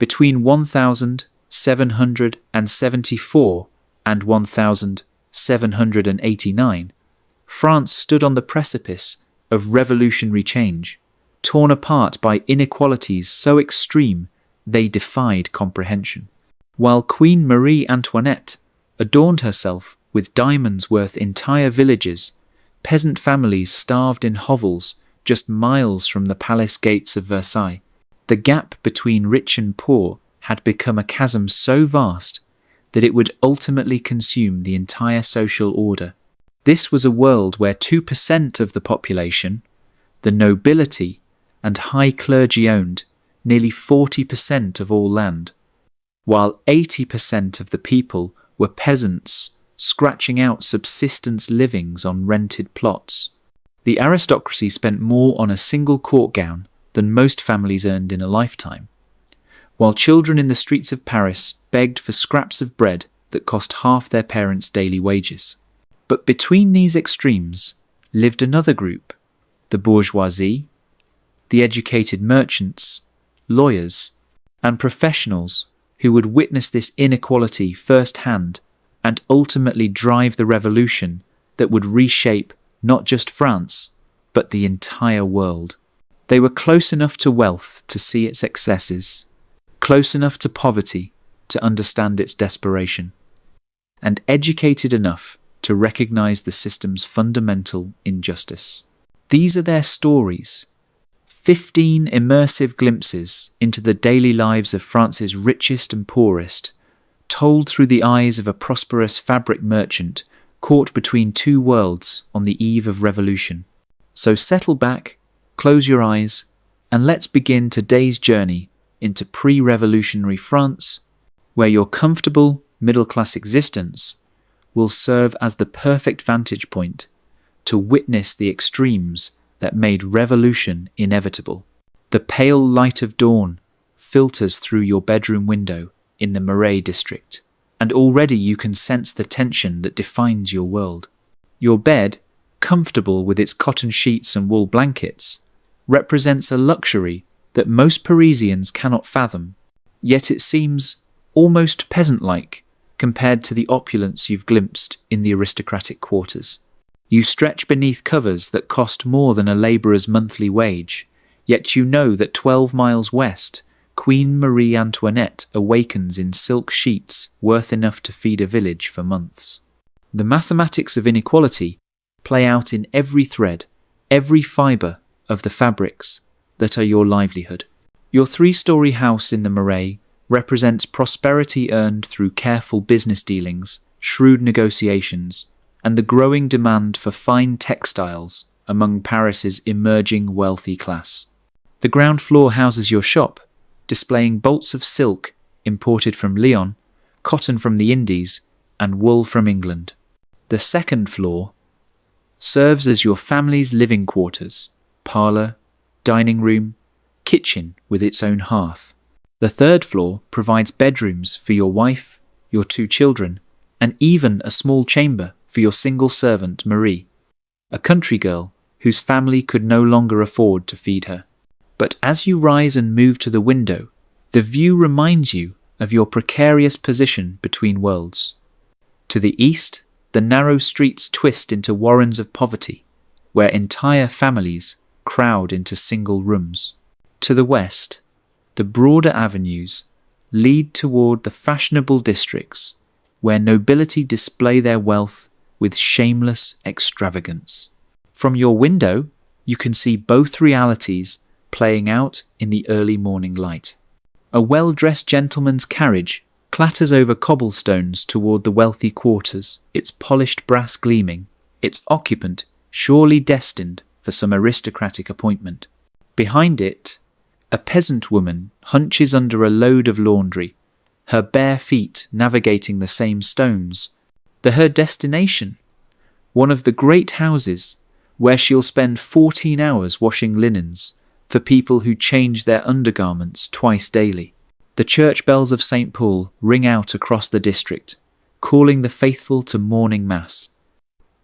Between 1774 and 1789, France stood on the precipice of revolutionary change, torn apart by inequalities so extreme they defied comprehension. While Queen Marie Antoinette adorned herself with diamonds worth entire villages, peasant families starved in hovels just miles from the palace gates of Versailles. The gap between rich and poor had become a chasm so vast that it would ultimately consume the entire social order. This was a world where 2% of the population, the nobility and high clergy, owned nearly 40% of all land, while 80% of the people were peasants scratching out subsistence livings on rented plots. The aristocracy spent more on a single court gown than most families earned in a lifetime, while children in the streets of Paris begged for scraps of bread that cost half their parents' daily wages. But between these extremes lived another group, the bourgeoisie, the educated merchants, lawyers, and professionals who would witness this inequality firsthand and ultimately drive the revolution that would reshape not just France, but the entire world. They were close enough to wealth to see its excesses, close enough to poverty to understand its desperation, and educated enough to recognize the system's fundamental injustice. These are their stories, 15 immersive glimpses into the daily lives of France's richest and poorest, told through the eyes of a prosperous fabric merchant caught between two worlds on the eve of revolution. So settle back, close your eyes, and let's begin today's journey into pre-revolutionary France, where your comfortable middle-class existence will serve as the perfect vantage point to witness the extremes that made revolution inevitable. The pale light of dawn filters through your bedroom window in the Marais district, and already you can sense the tension that defines your world. Your bed, comfortable with its cotton sheets and wool blankets, represents a luxury that most Parisians cannot fathom, yet it seems almost peasant-like compared to the opulence you've glimpsed in the aristocratic quarters. You stretch beneath covers that cost more than a labourer's monthly wage, yet you know that 12 miles west, Queen Marie Antoinette awakens in silk sheets worth enough to feed a village for months. The mathematics of inequality play out in every thread, every fibre of the fabrics that are your livelihood. Your 3-story house in the Marais represents prosperity earned through careful business dealings, shrewd negotiations, and the growing demand for fine textiles among Paris's emerging wealthy class. The ground floor houses your shop, displaying bolts of silk imported from Lyon, cotton from the Indies, and wool from England. The second floor serves as your family's living quarters, parlour, dining room, kitchen with its own hearth. The third floor provides bedrooms for your wife, your 2 children, and even a small chamber for your single servant Marie, a country girl whose family could no longer afford to feed her. But as you rise and move to the window, the view reminds you of your precarious position between worlds. To the east, the narrow streets twist into warrens of poverty, where entire families crowd into single rooms. To the west, the broader avenues lead toward the fashionable districts, where nobility display their wealth with shameless extravagance. From your window, you can see both realities playing out in the early morning light. A well-dressed gentleman's carriage clatters over cobblestones toward the wealthy quarters, its polished brass gleaming, its occupant surely destined for some aristocratic appointment. Behind it, a peasant woman hunches under a load of laundry, her bare feet navigating the same stones. Her destination, one of the great houses where she'll spend 14 hours washing linens for people who change their undergarments twice daily. The church bells of St. Paul ring out across the district, calling the faithful to morning mass.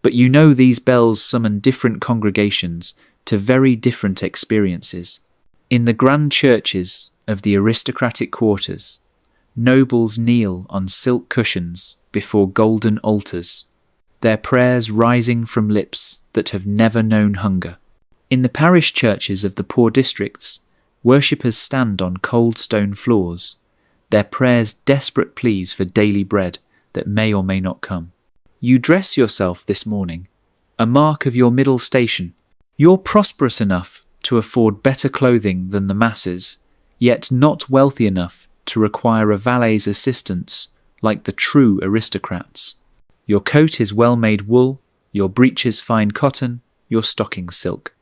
But you know these bells summon different congregations to very different experiences. In the grand churches of the aristocratic quarters, nobles kneel on silk cushions before golden altars, their prayers rising from lips that have never known hunger. In the parish churches of the poor districts, worshippers stand on cold stone floors, their prayers desperate pleas for daily bread that may or may not come. You dress yourself this morning, a mark of your middle station. You're prosperous enough to afford better clothing than the masses, yet not wealthy enough to require a valet's assistance like the true aristocrats. Your coat is well-made wool, your breeches fine cotton, your stockings silk.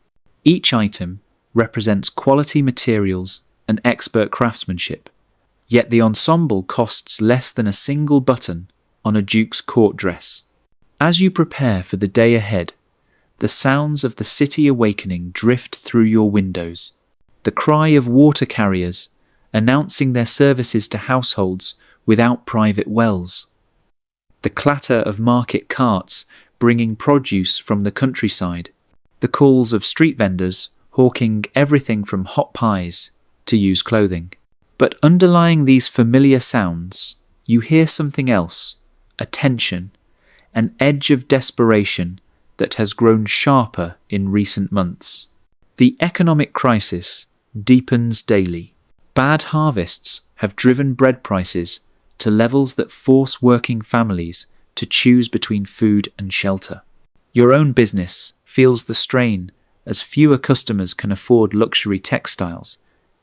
Each item represents quality materials and expert craftsmanship, yet the ensemble costs less than a single button on a duke's court dress. As you prepare for the day ahead, the sounds of the city awakening drift through your windows. The cry of water carriers announcing their services to households without private wells. The clatter of market carts bringing produce from the countryside. The calls of street vendors hawking everything from hot pies to used clothing. But underlying these familiar sounds, you hear something else, a tension, an edge of desperation that has grown sharper in recent months. The economic crisis deepens daily. Bad harvests have driven bread prices to levels that force working families to choose between food and shelter. Your own business feels the strain as fewer customers can afford luxury textiles,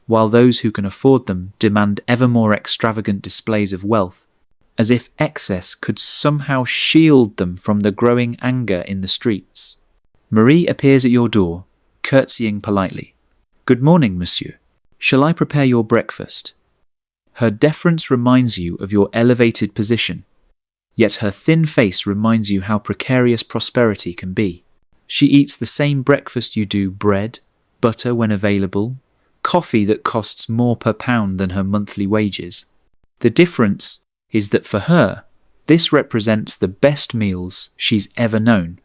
while those who can afford them demand ever more extravagant displays of wealth, as if excess could somehow shield them from the growing anger in the streets. Marie appears at your door, curtsying politely. "Good morning, monsieur. Shall I prepare your breakfast?" Her deference reminds you of your elevated position, yet her thin face reminds you how precarious prosperity can be. She eats the same breakfast you do: bread, butter when available, coffee that costs more per pound than her monthly wages. The difference is that for her, this represents the best meals she's ever known,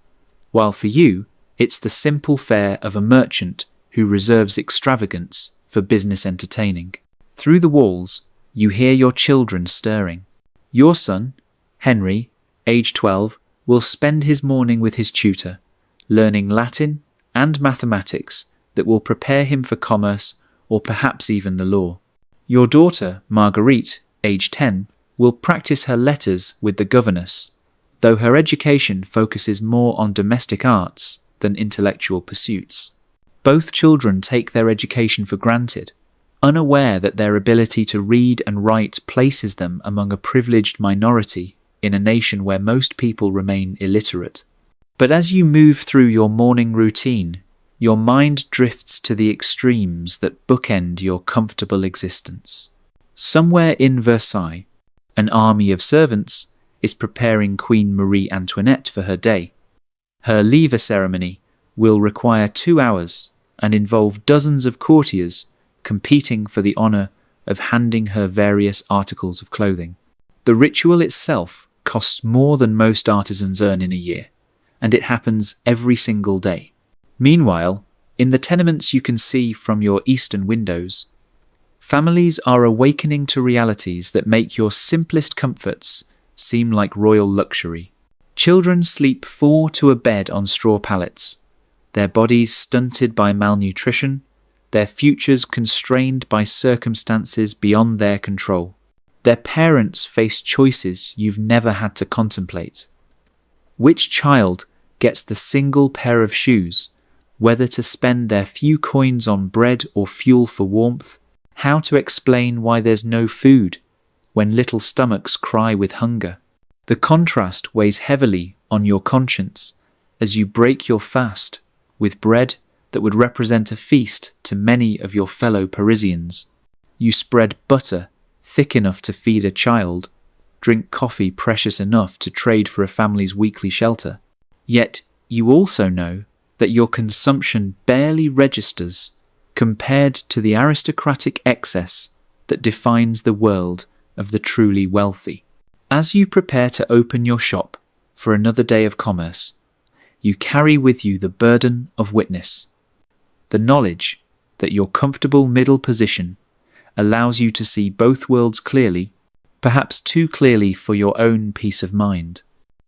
while for you, it's the simple fare of a merchant who reserves extravagance for business entertaining. Through the walls, you hear your children stirring. Your son, Henry, age 12, will spend his morning with his tutor, learning Latin and mathematics that will prepare him for commerce or perhaps even the law. Your daughter, Marguerite, age 10, will practice her letters with the governess, though her education focuses more on domestic arts than intellectual pursuits. Both children take their education for granted, unaware that their ability to read and write places them among a privileged minority in a nation where most people remain illiterate. But as you move through your morning routine, your mind drifts to the extremes that bookend your comfortable existence. Somewhere in Versailles, an army of servants is preparing Queen Marie Antoinette for her day. Her lever ceremony will require 2 hours and involve dozens of courtiers competing for the honour of handing her various articles of clothing. The ritual itself costs more than most artisans earn in a year, and it happens every single day. Meanwhile, in the tenements you can see from your eastern windows, families are awakening to realities that make your simplest comforts seem like royal luxury. Children sleep 4 to a bed on straw pallets, their bodies stunted by malnutrition, their futures constrained by circumstances beyond their control. Their parents face choices you've never had to contemplate. Which child gets the single pair of shoes, whether to spend their few coins on bread or fuel for warmth? How to explain why there's no food when little stomachs cry with hunger? The contrast weighs heavily on your conscience as you break your fast with bread that would represent a feast to many of your fellow Parisians. You spread butter thick enough to feed a child, drink coffee precious enough to trade for a family's weekly shelter. Yet you also know that your consumption barely registers compared to the aristocratic excess that defines the world of the truly wealthy. As you prepare to open your shop for another day of commerce, you carry with you the burden of witness, the knowledge that your comfortable middle position allows you to see both worlds clearly, perhaps too clearly for your own peace of mind.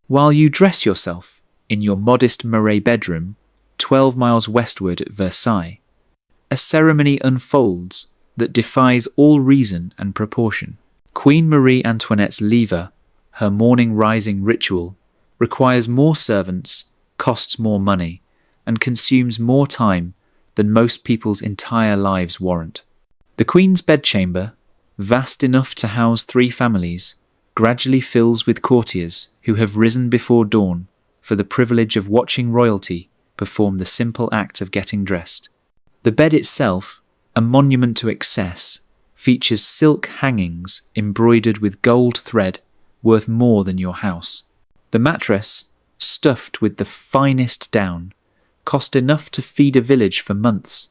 While you dress yourself in your modest Marais bedroom, 12 miles westward at Versailles, a ceremony unfolds that defies all reason and proportion. Queen Marie Antoinette's lever, her morning rising ritual, requires more servants, costs more money, and consumes more time than most people's entire lives warrant. The Queen's bedchamber, vast enough to house 3 families, gradually fills with courtiers who have risen before dawn for the privilege of watching royalty perform the simple act of getting dressed. The bed itself, a monument to excess, features silk hangings embroidered with gold thread worth more than your house. The mattress, stuffed with the finest down, cost enough to feed a village for months.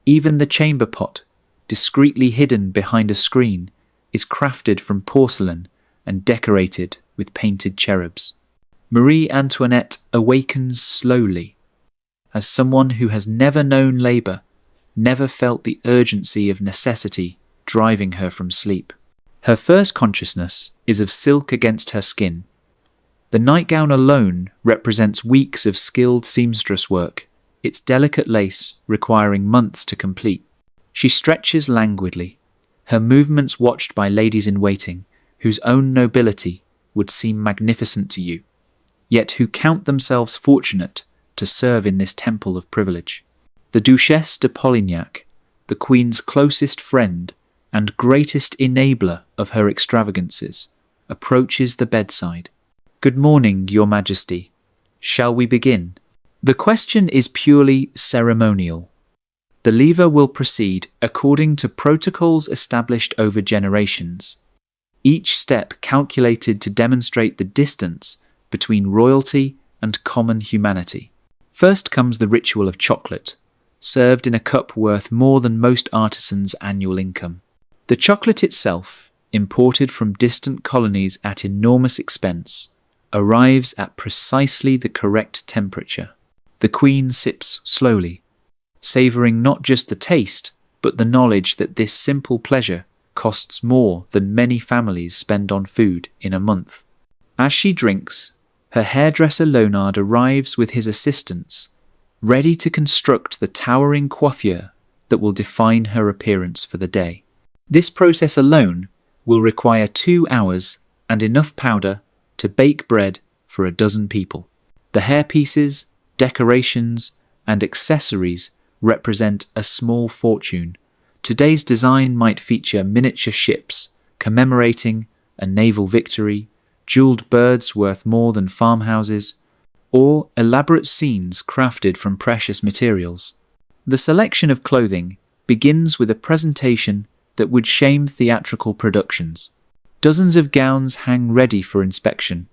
Even the chamber pot, discreetly hidden behind a screen, is crafted from porcelain and decorated with painted cherubs. Marie Antoinette awakens slowly, as someone who has never known labour, never felt the urgency of necessity driving her from sleep. Her first consciousness is of silk against her skin. The nightgown alone represents weeks of skilled seamstress work, its delicate lace requiring months to complete. She stretches languidly, her movements watched by ladies in waiting, whose own nobility would seem magnificent to you, yet who count themselves fortunate to serve in this temple of privilege. The Duchesse de Polignac, the Queen's closest friend and greatest enabler of her extravagances, approaches the bedside. "Good morning, Your Majesty. Shall we begin?" The question is purely ceremonial. The lever will proceed according to protocols established over generations, each step calculated to demonstrate the distance between royalty and common humanity. First comes the ritual of chocolate, served in a cup worth more than most artisans' annual income. The chocolate itself, imported from distant colonies at enormous expense, arrives at precisely the correct temperature. The Queen sips slowly, savouring not just the taste, but the knowledge that this simple pleasure costs more than many families spend on food in a month. As she drinks, her hairdresser Leonard arrives with his assistants, ready to construct the towering coiffure that will define her appearance for the day. This process alone will require 2 hours and enough powder to bake bread for a dozen people. The hairpieces, decorations, and accessories represent a small fortune. Today's design might feature miniature ships commemorating a naval victory, jeweled birds worth more than farmhouses, or elaborate scenes crafted from precious materials. The selection of clothing begins with a presentation that would shame theatrical productions. Dozens of gowns hang ready for inspection,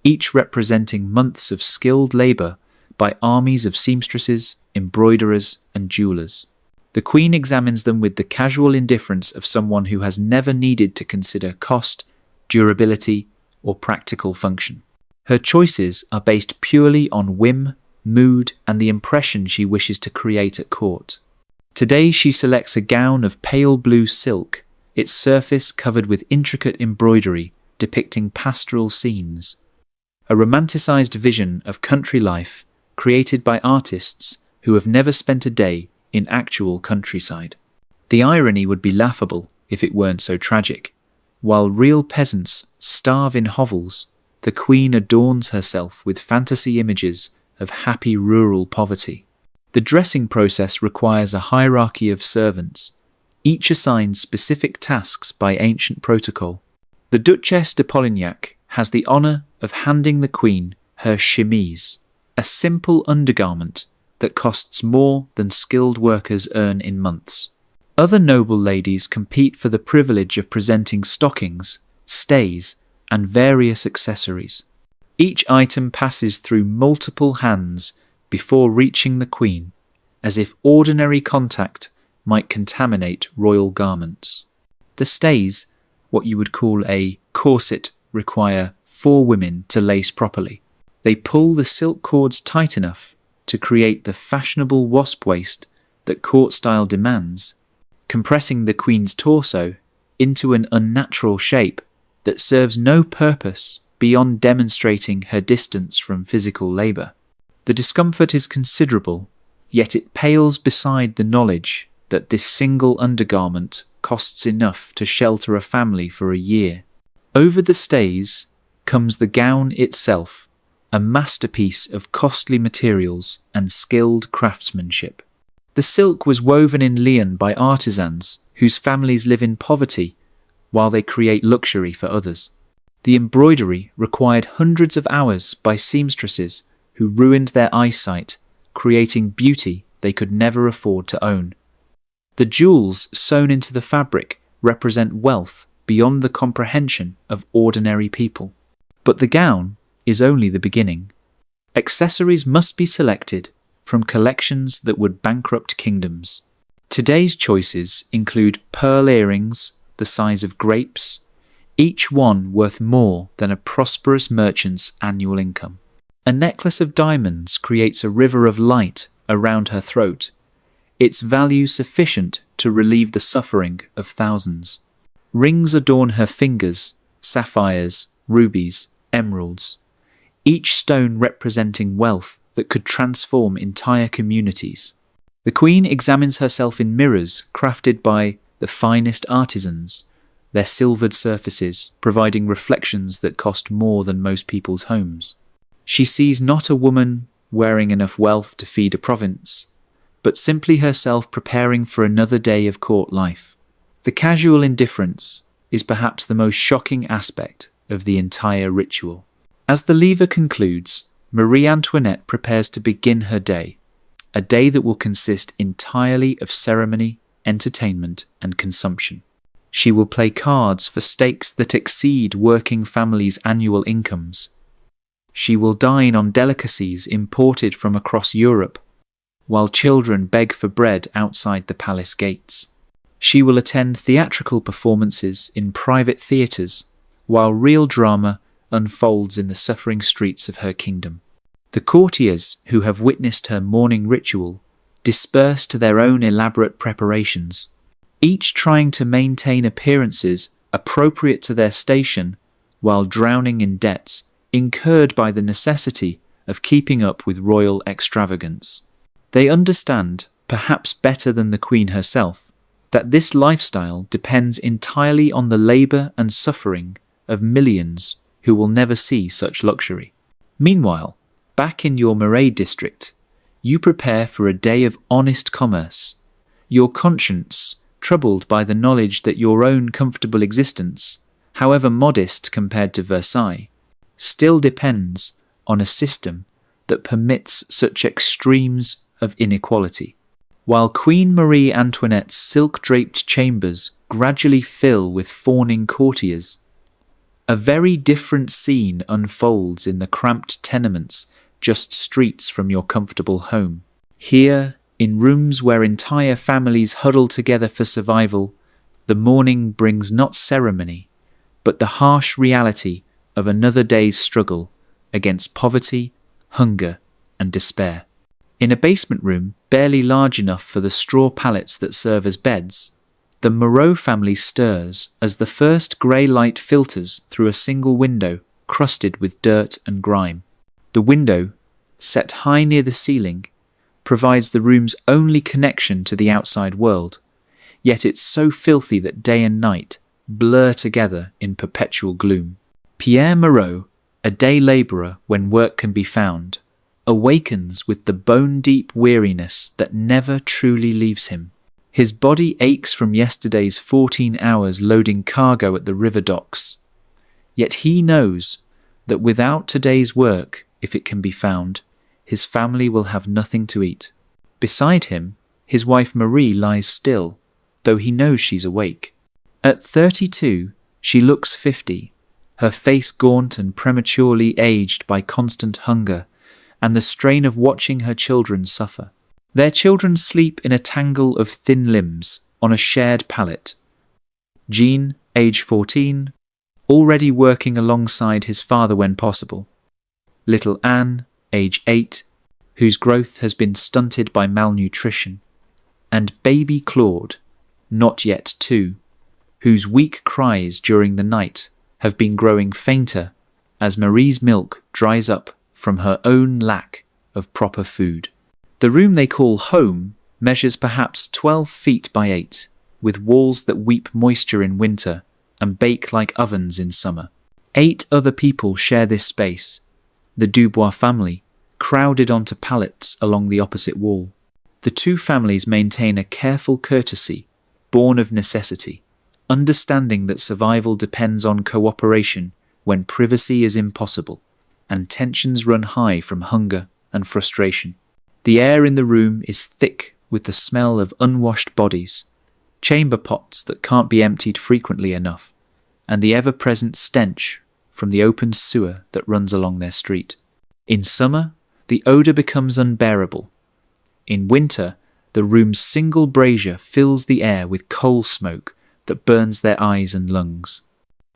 each representing months of skilled labour by armies of seamstresses, embroiderers, and jewellers. The Queen examines them with the casual indifference of someone who has never needed to consider cost, durability, or practical function. Her choices are based purely on whim, mood, and the impression she wishes to create at court. Today she selects a gown of pale blue silk, its surface covered with intricate embroidery depicting pastoral scenes, a romanticized vision of country life created by artists who have never spent a day in actual countryside. The irony would be laughable if it weren't so tragic. While real peasants starve in hovels, the Queen adorns herself with fantasy images of happy rural poverty. The dressing process requires a hierarchy of servants, each assigned specific tasks by ancient protocol. The Duchesse de Polignac has the honour of handing the Queen her chemise, a simple undergarment that costs more than skilled workers earn in months. Other noble ladies compete for the privilege of presenting stockings, stays, and various accessories. Each item passes through multiple hands before reaching the Queen, as if ordinary contact might contaminate royal garments. The stays, what you would call a corset, require 4 women to lace properly. They pull the silk cords tight enough to create the fashionable wasp waist that court style demands, compressing the queen's torso into an unnatural shape that serves no purpose beyond demonstrating her distance from physical labour. The discomfort is considerable, yet it pales beside the knowledge that this single undergarment costs enough to shelter a family for a year. Over the stays comes the gown itself, a masterpiece of costly materials and skilled craftsmanship. The silk was woven in Lyon by artisans whose families live in poverty while they create luxury for others. The embroidery required hundreds of hours by seamstresses who ruined their eyesight, creating beauty they could never afford to own. The jewels sewn into the fabric represent wealth beyond the comprehension of ordinary people. But the gown is only the beginning. Accessories must be selected from collections that would bankrupt kingdoms. Today's choices include pearl earrings the size of grapes, each one worth more than a prosperous merchant's annual income. A necklace of diamonds creates a river of light around her throat, its value sufficient to relieve the suffering of thousands. Rings adorn her fingers, sapphires, rubies, emeralds, each stone representing wealth that could transform entire communities. The queen examines herself in mirrors crafted by the finest artisans, their silvered surfaces providing reflections that cost more than most people's homes. She sees not a woman wearing enough wealth to feed a province, but simply herself preparing for another day of court life. The casual indifference is perhaps the most shocking aspect of the entire ritual. As the lever concludes, Marie Antoinette prepares to begin her day, a day that will consist entirely of ceremony, entertainment, and consumption. She will play cards for stakes that exceed working families' annual incomes. She will dine on delicacies imported from across Europe, while children beg for bread outside the palace gates. She will attend theatrical performances in private theatres, while real drama unfolds in the suffering streets of her kingdom. The courtiers who have witnessed her morning ritual disperse to their own elaborate preparations, each trying to maintain appearances appropriate to their station while drowning in debts incurred by the necessity of keeping up with royal extravagance. They understand, perhaps better than the Queen herself, that this lifestyle depends entirely on the labour and suffering of millions who will never see such luxury. Meanwhile, back in your Marais district, you prepare for a day of honest commerce, your conscience troubled by the knowledge that your own comfortable existence, however modest compared to Versailles, still depends on a system that permits such extremes of inequality. While Queen Marie Antoinette's silk-draped chambers gradually fill with fawning courtiers, a very different scene unfolds in the cramped tenements just streets from your comfortable home. Here, in rooms where entire families huddle together for survival, the morning brings not ceremony, but the harsh reality of another day's struggle against poverty, hunger, and despair. In a basement room barely large enough for the straw pallets that serve as beds, the Moreau family stirs as the first grey light filters through a single window crusted with dirt and grime. The window, set high near the ceiling, provides the room's only connection to the outside world, yet it's so filthy that day and night blur together in perpetual gloom. Pierre Moreau, a day labourer when work can be found, awakens with the bone-deep weariness that never truly leaves him. His body aches from yesterday's 14 hours loading cargo at the river docks. Yet he knows that without today's work, if it can be found, his family will have nothing to eat. Beside him, his wife Marie lies still, though he knows she's awake. At 32, she looks 50, her face gaunt and prematurely aged by constant hunger and the strain of watching her children suffer. Their children sleep in a tangle of thin limbs on a shared pallet. Jean, age 14, already working alongside his father when possible. Little Anne, age 8, whose growth has been stunted by malnutrition. And baby Claude, not yet 2, whose weak cries during the night have been growing fainter as Marie's milk dries up from her own lack of proper food. The room they call home measures perhaps 12 feet by 8, with walls that weep moisture in winter and bake like ovens in summer. 8 other people share this space, the Dubois family, crowded onto pallets along the opposite wall. The 2 families maintain a careful courtesy, born of necessity, understanding that survival depends on cooperation when privacy is impossible, and tensions run high from hunger and frustration. The air in the room is thick with the smell of unwashed bodies, chamber pots that can't be emptied frequently enough, and the ever-present stench from the open sewer that runs along their street. In summer, the odour becomes unbearable. In winter, the room's single brazier fills the air with coal smoke that burns their eyes and lungs.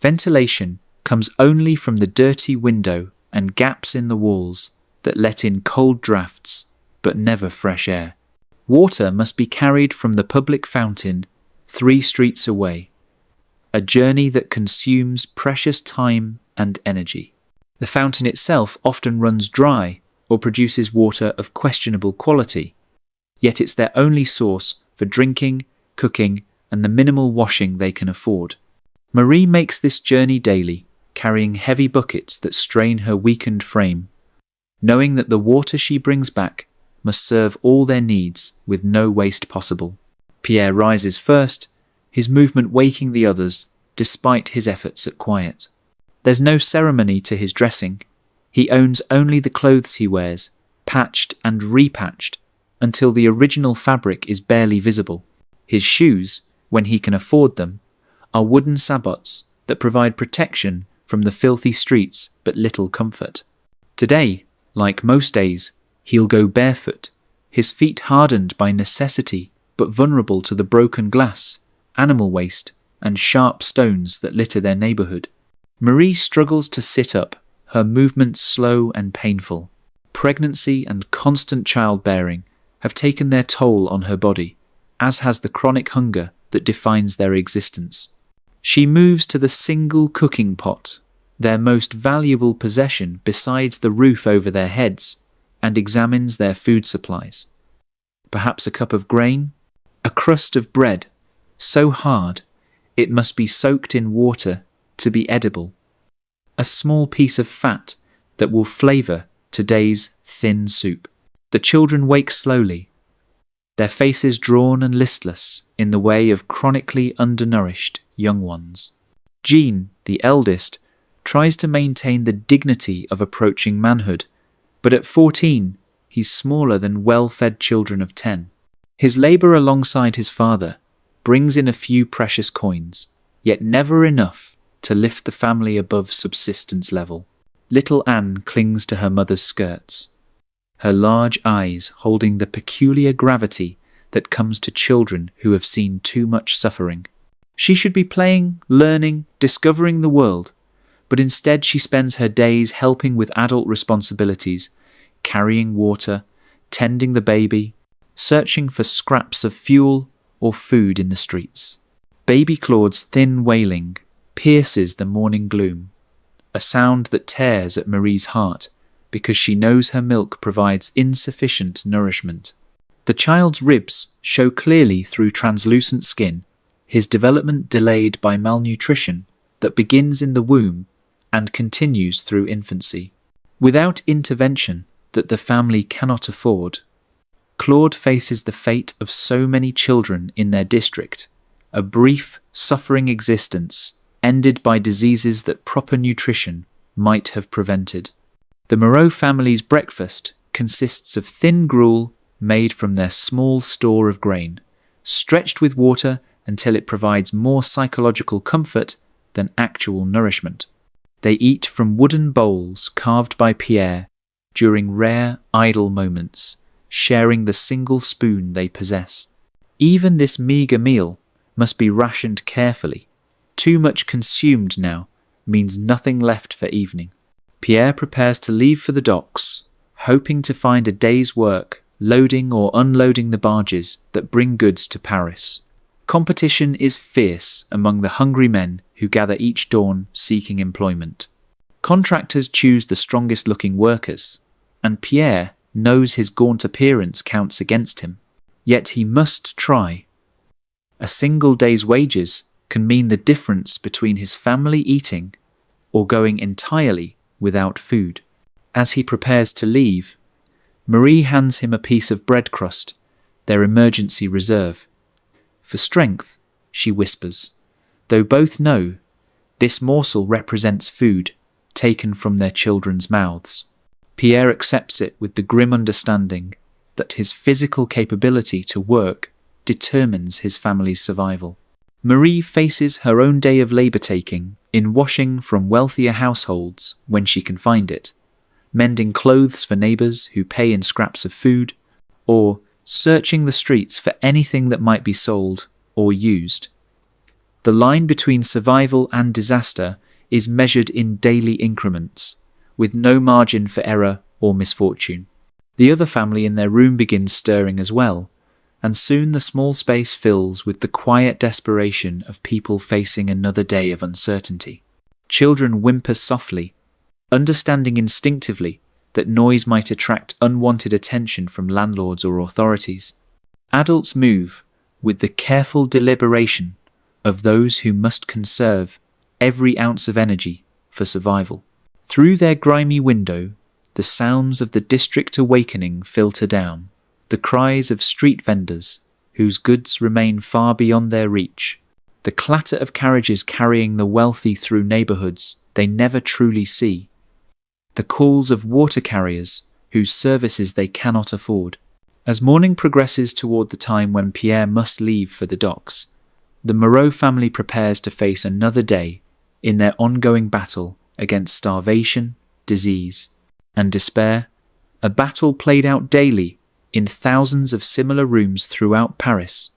Ventilation comes only from the dirty window and gaps in the walls that let in cold drafts, but never fresh air. Water must be carried from the public fountain 3 streets away, a journey that consumes precious time and energy. The fountain itself often runs dry or produces water of questionable quality, yet it's their only source for drinking, cooking, and the minimal washing they can afford. Marie makes this journey daily, carrying heavy buckets that strain her weakened frame, knowing that the water she brings back must serve all their needs with no waste possible. Pierre rises first, his movement waking the others despite his efforts at quiet. There's no ceremony to his dressing. He owns only the clothes he wears, patched and repatched until the original fabric is barely visible. His shoes, when he can afford them, are wooden sabots that provide protection from the filthy streets but little comfort. Today, like most days, he'll go barefoot, his feet hardened by necessity but vulnerable to the broken glass, animal waste, and sharp stones that litter their neighbourhood. Marie struggles to sit up, her movements slow and painful. Pregnancy and constant childbearing have taken their toll on her body, as has the chronic hunger that defines their existence. She moves to the single cooking pot, their most valuable possession besides the roof over their heads, and examines their food supplies. Perhaps a cup of grain, a crust of bread, so hard it must be soaked in water to be edible, a small piece of fat that will flavour today's thin soup. The children wake slowly, their faces drawn and listless in the way of chronically undernourished young ones. Jean, the eldest, tries to maintain the dignity of approaching manhood, but at 14, he's smaller than well-fed children of 10. His labour alongside his father brings in a few precious coins, yet never enough to lift the family above subsistence level. Little Anne clings to her mother's skirts, her large eyes holding the peculiar gravity that comes to children who have seen too much suffering. She should be playing, learning, discovering the world, but instead she spends her days helping with adult responsibilities, carrying water, tending the baby, searching for scraps of fuel or food in the streets. Baby Claude's thin wailing pierces the morning gloom, a sound that tears at Marie's heart because she knows her milk provides insufficient nourishment. The child's ribs show clearly through translucent skin, his development delayed by malnutrition that begins in the womb and continues through infancy. Without intervention that the family cannot afford, Claude faces the fate of so many children in their district, a brief, suffering existence ended by diseases that proper nutrition might have prevented. The Moreau family's breakfast consists of thin gruel made from their small store of grain, stretched with water until it provides more psychological comfort than actual nourishment. They eat from wooden bowls carved by Pierre during rare, idle moments, sharing the single spoon they possess. Even this meagre meal must be rationed carefully. Too much consumed now means nothing left for evening. Pierre prepares to leave for the docks, hoping to find a day's work loading or unloading the barges that bring goods to Paris. Competition is fierce among the hungry men who gather each dawn seeking employment. Contractors choose the strongest-looking workers, and Pierre knows his gaunt appearance counts against him. Yet he must try. A single day's wages can mean the difference between his family eating or going entirely without food. As he prepares to leave, Marie hands him a piece of bread crust, their emergency reserve. For strength, she whispers, though both know this morsel represents food taken from their children's mouths. Pierre accepts it with the grim understanding that his physical capability to work determines his family's survival. Marie faces her own day of labour-taking in washing from wealthier households when she can find it, mending clothes for neighbours who pay in scraps of food, or searching the streets for anything that might be sold or used. The line between survival and disaster is measured in daily increments, with no margin for error or misfortune. The other family in their room begins stirring as well, and soon the small space fills with the quiet desperation of people facing another day of uncertainty. Children whimper softly, understanding instinctively that noise might attract unwanted attention from landlords or authorities. Adults move with the careful deliberation of those who must conserve every ounce of energy for survival. Through their grimy window, the sounds of the district awakening filter down, the cries of street vendors whose goods remain far beyond their reach, the clatter of carriages carrying the wealthy through neighbourhoods they never truly see, the calls of water carriers whose services they cannot afford. As morning progresses toward the time when Pierre must leave for the docks, the Moreau family prepares to face another day in their ongoing battle against starvation, disease, and despair, a battle played out daily in thousands of similar rooms throughout Paris,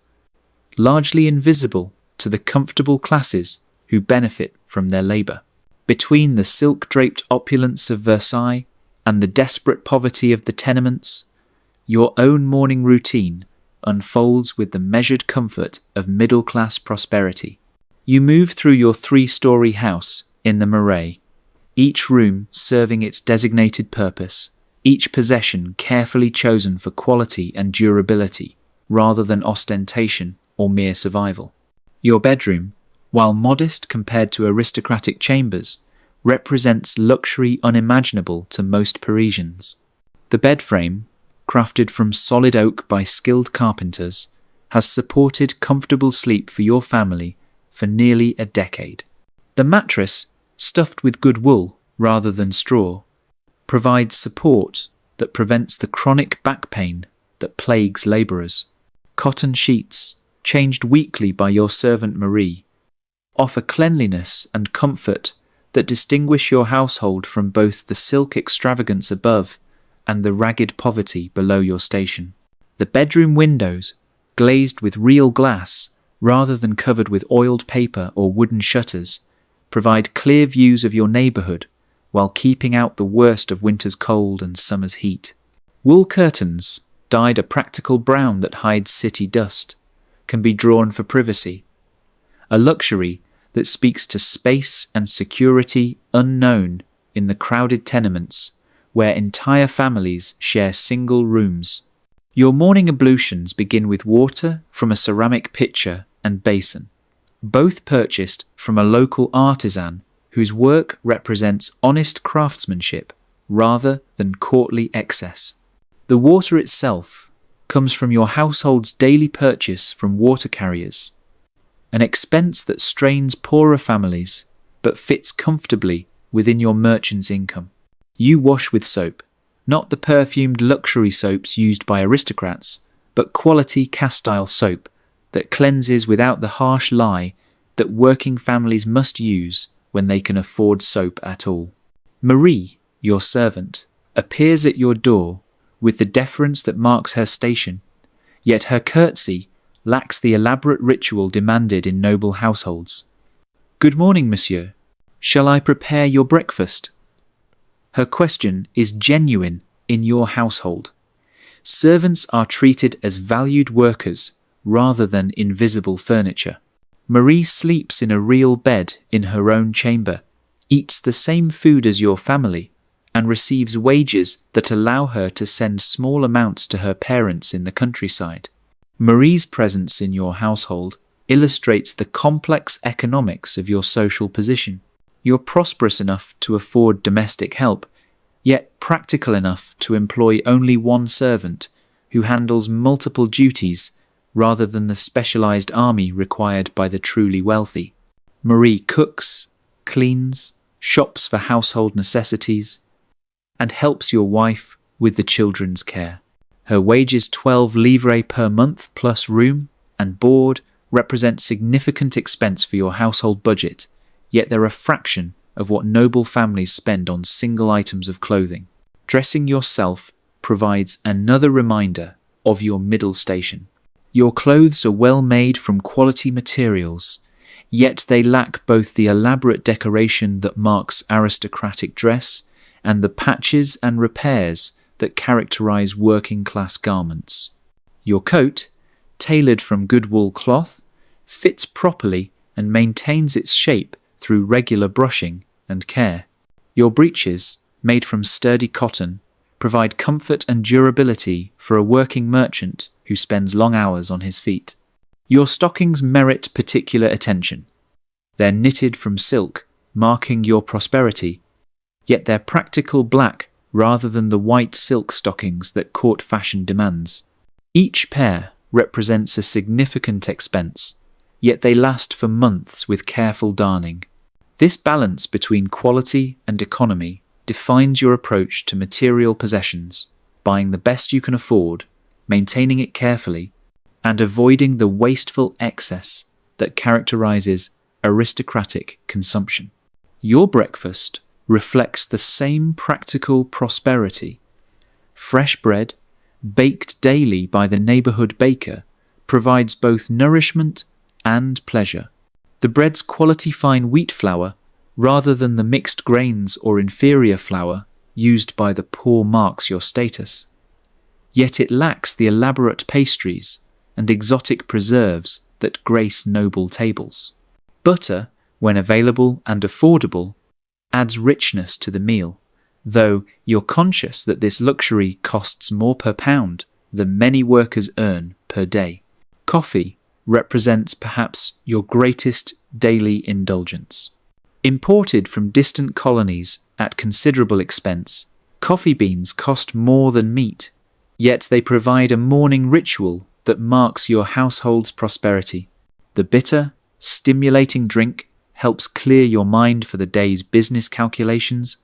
largely invisible to the comfortable classes who benefit from their labour. Between the silk-draped opulence of Versailles and the desperate poverty of the tenements, your own morning routine unfolds with the measured comfort of middle-class prosperity. You move through your 3-story house in the Marais, each room serving its designated purpose, each possession carefully chosen for quality and durability, rather than ostentation or mere survival. Your bedroom, while modest compared to aristocratic chambers, represents luxury unimaginable to most Parisians. The bed frame, crafted from solid oak by skilled carpenters, has supported comfortable sleep for your family for nearly a decade. The mattress, stuffed with good wool rather than straw, provides support that prevents the chronic back pain that plagues labourers. Cotton sheets, changed weekly by your servant Marie, offer cleanliness and comfort that distinguish your household from both the silk extravagance above and the ragged poverty below your station. The bedroom windows, glazed with real glass rather than covered with oiled paper or wooden shutters, provide clear views of your neighbourhood while keeping out the worst of winter's cold and summer's heat. Wool curtains, dyed a practical brown that hides city dust, can be drawn for privacy, a luxury that speaks to space and security unknown in the crowded tenements where entire families share single rooms. Your morning ablutions begin with water from a ceramic pitcher and basin, both purchased from a local artisan whose work represents honest craftsmanship rather than courtly excess. The water itself comes from your household's daily purchase from water carriers, an expense that strains poorer families but fits comfortably within your merchant's income. You wash with soap, not the perfumed luxury soaps used by aristocrats, but quality castile soap that cleanses without the harsh lie that working families must use when they can afford soap at all. Marie, your servant, appears at your door with the deference that marks her station, yet her curtsy lacks the elaborate ritual demanded in noble households. "Good morning, monsieur. Shall I prepare your breakfast?" Her question is genuine in your household. Servants are treated as valued workers rather than invisible furniture. Marie sleeps in a real bed in her own chamber, eats the same food as your family, and receives wages that allow her to send small amounts to her parents in the countryside. Marie's presence in your household illustrates the complex economics of your social position. You're prosperous enough to afford domestic help, yet practical enough to employ only one servant who handles multiple duties rather than the specialized army required by the truly wealthy. Marie cooks, cleans, shops for household necessities, and helps your wife with the children's care. Her wages 12 livres per month plus room and board represent significant expense for your household budget, yet they're a fraction of what noble families spend on single items of clothing. Dressing yourself provides another reminder of your middle station. Your clothes are well made from quality materials, yet they lack both the elaborate decoration that marks aristocratic dress and the patches and repairs that characterize working-class garments. Your coat, tailored from good wool cloth, fits properly and maintains its shape through regular brushing and care. Your breeches, made from sturdy cotton, provide comfort and durability for a working merchant who spends long hours on his feet. Your stockings merit particular attention. They're knitted from silk, marking your prosperity, yet they're practical black rather than the white silk stockings that court fashion demands. Each pair represents a significant expense, yet they last for months with careful darning. This balance between quality and economy defines your approach to material possessions, buying the best you can afford, maintaining it carefully, and avoiding the wasteful excess that characterizes aristocratic consumption. Your breakfast reflects the same practical prosperity. Fresh bread, baked daily by the neighborhood baker, provides both nourishment and pleasure. The bread's quality fine wheat flour, rather than the mixed grains or inferior flour used by the poor, marks your status. Yet it lacks the elaborate pastries and exotic preserves that grace noble tables. Butter, when available and affordable, adds richness to the meal, though you're conscious that this luxury costs more per pound than many workers earn per day. Coffee represents perhaps your greatest daily indulgence. Imported from distant colonies at considerable expense, coffee beans cost more than meat, yet they provide a morning ritual that marks your household's prosperity. The bitter, stimulating drink helps clear your mind for the day's business calculations,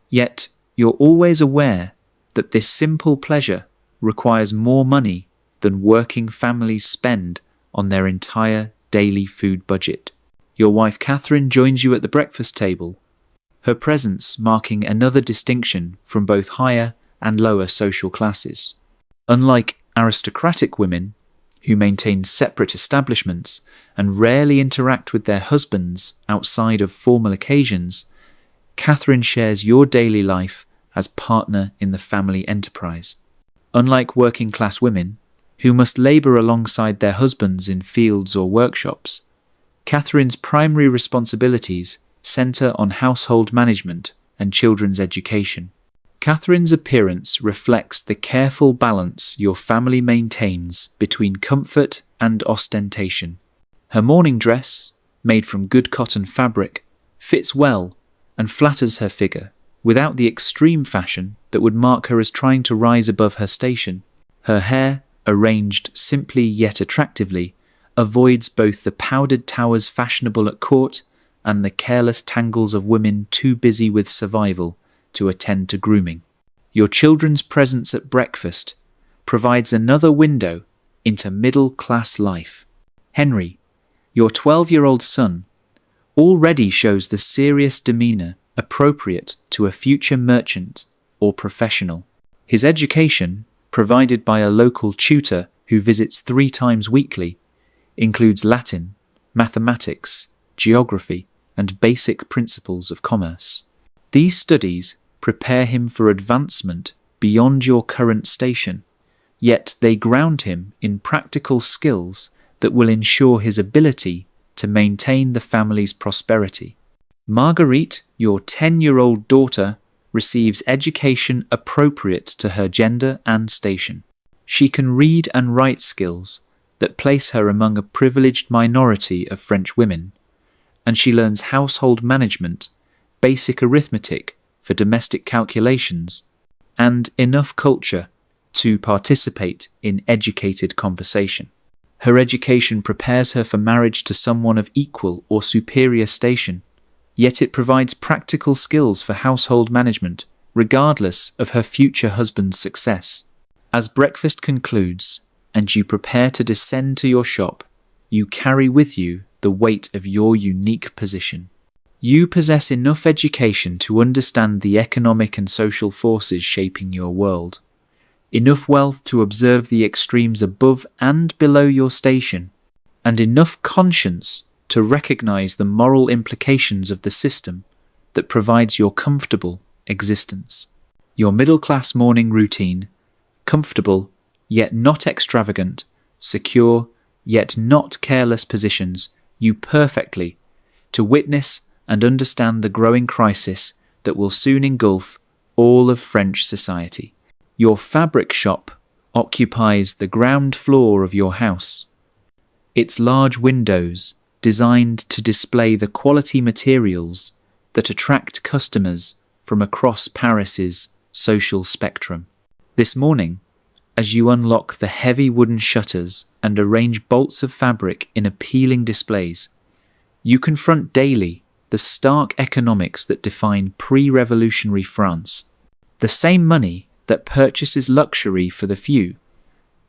yet you're always aware that this simple pleasure requires more money than working families spend on their entire daily food budget. Your wife Catherine joins you at the breakfast table, her presence marking another distinction from both higher and lower social classes. Unlike aristocratic women, who maintain separate establishments and rarely interact with their husbands outside of formal occasions, Catherine shares your daily life as partner in the family enterprise. Unlike working-class women, who must labour alongside their husbands in fields or workshops, Catherine's primary responsibilities centre on household management and children's education. Catherine's appearance reflects the careful balance your family maintains between comfort and ostentation. Her morning dress, made from good cotton fabric, fits well and flatters her figure, without the extreme fashion that would mark her as trying to rise above her station. Her hair, arranged simply yet attractively, avoids both the powdered towers fashionable at court and the careless tangles of women too busy with survival to attend to grooming. Your children's presence at breakfast provides another window into middle-class life. Henry, your 12-year-old son, already shows the serious demeanour appropriate to a future merchant or professional. His education, provided by a local tutor who visits 3 times weekly, includes Latin, mathematics, geography, and basic principles of commerce. These studies prepare him for advancement beyond your current station, yet they ground him in practical skills that will ensure his ability to maintain the family's prosperity. Marguerite, your 10-year-old daughter, receives education appropriate to her gender and station. She can read and write skills that place her among a privileged minority of French women, and she learns household management, basic arithmetic for domestic calculations, and enough culture to participate in educated conversation. Her education prepares her for marriage to someone of equal or superior station, yet it provides practical skills for household management, regardless of her future husband's success. As breakfast concludes, and you prepare to descend to your shop, you carry with you the weight of your unique position. You possess enough education to understand the economic and social forces shaping your world, enough wealth to observe the extremes above and below your station, and enough conscience to recognize the moral implications of the system that provides your comfortable existence. Your middle-class morning routine, comfortable yet not extravagant, secure yet not careless positions you perfectly to witness and understand the growing crisis that will soon engulf all of French society. Your fabric shop occupies the ground floor of your house. Its large windows, designed to display the quality materials that attract customers from across Paris's social spectrum. This morning, as you unlock the heavy wooden shutters and arrange bolts of fabric in appealing displays, you confront daily the stark economics that define pre-revolutionary France. The same money that purchases luxury for the few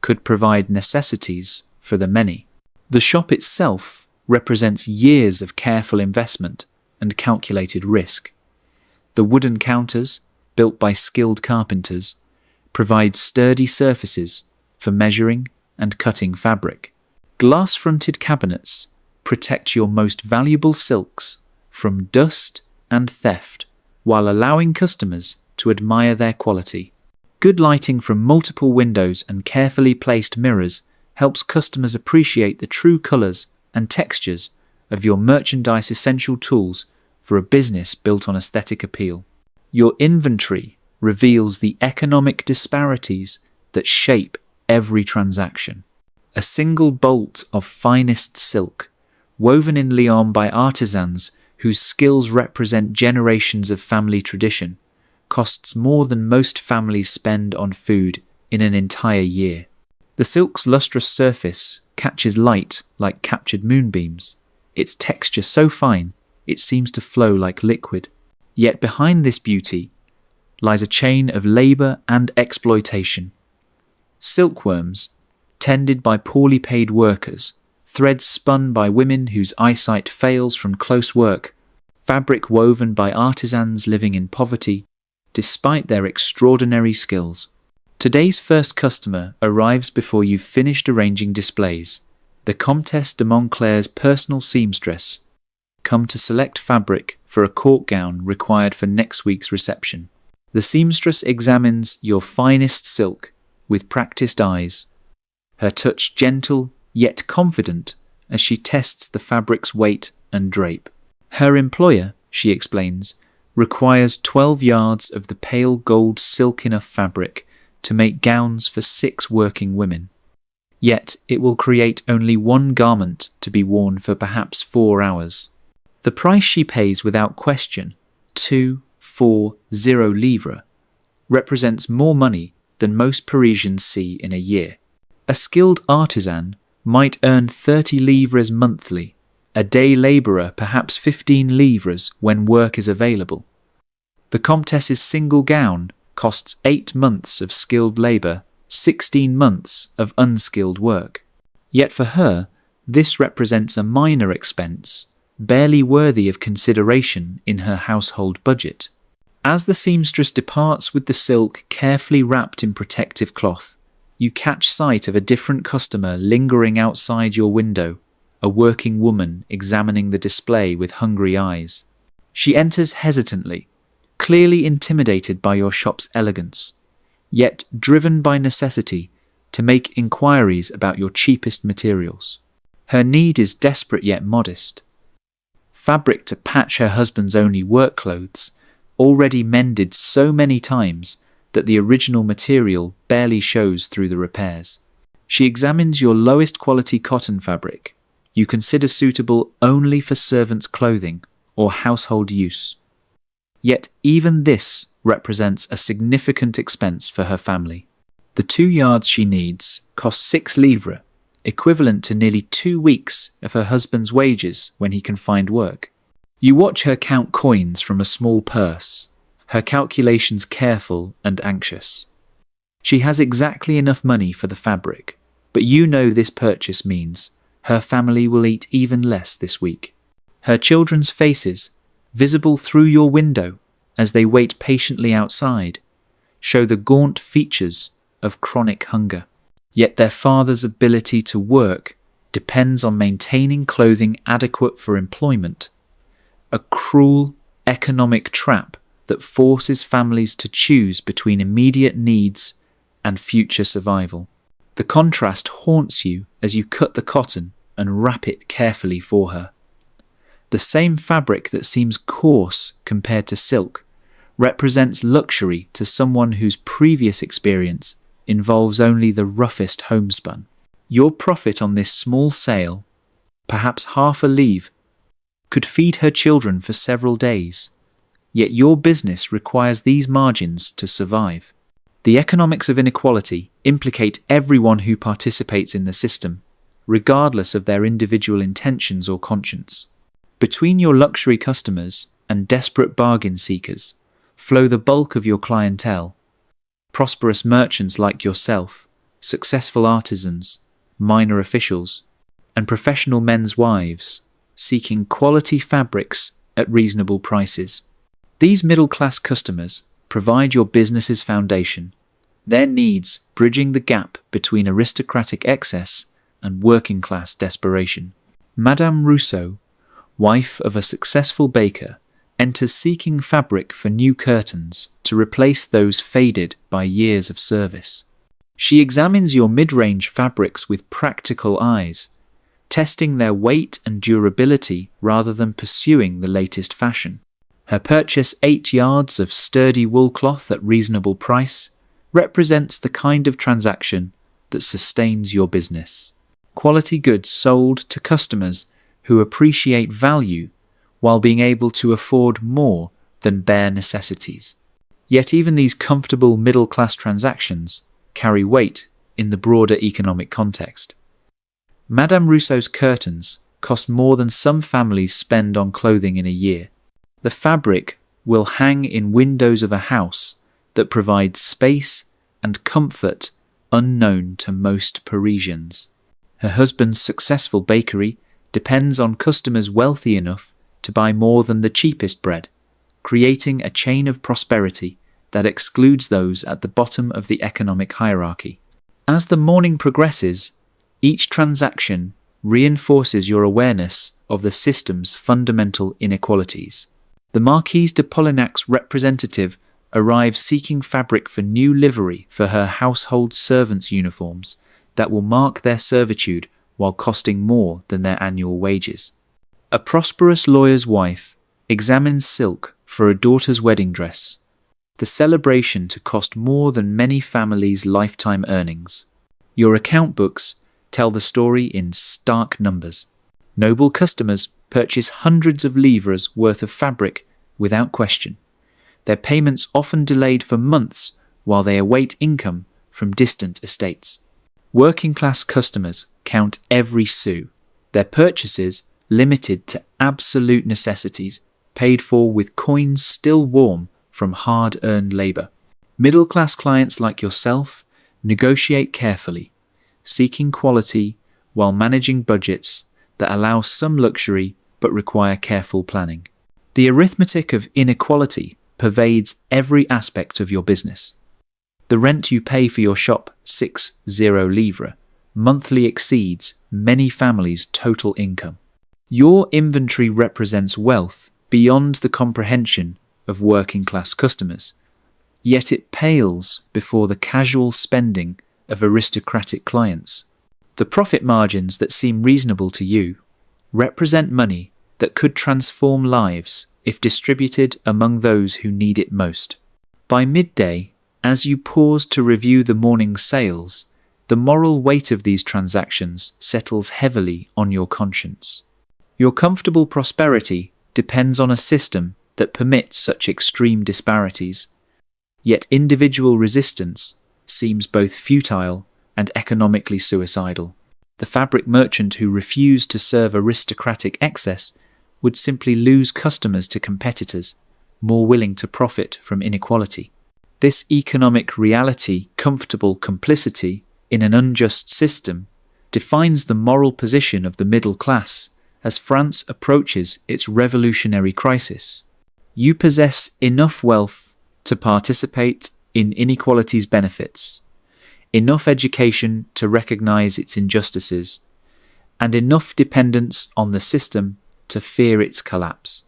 could provide necessities for the many. The shop itself represents years of careful investment and calculated risk. The wooden counters, built by skilled carpenters, provide sturdy surfaces for measuring and cutting fabric. Glass-fronted cabinets protect your most valuable silks from dust and theft while allowing customers to admire their quality. Good lighting from multiple windows and carefully placed mirrors helps customers appreciate the true colours and textures of your merchandise essential tools for a business built on aesthetic appeal. Your inventory reveals the economic disparities that shape every transaction. A single bolt of finest silk, woven in Lyon by artisans whose skills represent generations of family tradition, costs more than most families spend on food in an entire year. The silk's lustrous surface catches light like captured moonbeams, its texture so fine it seems to flow like liquid. Yet behind this beauty lies a chain of labour and exploitation. Silkworms, tended by poorly paid workers, threads spun by women whose eyesight fails from close work, fabric woven by artisans living in poverty, despite their extraordinary skills. Today's first customer arrives before you've finished arranging displays. The Comtesse de Montclair's personal seamstress, come to select fabric for a court gown required for next week's reception. The seamstress examines your finest silk with practiced eyes, her touch gentle yet confident as she tests the fabric's weight and drape. Her employer, she explains, requires 12 yards of the pale gold silk enough fabric to make gowns for 6 working women. Yet it will create only one garment to be worn for perhaps 4 hours. The price she pays without question, 240 livres, represents more money than most Parisians see in a year. A skilled artisan might earn 30 livres monthly, a day labourer perhaps 15 livres when work is available. The Comtesse's single gown costs 8 months of skilled labour, 16 months of unskilled work. Yet for her, this represents a minor expense, barely worthy of consideration in her household budget. As the seamstress departs with the silk carefully wrapped in protective cloth, you catch sight of a different customer lingering outside your window, a working woman examining the display with hungry eyes. She enters hesitantly, clearly intimidated by your shop's elegance, yet driven by necessity to make inquiries about your cheapest materials. Her need is desperate yet modest. Fabric to patch her husband's only work clothes, already mended so many times that the original material barely shows through the repairs. She examines your lowest quality cotton fabric you consider suitable only for servants' clothing or household use. Yet even this represents a significant expense for her family. The 2 yards she needs cost 6 livres, equivalent to nearly 2 weeks of her husband's wages when he can find work. You watch her count coins from a small purse, her calculations careful and anxious. She has exactly enough money for the fabric, but you know this purchase means her family will eat even less this week. Her children's faces, visible through your window as they wait patiently outside, show the gaunt features of chronic hunger. Yet their father's ability to work depends on maintaining clothing adequate for employment, a cruel economic trap that forces families to choose between immediate needs and future survival. The contrast haunts you as you cut the cotton and wrap it carefully for her. The same fabric that seems coarse compared to silk represents luxury to someone whose previous experience involves only the roughest homespun. Your profit on this small sale, perhaps half a livre, could feed her children for several days. Yet your business requires these margins to survive. The economics of inequality implicate everyone who participates in the system, regardless of their individual intentions or conscience. Between your luxury customers and desperate bargain seekers flow the bulk of your clientele: prosperous merchants like yourself, successful artisans, minor officials, and professional men's wives seeking quality fabrics at reasonable prices. These middle-class customers provide your business's foundation, their needs bridging the gap between aristocratic excess and working-class desperation. Madame Rousseau, wife of a successful baker, enters seeking fabric for new curtains to replace those faded by years of service. She examines your mid-range fabrics with practical eyes, testing their weight and durability rather than pursuing the latest fashion. Her purchase 8 yards of sturdy wool cloth at reasonable price represents the kind of transaction that sustains your business. Quality goods sold to customers who appreciate value while being able to afford more than bare necessities. Yet even these comfortable middle-class transactions carry weight in the broader economic context. Madame Rousseau's curtains cost more than some families spend on clothing in a year. The fabric will hang in windows of a house that provides space and comfort unknown to most Parisians. Her husband's successful bakery depends on customers wealthy enough to buy more than the cheapest bread, creating a chain of prosperity that excludes those at the bottom of the economic hierarchy. As the morning progresses, each transaction reinforces your awareness of the system's fundamental inequalities. The Marquise de Polignac's representative arrives seeking fabric for new livery for her household servants' uniforms that will mark their servitude while costing more than their annual wages. A prosperous lawyer's wife examines silk for a daughter's wedding dress, the celebration to cost more than many families' lifetime earnings. Your account books tell the story in stark numbers. Noble customers purchase hundreds of livres worth of fabric without question, their payments often delayed for months while they await income from distant estates. Working-class customers count every sou, their purchases limited to absolute necessities paid for with coins still warm from hard-earned labour. Middle-class clients like yourself negotiate carefully, seeking quality while managing budgets that allow some luxury but require careful planning. The arithmetic of inequality pervades every aspect of your business. The rent you pay for your shop, 60 livres, monthly exceeds many families' total income. Your inventory represents wealth beyond the comprehension of working-class customers, yet it pales before the casual spending of aristocratic clients. The profit margins that seem reasonable to you represent money that could transform lives if distributed among those who need it most. By midday, as you pause to review the morning's sales, the moral weight of these transactions settles heavily on your conscience. Your comfortable prosperity depends on a system that permits such extreme disparities, yet individual resistance seems both futile and economically suicidal. The fabric merchant who refused to serve aristocratic excess would simply lose customers to competitors more willing to profit from inequality. This economic reality, comfortable complicity in an unjust system, defines the moral position of the middle class as France approaches its revolutionary crisis. You possess enough wealth to participate in inequality's benefits, enough education to recognize its injustices, and enough dependence on the system to fear its collapse.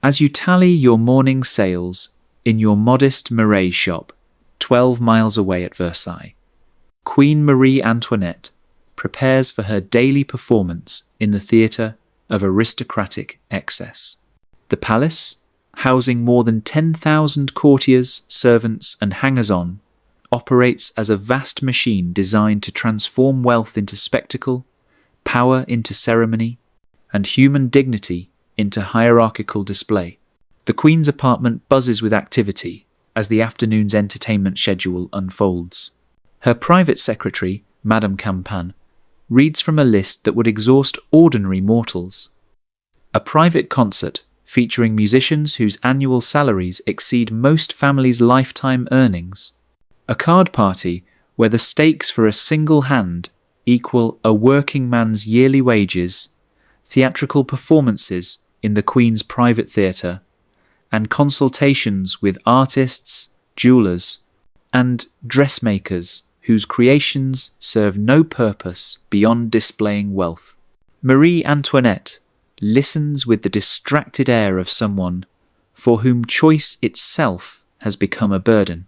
As you tally your morning sales in your modest Marais shop 12 miles away at Versailles, Queen Marie Antoinette prepares for her daily performance in the theatre of aristocratic excess. The palace, housing more than 10,000 courtiers, servants, and hangers-on, operates as a vast machine designed to transform wealth into spectacle, power into ceremony, and human dignity into hierarchical display. The Queen's apartment buzzes with activity as the afternoon's entertainment schedule unfolds. Her private secretary, Madame Campan, reads from a list that would exhaust ordinary mortals. A private concert featuring musicians whose annual salaries exceed most families' lifetime earnings. A card party where the stakes for a single hand equal a working man's yearly wages, theatrical performances in the Queen's private theatre, and consultations with artists, jewellers, and dressmakers whose creations serve no purpose beyond displaying wealth. Marie Antoinette listens with the distracted air of someone for whom choice itself has become a burden.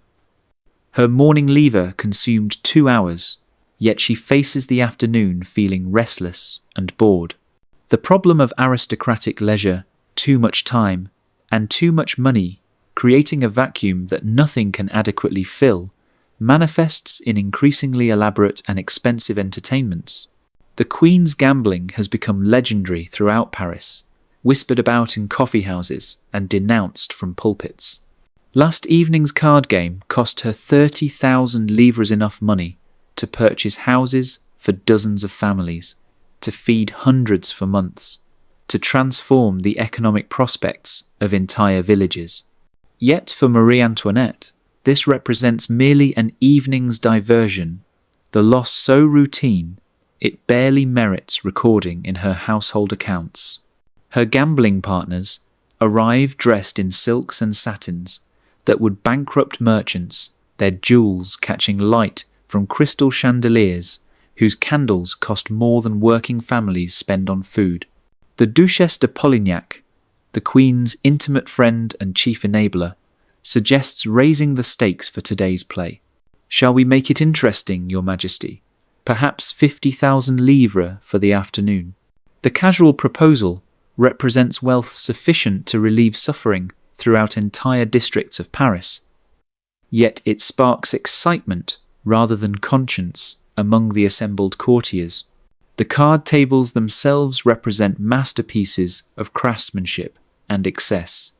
Her morning lever consumed 2 hours, yet she faces the afternoon feeling restless and bored. The problem of aristocratic leisure, too much time, and too much money, creating a vacuum that nothing can adequately fill, manifests in increasingly elaborate and expensive entertainments. The Queen's gambling has become legendary throughout Paris, whispered about in coffee houses and denounced from pulpits. Last evening's card game cost her 30,000 livres, enough money to purchase houses for dozens of families, to feed hundreds for months, to transform the economic prospects of entire villages. Yet for Marie Antoinette, this represents merely an evening's diversion, the loss so routine it barely merits recording in her household accounts. Her gambling partners arrive dressed in silks and satins that would bankrupt merchants, their jewels catching light from crystal chandeliers whose candles cost more than working families spend on food. The Duchesse de Polignac, the Queen's intimate friend and chief enabler, suggests raising the stakes for today's play. "Shall we make it interesting, Your Majesty? Perhaps 50,000 livres for the afternoon." The casual proposal represents wealth sufficient to relieve suffering throughout entire districts of Paris. Yet it sparks excitement rather than conscience among the assembled courtiers. The card tables themselves represent masterpieces of craftsmanship and excess.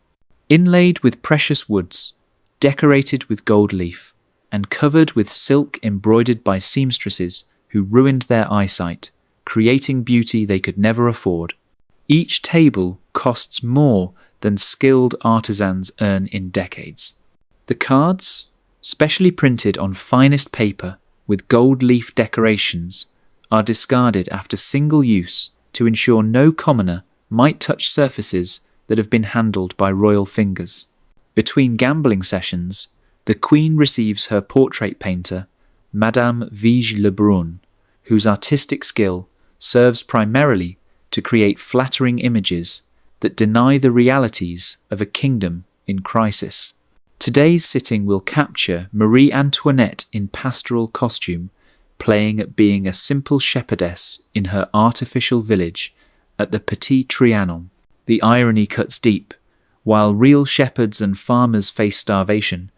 Inlaid with precious woods, decorated with gold leaf, and covered with silk embroidered by seamstresses who ruined their eyesight, creating beauty they could never afford. Each table costs more than skilled artisans earn in decades. The cards, specially printed on finest paper with gold leaf decorations, are discarded after single use to ensure no commoner might touch surfaces that have been handled by royal fingers. Between gambling sessions, the Queen receives her portrait painter, Madame Vige Lebrun, whose artistic skill serves primarily to create flattering images that deny the realities of a kingdom in crisis. Today's sitting will capture Marie Antoinette in pastoral costume, playing at being a simple shepherdess in her artificial village at the Petit Trianon. The irony cuts deep. While real shepherds and farmers face starvation,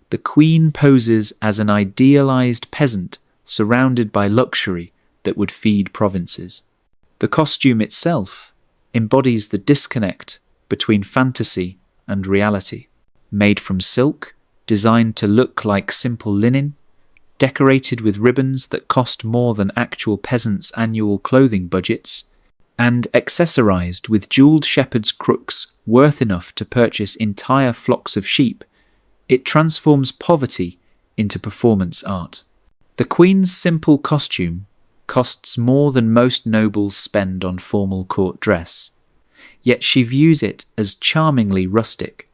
the queen poses as an idealized peasant surrounded by luxury that would feed provinces. The costume itself embodies the disconnect between fantasy and reality. Made from silk, designed to look like simple linen, decorated with ribbons that cost more than actual peasants' annual clothing budgets, and accessorized with jeweled shepherd's crooks worth enough to purchase entire flocks of sheep, it transforms poverty into performance art. The queen's simple costume costs more than most nobles spend on formal court dress, yet she views it as charmingly rustic.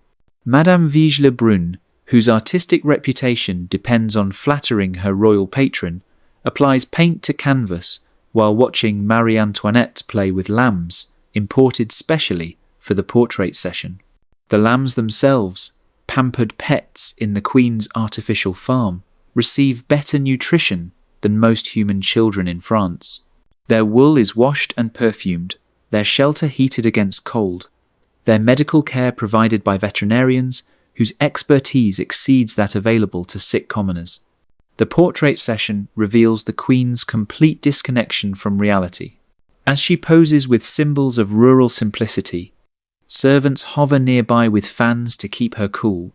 Madame Vige-le-Brun, whose artistic reputation depends on flattering her royal patron, applies paint to canvas while watching Marie Antoinette play with lambs imported specially for the portrait session. The lambs themselves, pampered pets in the Queen's artificial farm, receive better nutrition than most human children in France. Their wool is washed and perfumed, their shelter heated against cold, their medical care provided by veterinarians whose expertise exceeds that available to sick commoners. The portrait session reveals the Queen's complete disconnection from reality. As she poses with symbols of rural simplicity, servants hover nearby with fans to keep her cool,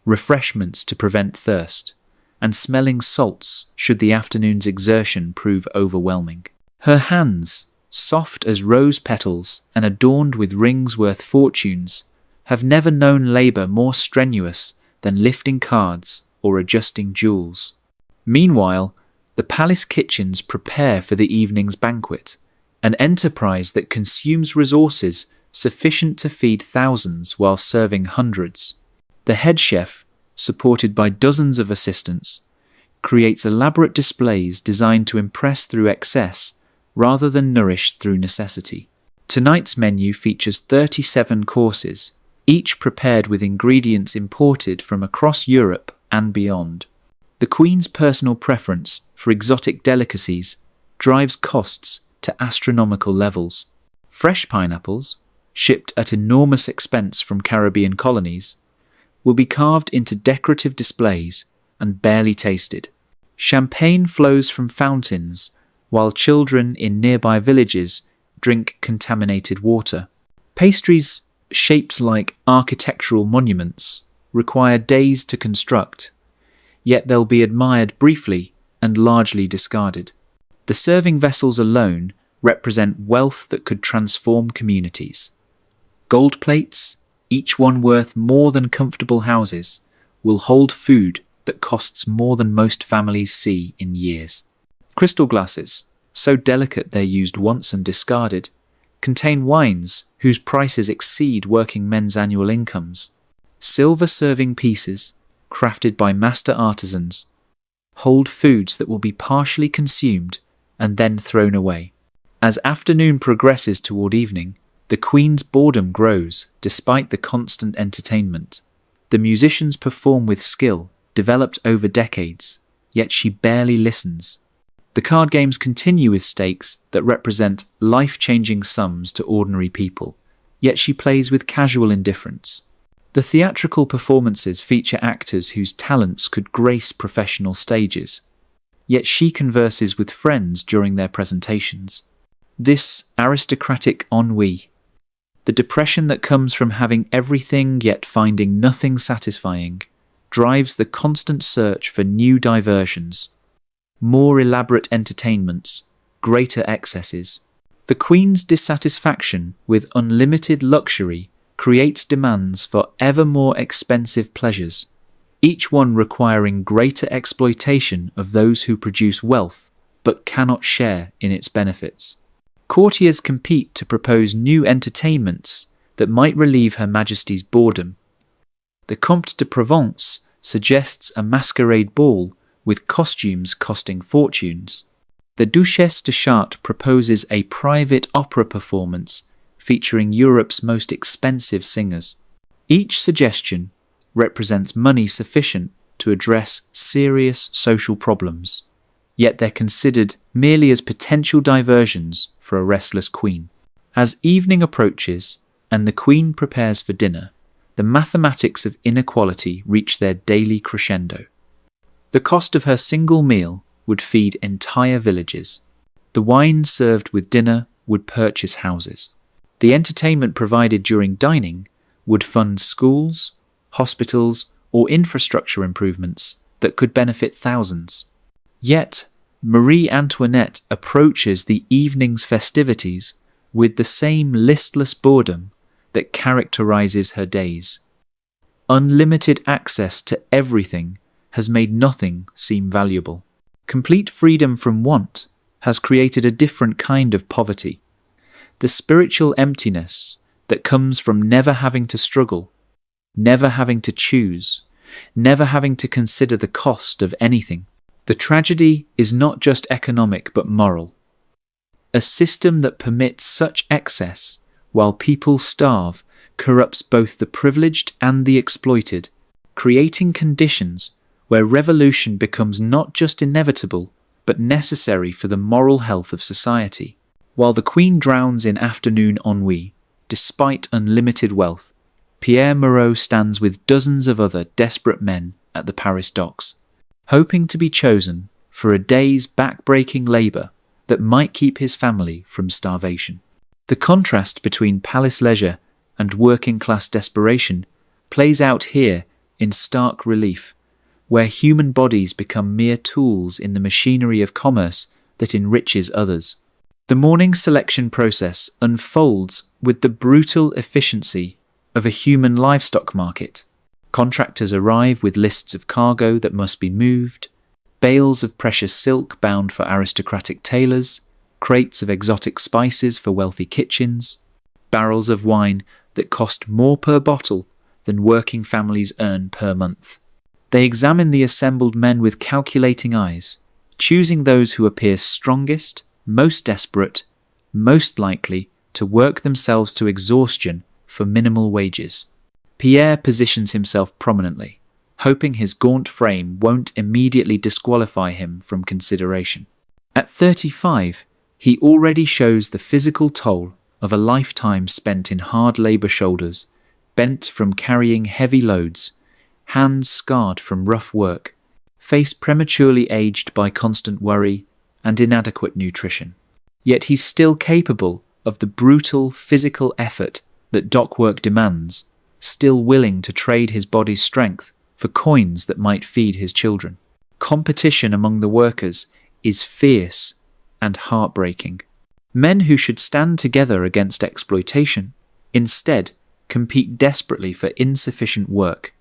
refreshments to prevent thirst, and smelling salts should the afternoon's exertion prove overwhelming. Her hands, soft as rose petals and adorned with rings worth fortunes, have never known labour more strenuous than lifting cards or adjusting jewels. Meanwhile, the palace kitchens prepare for the evening's banquet, an enterprise that consumes resources sufficient to feed thousands while serving hundreds. The head chef, supported by dozens of assistants, creates elaborate displays designed to impress through excess rather than nourish through necessity. Tonight's menu features 37 courses, each prepared with ingredients imported from across Europe and beyond. The Queen's personal preference for exotic delicacies drives costs to astronomical levels. Fresh pineapples, shipped at enormous expense from Caribbean colonies, will be carved into decorative displays and barely tasted. Champagne flows from fountains, while children in nearby villages drink contaminated water. Pastries shaped like architectural monuments require days to construct, yet they'll be admired briefly and largely discarded. The serving vessels alone represent wealth that could transform communities. Gold plates, each one worth more than comfortable houses, will hold food that costs more than most families see in years. Crystal glasses, so delicate they're used once and discarded, contain wines whose prices exceed working men's annual incomes. Silver serving pieces, crafted by master artisans, hold foods that will be partially consumed and then thrown away. As afternoon progresses toward evening, the Queen's boredom grows despite the constant entertainment. The musicians perform with skill developed over decades, yet she barely listens. The card games continue with stakes that represent life-changing sums to ordinary people, yet she plays with casual indifference. The theatrical performances feature actors whose talents could grace professional stages, yet she converses with friends during their presentations. This aristocratic ennui, the depression that comes from having everything yet finding nothing satisfying, drives the constant search for new diversions, more elaborate entertainments, greater excesses. The Queen's dissatisfaction with unlimited luxury creates demands for ever more expensive pleasures, each one requiring greater exploitation of those who produce wealth but cannot share in its benefits. Courtiers compete to propose new entertainments that might relieve Her Majesty's boredom. The Comte de Provence suggests a masquerade ball with costumes costing fortunes. The Duchesse de Chartres proposes a private opera performance featuring Europe's most expensive singers. Each suggestion represents money sufficient to address serious social problems. yet they're considered merely as potential diversions for a restless queen. As evening approaches and the queen prepares for dinner, the mathematics of inequality reach their daily crescendo. The cost of her single meal would feed entire villages. The wine served with dinner would purchase houses. The entertainment provided during dining would fund schools, hospitals, or infrastructure improvements that could benefit thousands. Yet, Marie Antoinette approaches the evening's festivities with the same listless boredom that characterizes her days. Unlimited access to everything has made nothing seem valuable. Complete freedom from want has created a different kind of poverty. The spiritual emptiness that comes from never having to struggle, never having to choose, never having to consider the cost of anything. The tragedy is not just economic but moral. A system that permits such excess while people starve corrupts both the privileged and the exploited, creating conditions where revolution becomes not just inevitable but necessary for the moral health of society. While the Queen drowns in afternoon ennui, despite unlimited wealth, Pierre Moreau stands with dozens of other desperate men at the Paris docks, hoping to be chosen for a day's back-breaking labour that might keep his family from starvation. The contrast between palace leisure and working-class desperation plays out here in stark relief, where human bodies become mere tools in the machinery of commerce that enriches others. The morning selection process unfolds with the brutal efficiency of a human livestock market. Contractors arrive with lists of cargo that must be moved, bales of precious silk bound for aristocratic tailors, crates of exotic spices for wealthy kitchens, barrels of wine that cost more per bottle than working families earn per month. They examine the assembled men with calculating eyes, choosing those who appear strongest, most desperate, most likely to work themselves to exhaustion for minimal wages. Pierre positions himself prominently, hoping his gaunt frame won't immediately disqualify him from consideration. At 35, he already shows the physical toll of a lifetime spent in hard labour shoulders, bent from carrying heavy loads, hands scarred from rough work, face prematurely aged by constant worry and inadequate nutrition. Yet he's still capable of the brutal physical effort that dock work demands, still willing to trade his body's strength for coins that might feed his children. Competition among the workers is fierce and heartbreaking. Men who should stand together against exploitation instead compete desperately for insufficient work,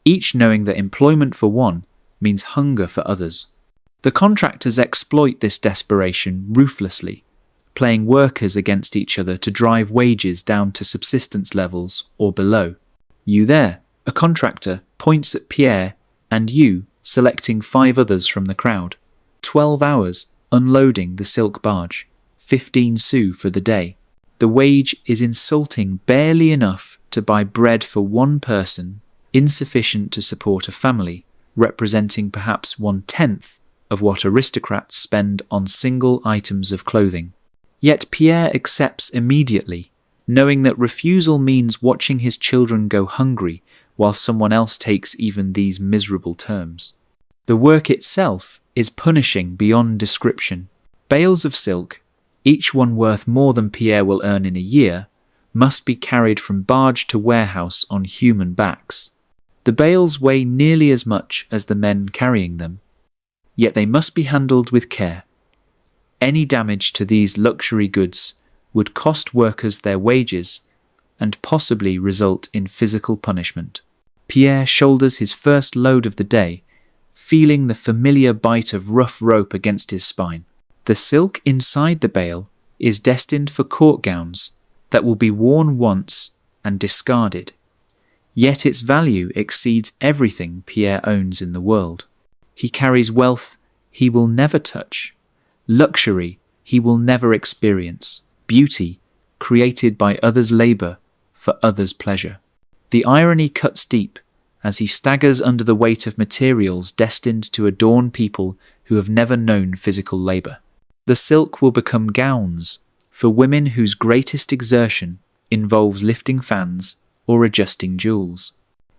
each knowing that employment for one means hunger for others. The contractors exploit this desperation ruthlessly, playing workers against each other to drive wages down to subsistence levels or below. You there, a contractor, points at Pierre and you, selecting 5 others from the crowd. 12 hours unloading the silk barge, 15 sous for the day. The wage is insulting, barely enough to buy bread for one person, insufficient to support a family, representing perhaps 1/10 of what aristocrats spend on single items of clothing. Yet Pierre accepts immediately, knowing that refusal means watching his children go hungry while someone else takes even these miserable terms. The work itself is punishing beyond description. Bales of silk, each one worth more than Pierre will earn in a year, must be carried from barge to warehouse on human backs. The bales weigh nearly as much as the men carrying them, yet they must be handled with care. Any damage to these luxury goods would cost workers their wages and possibly result in physical punishment. Pierre shoulders his first load of the day, feeling the familiar bite of rough rope against his spine. The silk inside the bale is destined for court gowns that will be worn once and discarded. Yet its value exceeds everything Pierre owns in the world. He carries wealth he will never touch, luxury he will never experience, beauty created by others' labour for others' pleasure. The irony cuts deep as he staggers under the weight of materials destined to adorn people who have never known physical labour. The silk will become gowns for women whose greatest exertion involves lifting fans or adjusting jewels.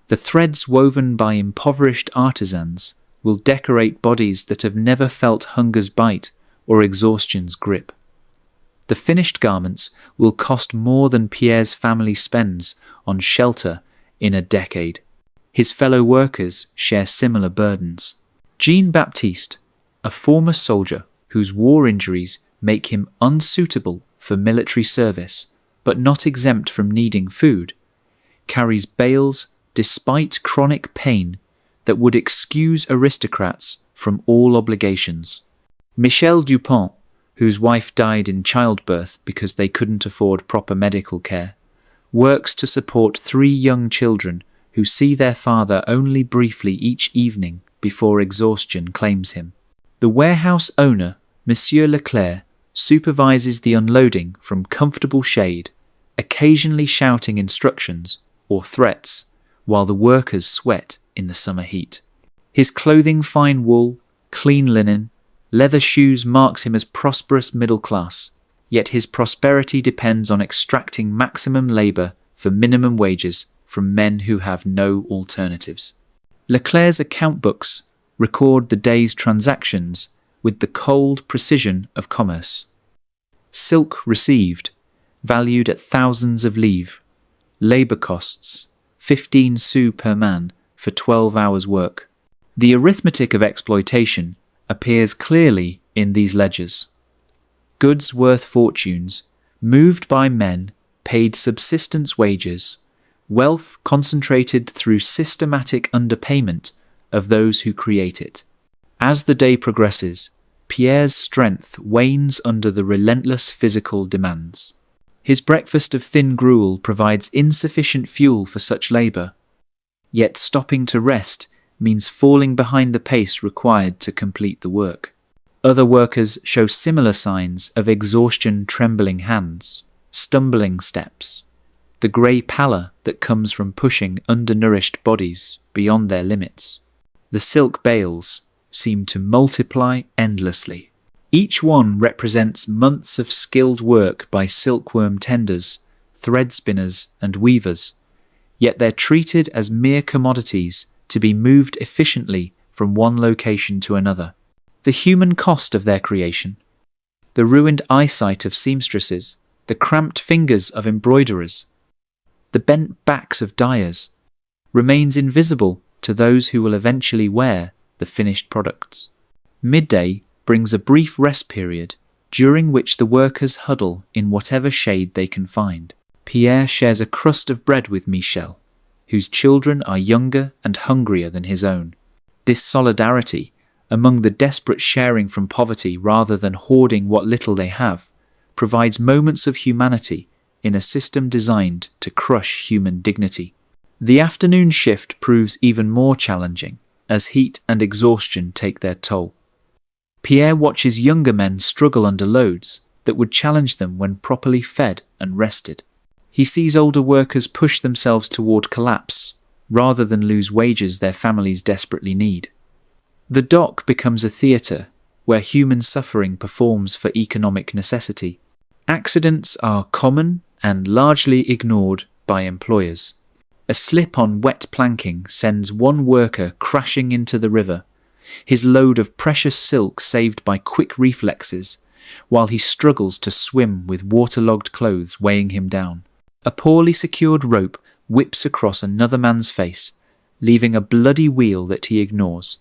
The threads woven by impoverished artisans will decorate bodies that have never felt hunger's bite or exhaustion's grip. The finished garments will cost more than Pierre's family spends on shelter in a decade. His fellow workers share similar burdens. Jean-Baptiste, a former soldier whose war injuries make him unsuitable for military service, but not exempt from needing food, carries bales despite chronic pain that would excuse aristocrats from all obligations. Michel Dupont, whose wife died in childbirth because they couldn't afford proper medical care, works to support 3 young children who see their father only briefly each evening before exhaustion claims him. The warehouse owner, Monsieur Leclerc, supervises the unloading from comfortable shade, occasionally shouting instructions or threats while the workers sweat in the summer heat. His clothing fine wool, clean linen, leather shoes marks him as prosperous middle class, yet his prosperity depends on extracting maximum labour for minimum wages from men who have no alternatives. Leclerc's account books record the day's transactions with the cold precision of commerce. Silk received, valued at thousands of livres. Labour costs, 15 sous per man for 12 hours' work. The arithmetic of exploitation appears clearly in these ledgers. Goods worth fortunes, moved by men, paid subsistence wages, wealth concentrated through systematic underpayment of those who create it. As the day progresses, Pierre's strength wanes under the relentless physical demands. His breakfast of thin gruel provides insufficient fuel for such labour, yet stopping to rest means falling behind the pace required to complete the work. Other workers show similar signs of exhaustion: trembling hands, stumbling steps, the grey pallor that comes from pushing undernourished bodies beyond their limits. The silk bales seem to multiply endlessly. Each one represents months of skilled work by silkworm tenders, thread spinners, and weavers, yet they're treated as mere commodities to be moved efficiently from one location to another. The human cost of their creation, the ruined eyesight of seamstresses, the cramped fingers of embroiderers, the bent backs of dyers, remains invisible to those who will eventually wear the finished products. Midday brings a brief rest period during which the workers huddle in whatever shade they can find. Pierre shares a crust of bread with Michel, whose children are younger and hungrier than his own. This solidarity, among the desperate sharing from poverty rather than hoarding what little they have, provides moments of humanity in a system designed to crush human dignity. The afternoon shift proves even more challenging as heat and exhaustion take their toll. Pierre watches younger men struggle under loads that would challenge them when properly fed and rested. He sees older workers push themselves toward collapse rather than lose wages their families desperately need. The dock becomes a theatre where human suffering performs for economic necessity. Accidents are common and largely ignored by employers. A slip on wet planking sends one worker crashing into the river, his load of precious silk saved by quick reflexes, while he struggles to swim with waterlogged clothes weighing him down. A poorly secured rope whips across another man's face, leaving a bloody wheal that he ignores,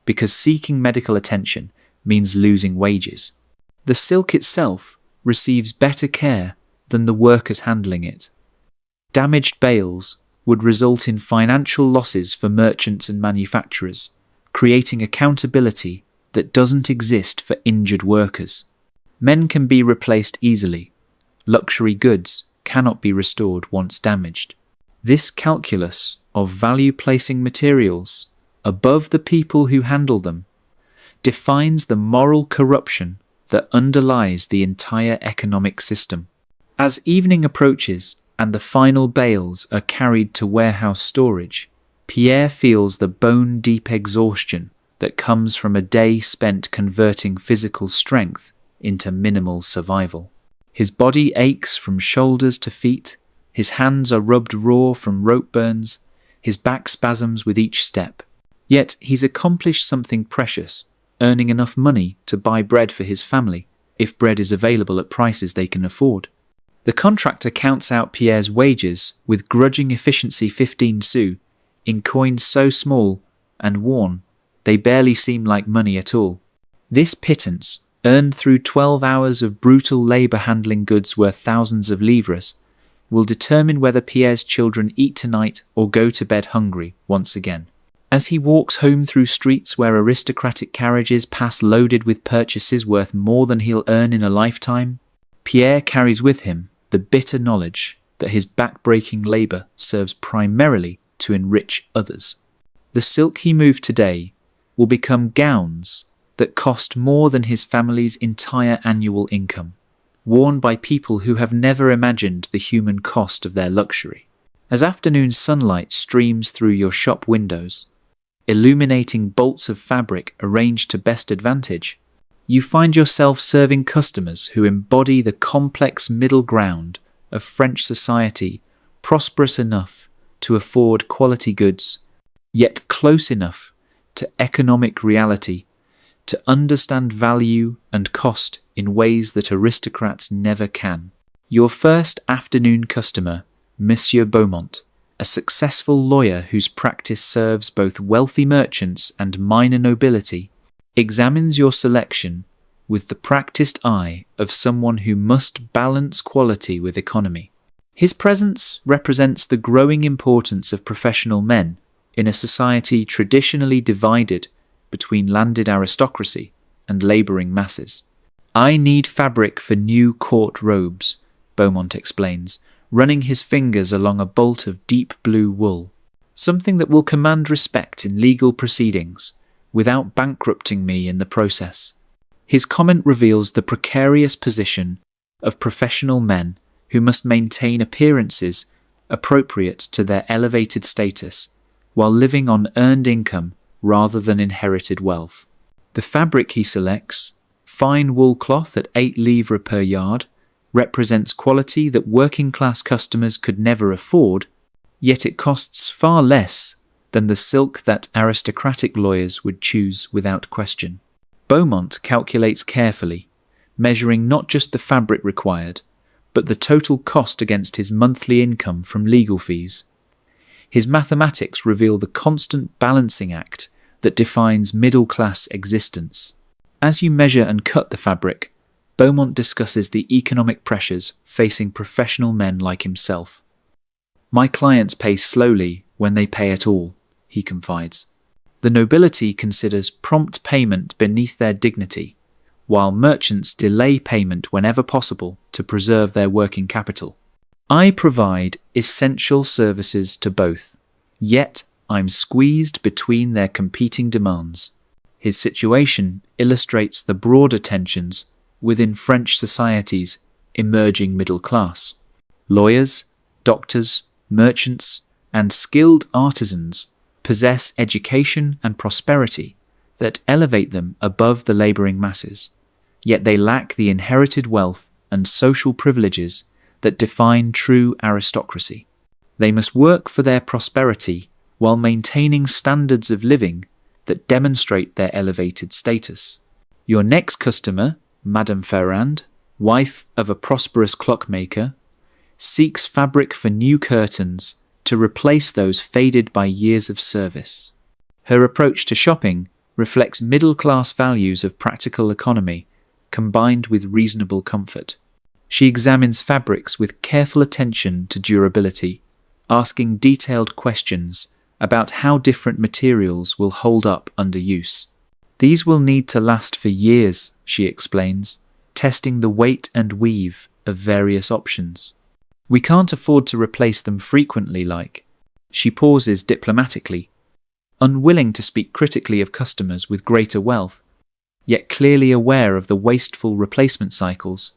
because seeking medical attention means losing wages. The silk itself receives better care than the workers handling it. Damaged bales would result in financial losses for merchants and manufacturers, creating accountability that doesn't exist for injured workers. Men can be replaced easily. Luxury goods cannot be restored once damaged. This calculus of value-placing materials above the people who handle them defines the moral corruption that underlies the entire economic system. As evening approaches and the final bales are carried to warehouse storage, Pierre feels the bone-deep exhaustion that comes from a day spent converting physical strength into minimal survival. His body aches from shoulders to feet, his hands are rubbed raw from rope burns, his back spasms with each step. Yet he's accomplished something precious, earning enough money to buy bread for his family, if bread is available at prices they can afford. The contractor counts out Pierre's wages with grudging efficiency 15 sous, in coins so small and worn they barely seem like money at all. This pittance, earned through 12 hours of brutal labour handling goods worth thousands of livres, will determine whether Pierre's children eat tonight or go to bed hungry once again. As he walks home through streets where aristocratic carriages pass loaded with purchases worth more than he'll earn in a lifetime, Pierre carries with him the bitter knowledge that his back-breaking labour serves primarily to enrich others. The silk he moved today will become gowns that cost more than his family's entire annual income, worn by people who have never imagined the human cost of their luxury. As afternoon sunlight streams through your shop windows, illuminating bolts of fabric arranged to best advantage, you find yourself serving customers who embody the complex middle ground of French society, prosperous enough to afford quality goods, yet close enough to economic reality to understand value and cost in ways that aristocrats never can. Your first afternoon customer, Monsieur Beaumont, a successful lawyer whose practice serves both wealthy merchants and minor nobility, examines your selection with the practiced eye of someone who must balance quality with economy. His presence represents the growing importance of professional men in a society traditionally divided between landed aristocracy and labouring masses. "I need fabric for new court robes," Beaumont explains, running his fingers along a bolt of deep blue wool, "something that will command respect in legal proceedings without bankrupting me in the process." His comment reveals the precarious position of professional men who must maintain appearances appropriate to their elevated status while living on earned income rather than inherited wealth. The fabric he selects, fine wool cloth at 8 livres per yard, represents quality that working-class customers could never afford, yet it costs far less than the silk that aristocratic lawyers would choose without question. Beaumont calculates carefully, measuring not just the fabric required, but the total cost against his monthly income from legal fees. His mathematics reveal the constant balancing act that defines middle-class existence. As you measure and cut the fabric, Beaumont discusses the economic pressures facing professional men like himself. "My clients pay slowly when they pay at all," he confides. "The nobility considers prompt payment beneath their dignity, while merchants delay payment whenever possible to preserve their working capital. I provide essential services to both, yet I'm squeezed between their competing demands." His situation illustrates the broader tensions within French society's emerging middle class. Lawyers, doctors, merchants, and skilled artisans possess education and prosperity that elevate them above the labouring masses, yet they lack the inherited wealth and social privileges that define true aristocracy. They must work for their prosperity while maintaining standards of living that demonstrate their elevated status. Your next customer, Madame Ferrand, wife of a prosperous clockmaker, seeks fabric for new curtains to replace those faded by years of service. Her approach to shopping reflects middle-class values of practical economy combined with reasonable comfort. She examines fabrics with careful attention to durability, asking detailed questions about how different materials will hold up under use. "These will need to last for years," she explains, testing the weight and weave of various options. "We can't afford to replace them frequently like." She pauses diplomatically, unwilling to speak critically of customers with greater wealth, yet clearly aware of the wasteful replacement cycles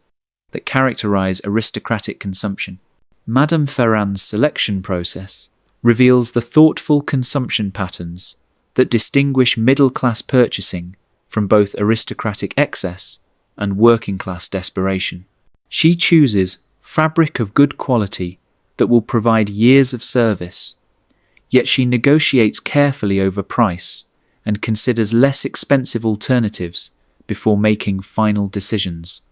that characterize aristocratic consumption. Madame Ferrand's selection process reveals the thoughtful consumption patterns that distinguish middle-class purchasing from both aristocratic excess and working-class desperation. She chooses fabric of good quality that will provide years of service, yet she negotiates carefully over price and considers less expensive alternatives before making final decisions.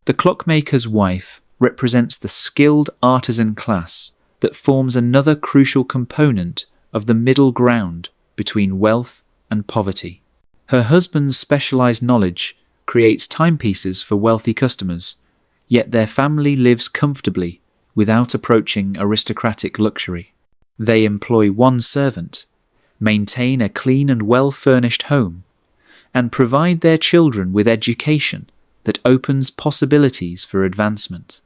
The clockmaker's wife represents the skilled artisan class that forms another crucial component of the middle ground between wealth and poverty. Her husband's specialized knowledge creates timepieces for wealthy customers, yet their family lives comfortably without approaching aristocratic luxury. They employ one servant, maintain a clean and well-furnished home, and provide their children with education that opens possibilities for advancement.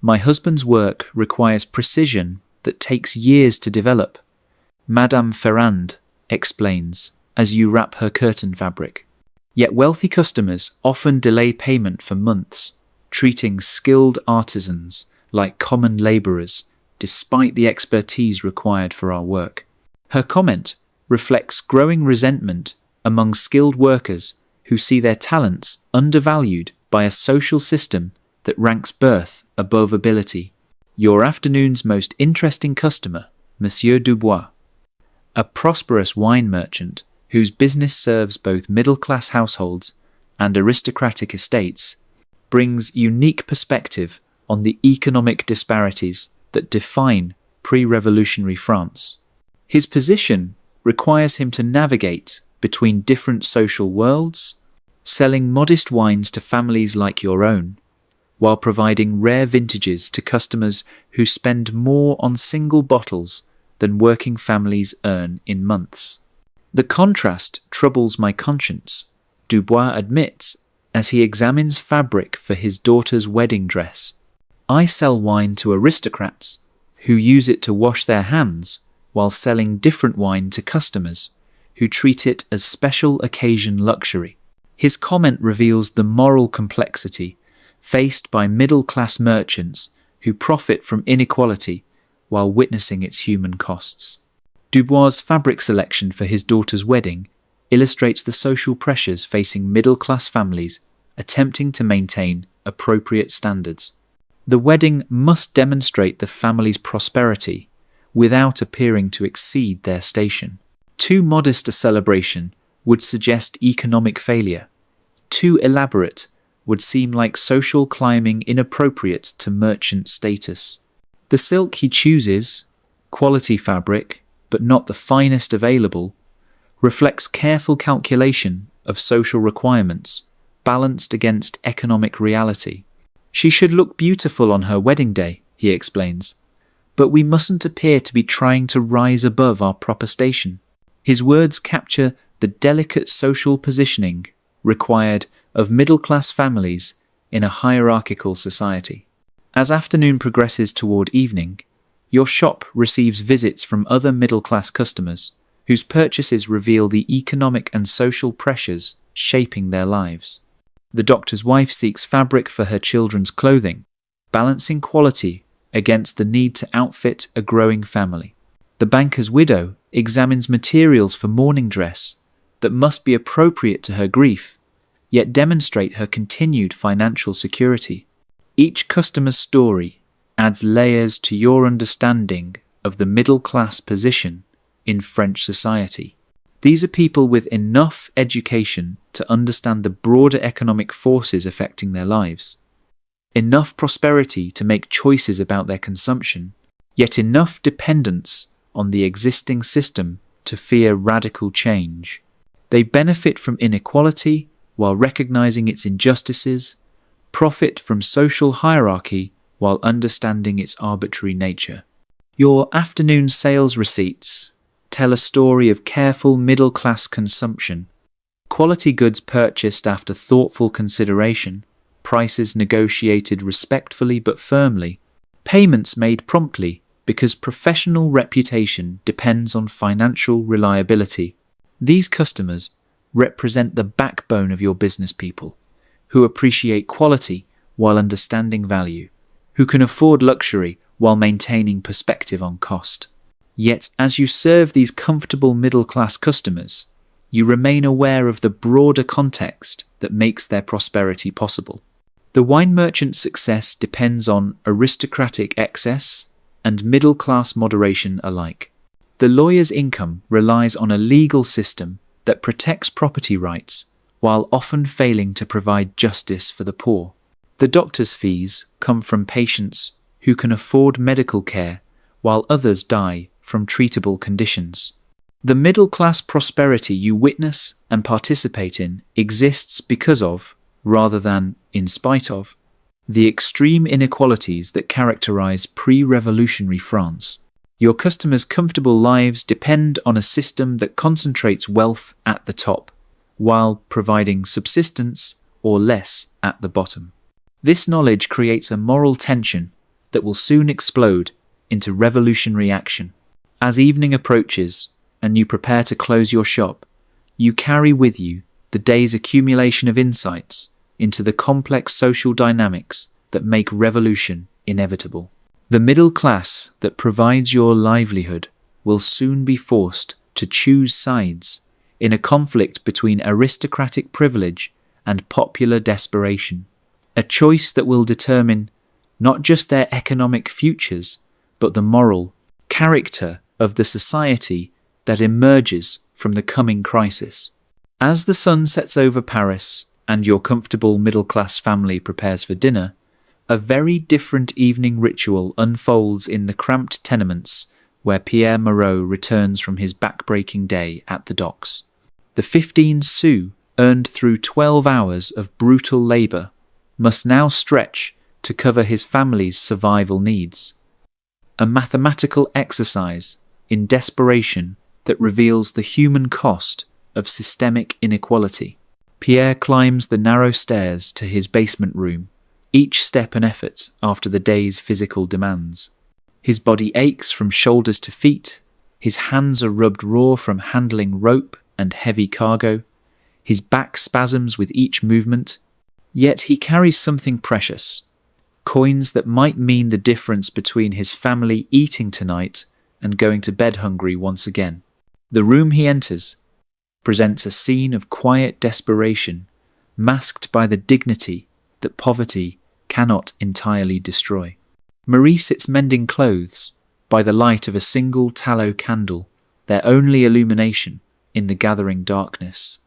My husband's work requires precision that takes years to develop, Madame Ferrand explains as you wrap her curtain fabric. Yet wealthy customers often delay payment for months, treating skilled artisans like common labourers despite the expertise required for our work. Her comment reflects growing resentment among skilled workers who see their talents undervalued by a social system that ranks birth above ability. Your afternoon's most interesting customer, Monsieur Dubois, a prosperous wine merchant whose business serves both middle-class households and aristocratic estates, brings unique perspective on the economic disparities that define pre-revolutionary France. His position requires him to navigate between different social worlds, selling modest wines to families like your own, while providing rare vintages to customers who spend more on single bottles than working families earn in months. The contrast troubles my conscience, Dubois admits as he examines fabric for his daughter's wedding dress. I sell wine to aristocrats who use it to wash their hands while selling different wine to customers who treat it as special occasion luxury. His comment reveals the moral complexity faced by middle-class merchants who profit from inequality while witnessing its human costs. Dubois' fabric selection for his daughter's wedding illustrates the social pressures facing middle-class families attempting to maintain appropriate standards. The wedding must demonstrate the family's prosperity without appearing to exceed their station. Too modest a celebration would suggest economic failure. Too elaborate would seem like social climbing inappropriate to merchant status. The silk he chooses, quality fabric, but not the finest available, reflects careful calculation of social requirements, balanced against economic reality. She should look beautiful on her wedding day, he explains, but we mustn't appear to be trying to rise above our proper station. His words capture the delicate social positioning required of middle-class families in a hierarchical society. As afternoon progresses toward evening, your shop receives visits from other middle-class customers whose purchases reveal the economic and social pressures shaping their lives. The doctor's wife seeks fabric for her children's clothing, balancing quality against the need to outfit a growing family. The banker's widow examines materials for mourning dress that must be appropriate to her grief, yet demonstrate her continued financial security. Each customer's story adds layers to your understanding of the middle-class position in French society. These are people with enough education to understand the broader economic forces affecting their lives, enough prosperity to make choices about their consumption, yet enough dependence on the existing system to fear radical change. They benefit from inequality while recognizing its injustices, profit from social hierarchy while understanding its arbitrary nature. Your afternoon sales receipts tell a story of careful middle-class consumption, quality goods purchased after thoughtful consideration, prices negotiated respectfully but firmly, payments made promptly because professional reputation depends on financial reliability. These customers represent the backbone of your business people, who appreciate quality while understanding value, who can afford luxury while maintaining perspective on cost. Yet, as you serve these comfortable middle-class customers, you remain aware of the broader context that makes their prosperity possible. The wine merchant's success depends on aristocratic excess and middle-class moderation alike. The lawyer's income relies on a legal system that protects property rights while often failing to provide justice for the poor. The doctor's fees come from patients who can afford medical care while others die from treatable conditions. The middle-class prosperity you witness and participate in exists because of, rather than in spite of, the extreme inequalities that characterize pre-revolutionary France. Your customers' comfortable lives depend on a system that concentrates wealth at the top, while providing subsistence or less at the bottom. This knowledge creates a moral tension that will soon explode into revolutionary action. As evening approaches and you prepare to close your shop, you carry with you the day's accumulation of insights into the complex social dynamics that make revolution inevitable. The middle class that provides your livelihood will soon be forced to choose sides in a conflict between aristocratic privilege and popular desperation, a choice that will determine not just their economic futures, but the moral character of the society that emerges from the coming crisis. As the sun sets over Paris and your comfortable middle-class family prepares for dinner, a very different evening ritual unfolds in the cramped tenements where Pierre Moreau returns from his back-breaking day at the docks. The 15 sous earned through 12 hours of brutal labour must now stretch to cover his family's survival needs. A mathematical exercise in desperation that reveals the human cost of systemic inequality. Pierre climbs the narrow stairs to his basement room, each step an effort after the day's physical demands. His body aches from shoulders to feet, his hands are rubbed raw from handling rope and heavy cargo, his back spasms with each movement. Yet he carries something precious, coins that might mean the difference between his family eating tonight and going to bed hungry once again. The room he enters presents a scene of quiet desperation, masked by the dignity that poverty cannot entirely destroy. Marie sits mending clothes by the light of a single tallow candle, their only illumination in the gathering darkness.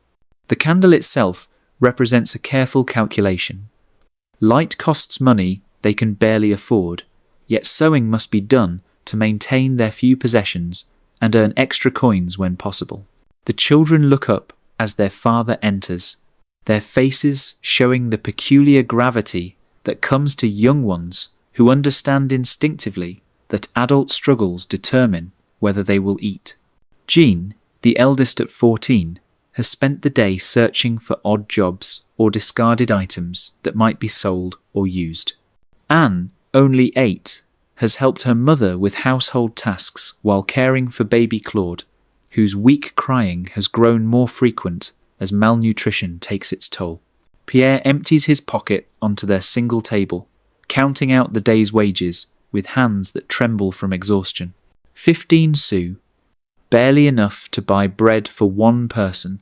The candle itself represents a careful calculation. Light costs money they can barely afford, yet sewing must be done to maintain their few possessions and earn extra coins when possible. The children look up as their father enters, their faces showing the peculiar gravity that comes to young ones who understand instinctively that adult struggles determine whether they will eat. Jean, the eldest at 14, has spent the day searching for odd jobs or discarded items that might be sold or used. Anne, only 8, has helped her mother with household tasks while caring for baby Claude, whose weak crying has grown more frequent as malnutrition takes its toll. Pierre empties his pocket onto their single table, counting out the day's wages with hands that tremble from exhaustion. 15 sous, barely enough to buy bread for one person,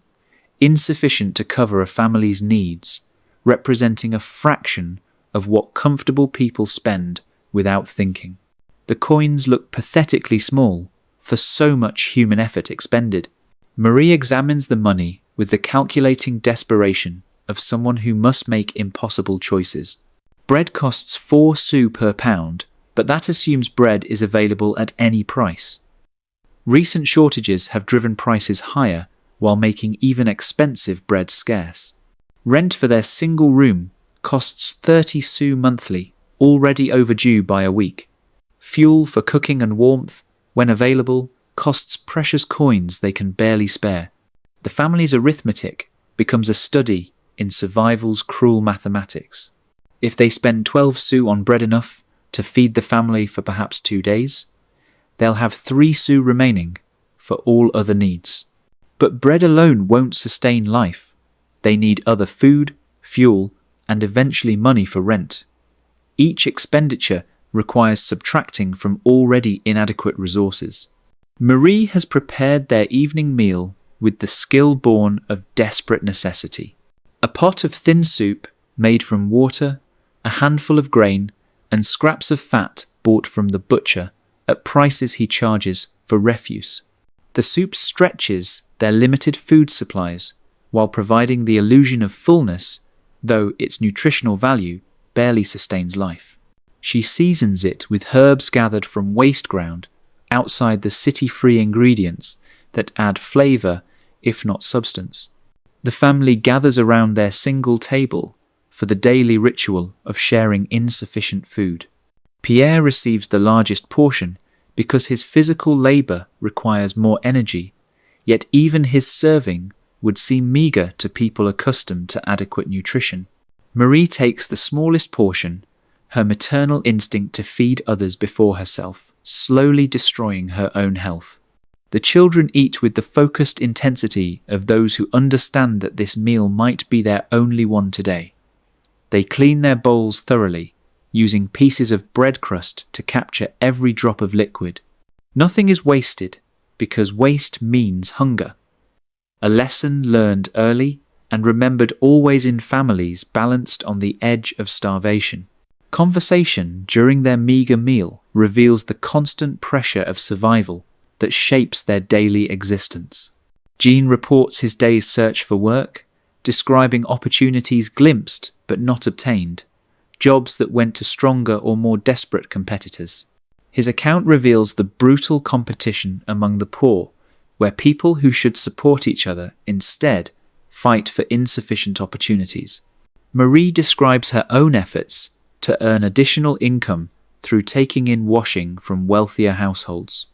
insufficient to cover a family's needs, representing a fraction of what comfortable people spend without thinking. The coins look pathetically small for so much human effort expended. Marie examines the money with the calculating desperation of someone who must make impossible choices. Bread costs 4 sous per pound, but that assumes bread is available at any price. Recent shortages have driven prices higher while making even expensive bread scarce. Rent for their single room costs 30 sous monthly, already overdue by a week. Fuel for cooking and warmth, when available, costs precious coins they can barely spare. The family's arithmetic becomes a study in survival's cruel mathematics. If they spend 12 sous on bread enough to feed the family for perhaps 2 days, they'll have 3 sous remaining for all other needs. But bread alone won't sustain life. They need other food, fuel, and eventually money for rent. Each expenditure requires subtracting from already inadequate resources. Marie has prepared their evening meal with the skill born of desperate necessity. A pot of thin soup made from water, a handful of grain, and scraps of fat bought from the butcher at prices he charges for refuse. The soup stretches their limited food supplies while providing the illusion of fullness, though its nutritional value barely sustains life. She seasons it with herbs gathered from waste ground outside the city-free ingredients that add flavour, if not substance. The family gathers around their single table for the daily ritual of sharing insufficient food. Pierre receives the largest portion because his physical labour requires more energy, yet even his serving would seem meagre to people accustomed to adequate nutrition. Marie takes the smallest portion, her maternal instinct to feed others before herself, slowly destroying her own health. The children eat with the focused intensity of those who understand that this meal might be their only one today. They clean their bowls thoroughly, using pieces of bread crust to capture every drop of liquid. Nothing is wasted, because waste means hunger. A lesson learned early and remembered always in families balanced on the edge of starvation. Conversation during their meagre meal reveals the constant pressure of survival that shapes their daily existence. Jean reports his day's search for work, describing opportunities glimpsed but not obtained, jobs that went to stronger or more desperate competitors. His account reveals the brutal competition among the poor, where people who should support each other instead fight for insufficient opportunities. Marie describes her own efforts to earn additional income through taking in washing from wealthier households.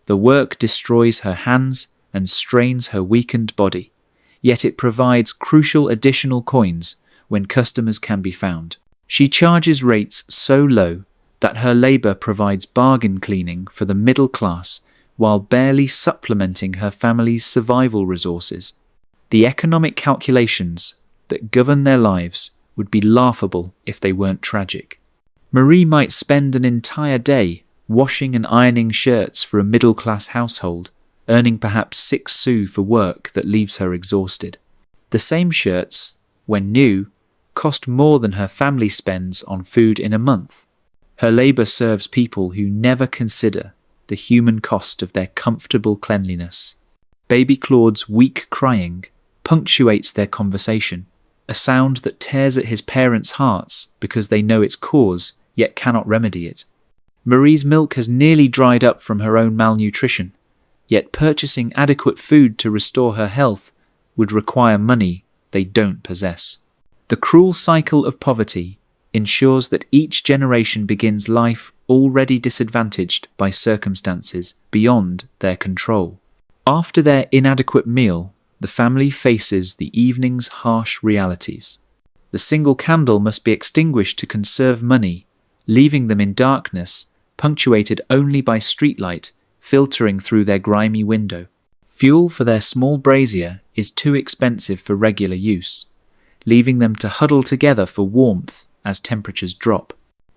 The work destroys her hands and strains her weakened body, yet it provides crucial additional coins when customers can be found. She charges rates so low that her labour provides bargain cleaning for the middle class while barely supplementing her family's survival resources. The economic calculations that govern their lives would be laughable if they weren't tragic. Marie might spend an entire day washing and ironing shirts for a middle-class household, earning perhaps 6 sous for work that leaves her exhausted. The same shirts, when new, cost more than her family spends on food in a month. Her labour serves people who never consider the human cost of their comfortable cleanliness. Baby Claude's weak crying punctuates their conversation, a sound that tears at his parents' hearts because they know its cause yet cannot remedy it. Marie's milk has nearly dried up from her own malnutrition, yet purchasing adequate food to restore her health would require money they don't possess. The cruel cycle of poverty ensures that each generation begins life already disadvantaged by circumstances beyond their control. After their inadequate meal, the family faces the evening's harsh realities. The single candle must be extinguished to conserve money, leaving them in darkness, punctuated only by streetlight filtering through their grimy window. Fuel for their small brazier is too expensive for regular use, leaving them to huddle together for warmth as temperatures drop.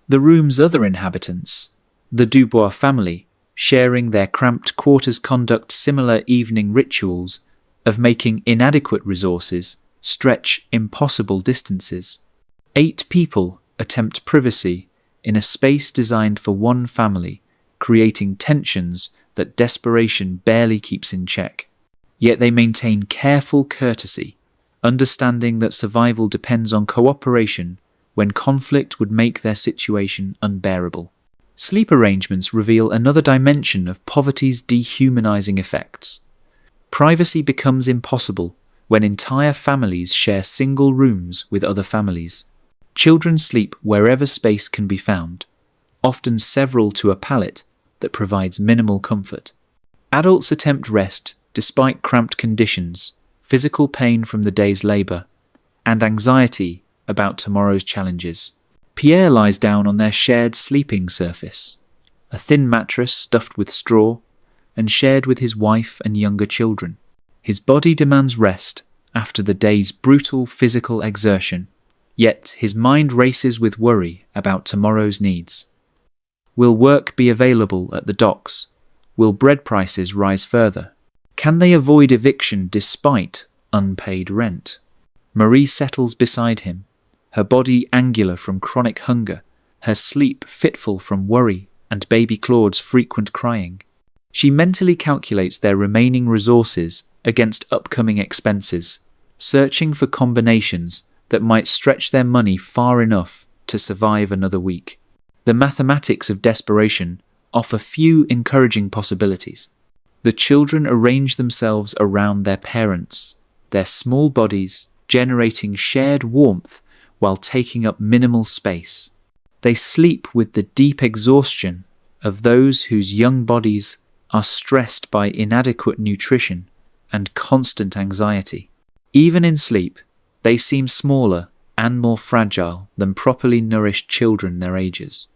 The room's other inhabitants, the Dubois family, sharing their cramped quarters, conduct similar evening rituals of making inadequate resources stretch impossible distances. 8 people attempt privacy in a space designed for one family, creating tensions that desperation barely keeps in check. Yet they maintain careful courtesy, understanding that survival depends on cooperation when conflict would make their situation unbearable. Sleep arrangements reveal another dimension of poverty's dehumanizing effects. Privacy becomes impossible when entire families share single rooms with other families. Children sleep wherever space can be found, often several to a pallet that provides minimal comfort. Adults attempt rest despite cramped conditions, physical pain from the day's labour, and anxiety about tomorrow's challenges. Pierre lies down on their shared sleeping surface, a thin mattress stuffed with straw, and shared with his wife and younger children. His body demands rest after the day's brutal physical exertion, yet his mind races with worry about tomorrow's needs. Will work be available at the docks? Will bread prices rise further? Can they avoid eviction despite unpaid rent? Marie settles beside him, her body angular from chronic hunger, her sleep fitful from worry and baby Claude's frequent crying. She mentally calculates their remaining resources against upcoming expenses, searching for combinations that might stretch their money far enough to survive another week. The mathematics of desperation offer few encouraging possibilities. The children arrange themselves around their parents, their small bodies generating shared warmth while taking up minimal space. They sleep with the deep exhaustion of those whose young bodies are stressed by inadequate nutrition and constant anxiety. Even in sleep, they seem smaller and more fragile than properly nourished children their ages.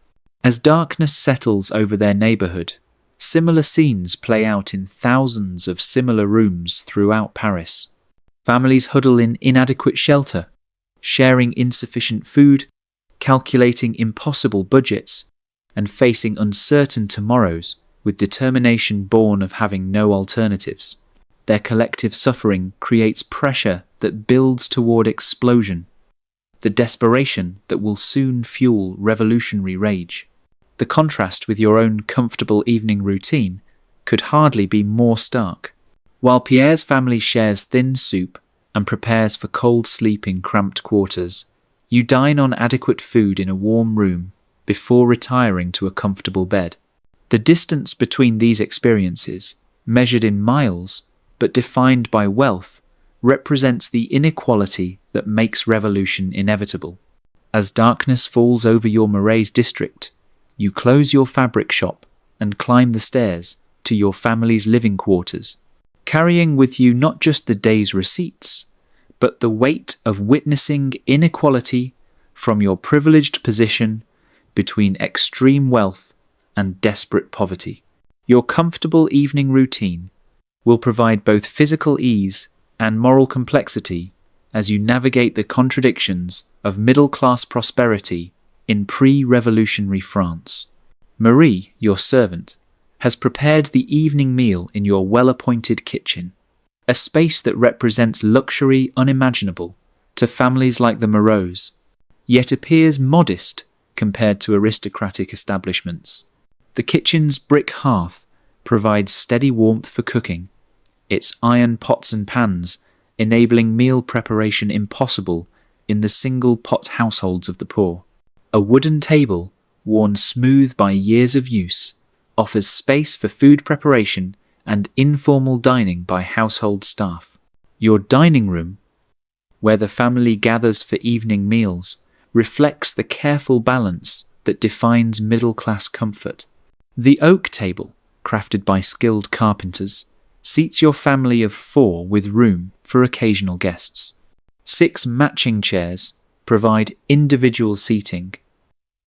As darkness settles over their neighborhood, similar scenes play out in thousands of similar rooms throughout Paris. Families huddle in inadequate shelter, sharing insufficient food, calculating impossible budgets, and facing uncertain tomorrows with determination born of having no alternatives. Their collective suffering creates pressure that builds toward explosion, the desperation that will soon fuel revolutionary rage. The contrast with your own comfortable evening routine could hardly be more stark. While Pierre's family shares thin soup and prepares for cold sleep in cramped quarters, you dine on adequate food in a warm room before retiring to a comfortable bed. The distance between these experiences, measured in miles but defined by wealth, represents the inequality that makes revolution inevitable. As darkness falls over your Marais district, you close your fabric shop and climb the stairs to your family's living quarters, carrying with you not just the day's receipts, but the weight of witnessing inequality from your privileged position between extreme wealth and desperate poverty. Your comfortable evening routine will provide both physical ease and moral complexity as you navigate the contradictions of middle-class prosperity in pre-revolutionary France. Marie, your servant, has prepared the evening meal in your well-appointed kitchen, a space that represents luxury unimaginable to families like the Moreaus, yet appears modest compared to aristocratic establishments. The kitchen's brick hearth provides steady warmth for cooking, its iron pots and pans enabling meal preparation impossible in the single-pot households of the poor. A wooden table, worn smooth by years of use, offers space for food preparation and informal dining by household staff. Your dining room, where the family gathers for evening meals, reflects the careful balance that defines middle-class comfort. The oak table, crafted by skilled carpenters, seats your family of 4 with room for occasional guests. 6 matching chairs provide individual seating,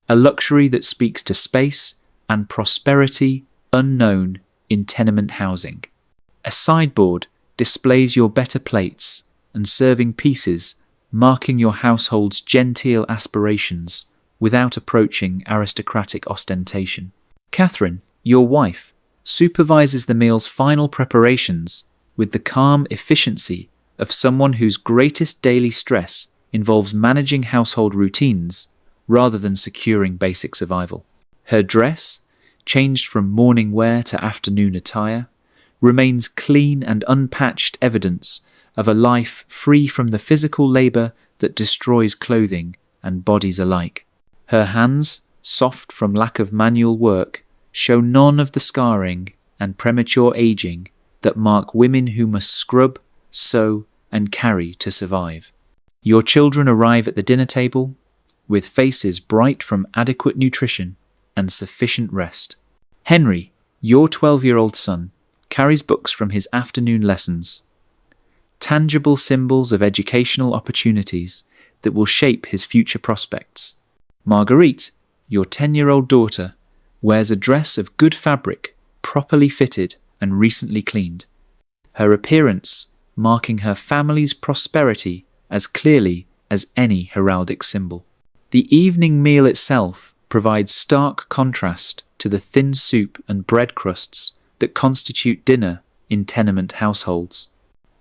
a luxury that speaks to space and prosperity unknown in tenement housing. A sideboard displays your better plates and serving pieces, marking your household's genteel aspirations without approaching aristocratic ostentation. Catherine, your wife, supervises the meal's final preparations with the calm efficiency of someone whose greatest daily stress involves managing household routines rather than securing basic survival. Her dress, changed from morning wear to afternoon attire, remains clean and unpatched evidence of a life free from the physical labour that destroys clothing and bodies alike. Her hands, soft from lack of manual work, show none of the scarring and premature aging that mark women who must scrub, sew, and carry to survive. Your children arrive at the dinner table with faces bright from adequate nutrition and sufficient rest. Henry, your 12-year-old son, carries books from his afternoon lessons, tangible symbols of educational opportunities that will shape his future prospects. Marguerite, your 10-year-old daughter, wears a dress of good fabric, properly fitted and recently cleaned, her appearance marking her family's prosperity as clearly as any heraldic symbol. The evening meal itself provides stark contrast to the thin soup and bread crusts that constitute dinner in tenement households.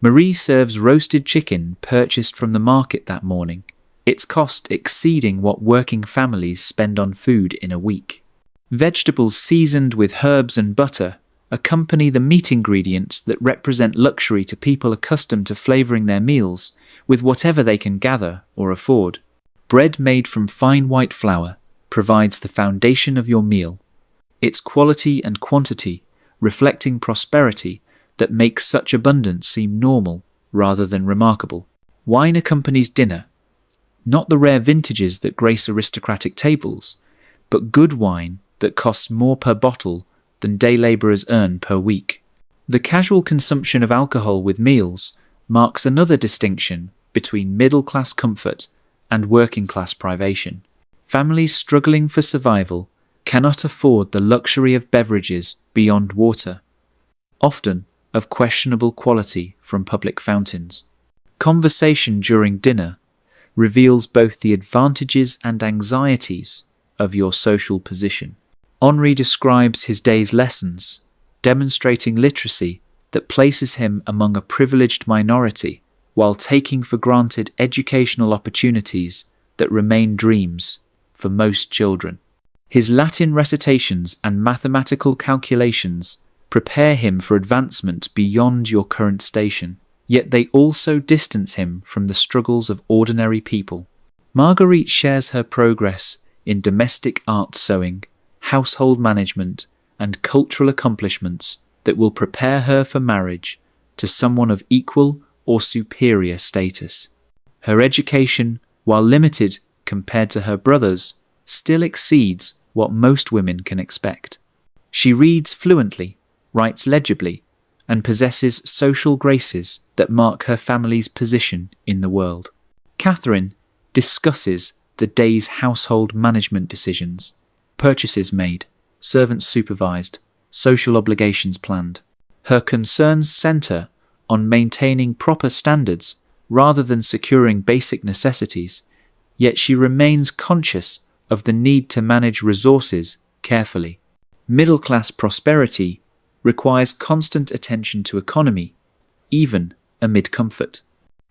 Marie serves roasted chicken purchased from the market that morning, its cost exceeding what working families spend on food in a week. Vegetables seasoned with herbs and butter accompany the meat ingredients that represent luxury to people accustomed to flavouring their meals with whatever they can gather or afford. Bread made from fine white flour provides the foundation of your meal, its quality and quantity reflecting prosperity that makes such abundance seem normal rather than remarkable. Wine accompanies dinner, not the rare vintages that grace aristocratic tables, but good wine that costs more per bottle than day labourers earn per week. The casual consumption of alcohol with meals marks another distinction between middle-class comfort and working-class privation. Families struggling for survival cannot afford the luxury of beverages beyond water, often of questionable quality from public fountains. Conversation during dinner reveals both the advantages and anxieties of your social position. Henri describes his day's lessons, demonstrating literacy that places him among a privileged minority while taking for granted educational opportunities that remain dreams for most children. His Latin recitations and mathematical calculations prepare him for advancement beyond your current station, yet they also distance him from the struggles of ordinary people. Marguerite shares her progress in domestic art sewing, household management, and cultural accomplishments that will prepare her for marriage to someone of equal or superior status. Her education, while limited compared to her brothers, still exceeds what most women can expect. She reads fluently, writes legibly, and possesses social graces that mark her family's position in the world. Catherine discusses the day's household management decisions, purchases made, servants supervised, social obligations planned. Her concerns centre on maintaining proper standards rather than securing basic necessities, yet she remains conscious of the need to manage resources carefully. Middle-class prosperity requires constant attention to economy, even amid comfort.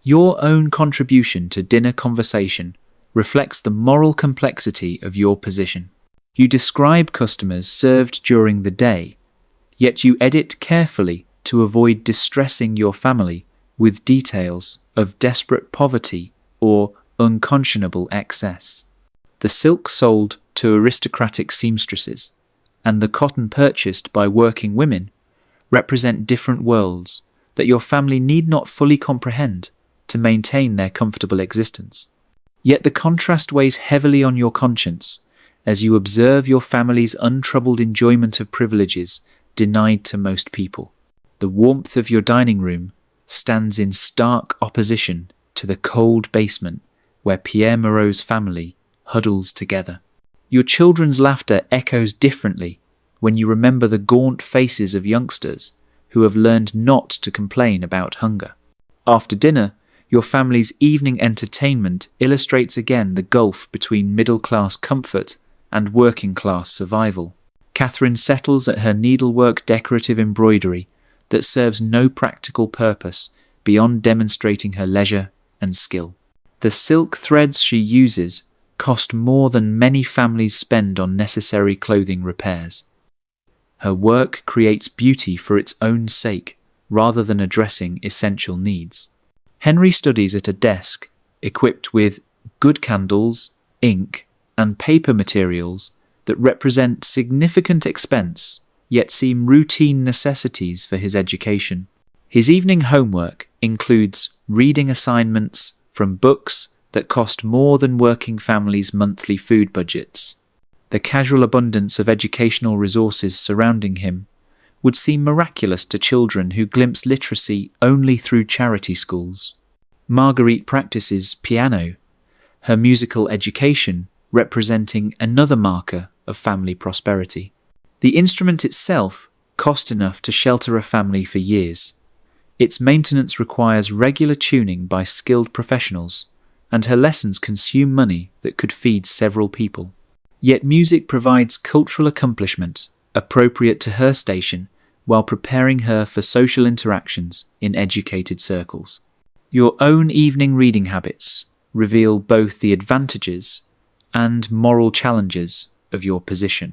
Your own contribution to dinner conversation reflects the moral complexity of your position. You describe customers served during the day, yet you edit carefully to avoid distressing your family with details of desperate poverty or unconscionable excess. The silk sold to aristocratic seamstresses and the cotton purchased by working women represent different worlds that your family need not fully comprehend to maintain their comfortable existence. Yet the contrast weighs heavily on your conscience as you observe your family's untroubled enjoyment of privileges denied to most people. The warmth of your dining room stands in stark opposition to the cold basement where Pierre Moreau's family huddles together. Your children's laughter echoes differently when you remember the gaunt faces of youngsters who have learned not to complain about hunger. After dinner, your family's evening entertainment illustrates again the gulf between middle-class comfort and working-class survival. Catherine settles at her needlework decorative embroidery that serves no practical purpose beyond demonstrating her leisure and skill. The silk threads she uses cost more than many families spend on necessary clothing repairs. Her work creates beauty for its own sake rather than addressing essential needs. Henry studies at a desk equipped with good candles, ink, and paper materials that represent significant expense yet seem routine necessities for his education. His evening homework includes reading assignments from books that cost more than working families' monthly food budgets. The casual abundance of educational resources surrounding him would seem miraculous to children who glimpse literacy only through charity schools. Marguerite practices piano, her musical education representing another marker of family prosperity. The instrument itself cost enough to shelter a family for years. Its maintenance requires regular tuning by skilled professionals, and her lessons consume money that could feed several people. Yet music provides cultural accomplishment appropriate to her station while preparing her for social interactions in educated circles. Your own evening reading habits reveal both the advantages and moral challenges of your position.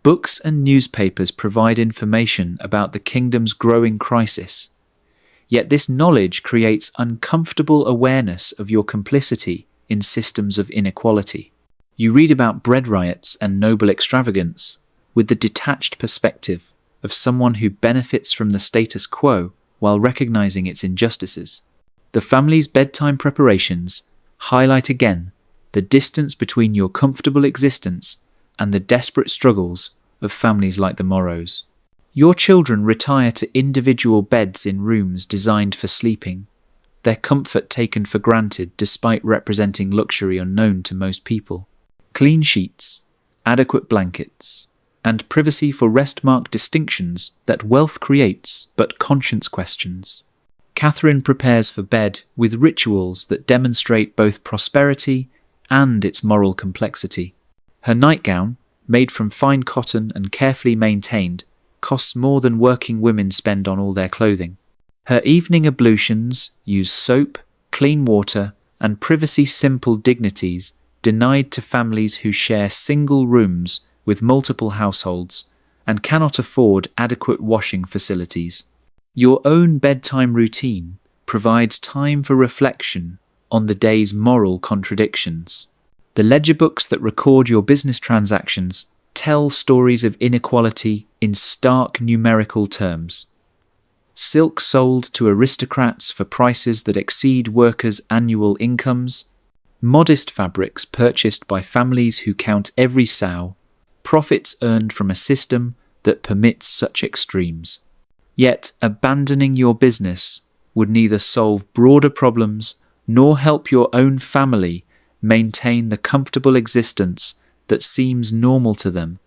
Books and newspapers provide information about the kingdom's growing crisis, yet this knowledge creates uncomfortable awareness of your complicity in systems of inequality. You read about bread riots and noble extravagance with the detached perspective of someone who benefits from the status quo while recognizing its injustices. The family's bedtime preparations highlight again the distance between your comfortable existence and the desperate struggles of families like the Morrows. Your children retire to individual beds in rooms designed for sleeping, their comfort taken for granted despite representing luxury unknown to most people. Clean sheets, adequate blankets, and privacy for rest mark distinctions that wealth creates but conscience questions. Catherine prepares for bed with rituals that demonstrate both prosperity and its moral complexity. Her nightgown, made from fine cotton and carefully maintained, costs more than working women spend on all their clothing. Her evening ablutions use soap, clean water, and privacy simple dignities denied to families who share single rooms with multiple households and cannot afford adequate washing facilities. Your own bedtime routine provides time for reflection on the day's moral contradictions. The ledger books that record your business transactions tell stories of inequality in stark numerical terms. Silk sold to aristocrats for prices that exceed workers' annual incomes, modest fabrics purchased by families who count every sow, profits earned from a system that permits such extremes. Yet abandoning your business would neither solve broader problems nor help your own family maintain the comfortable existence that seems normal to them,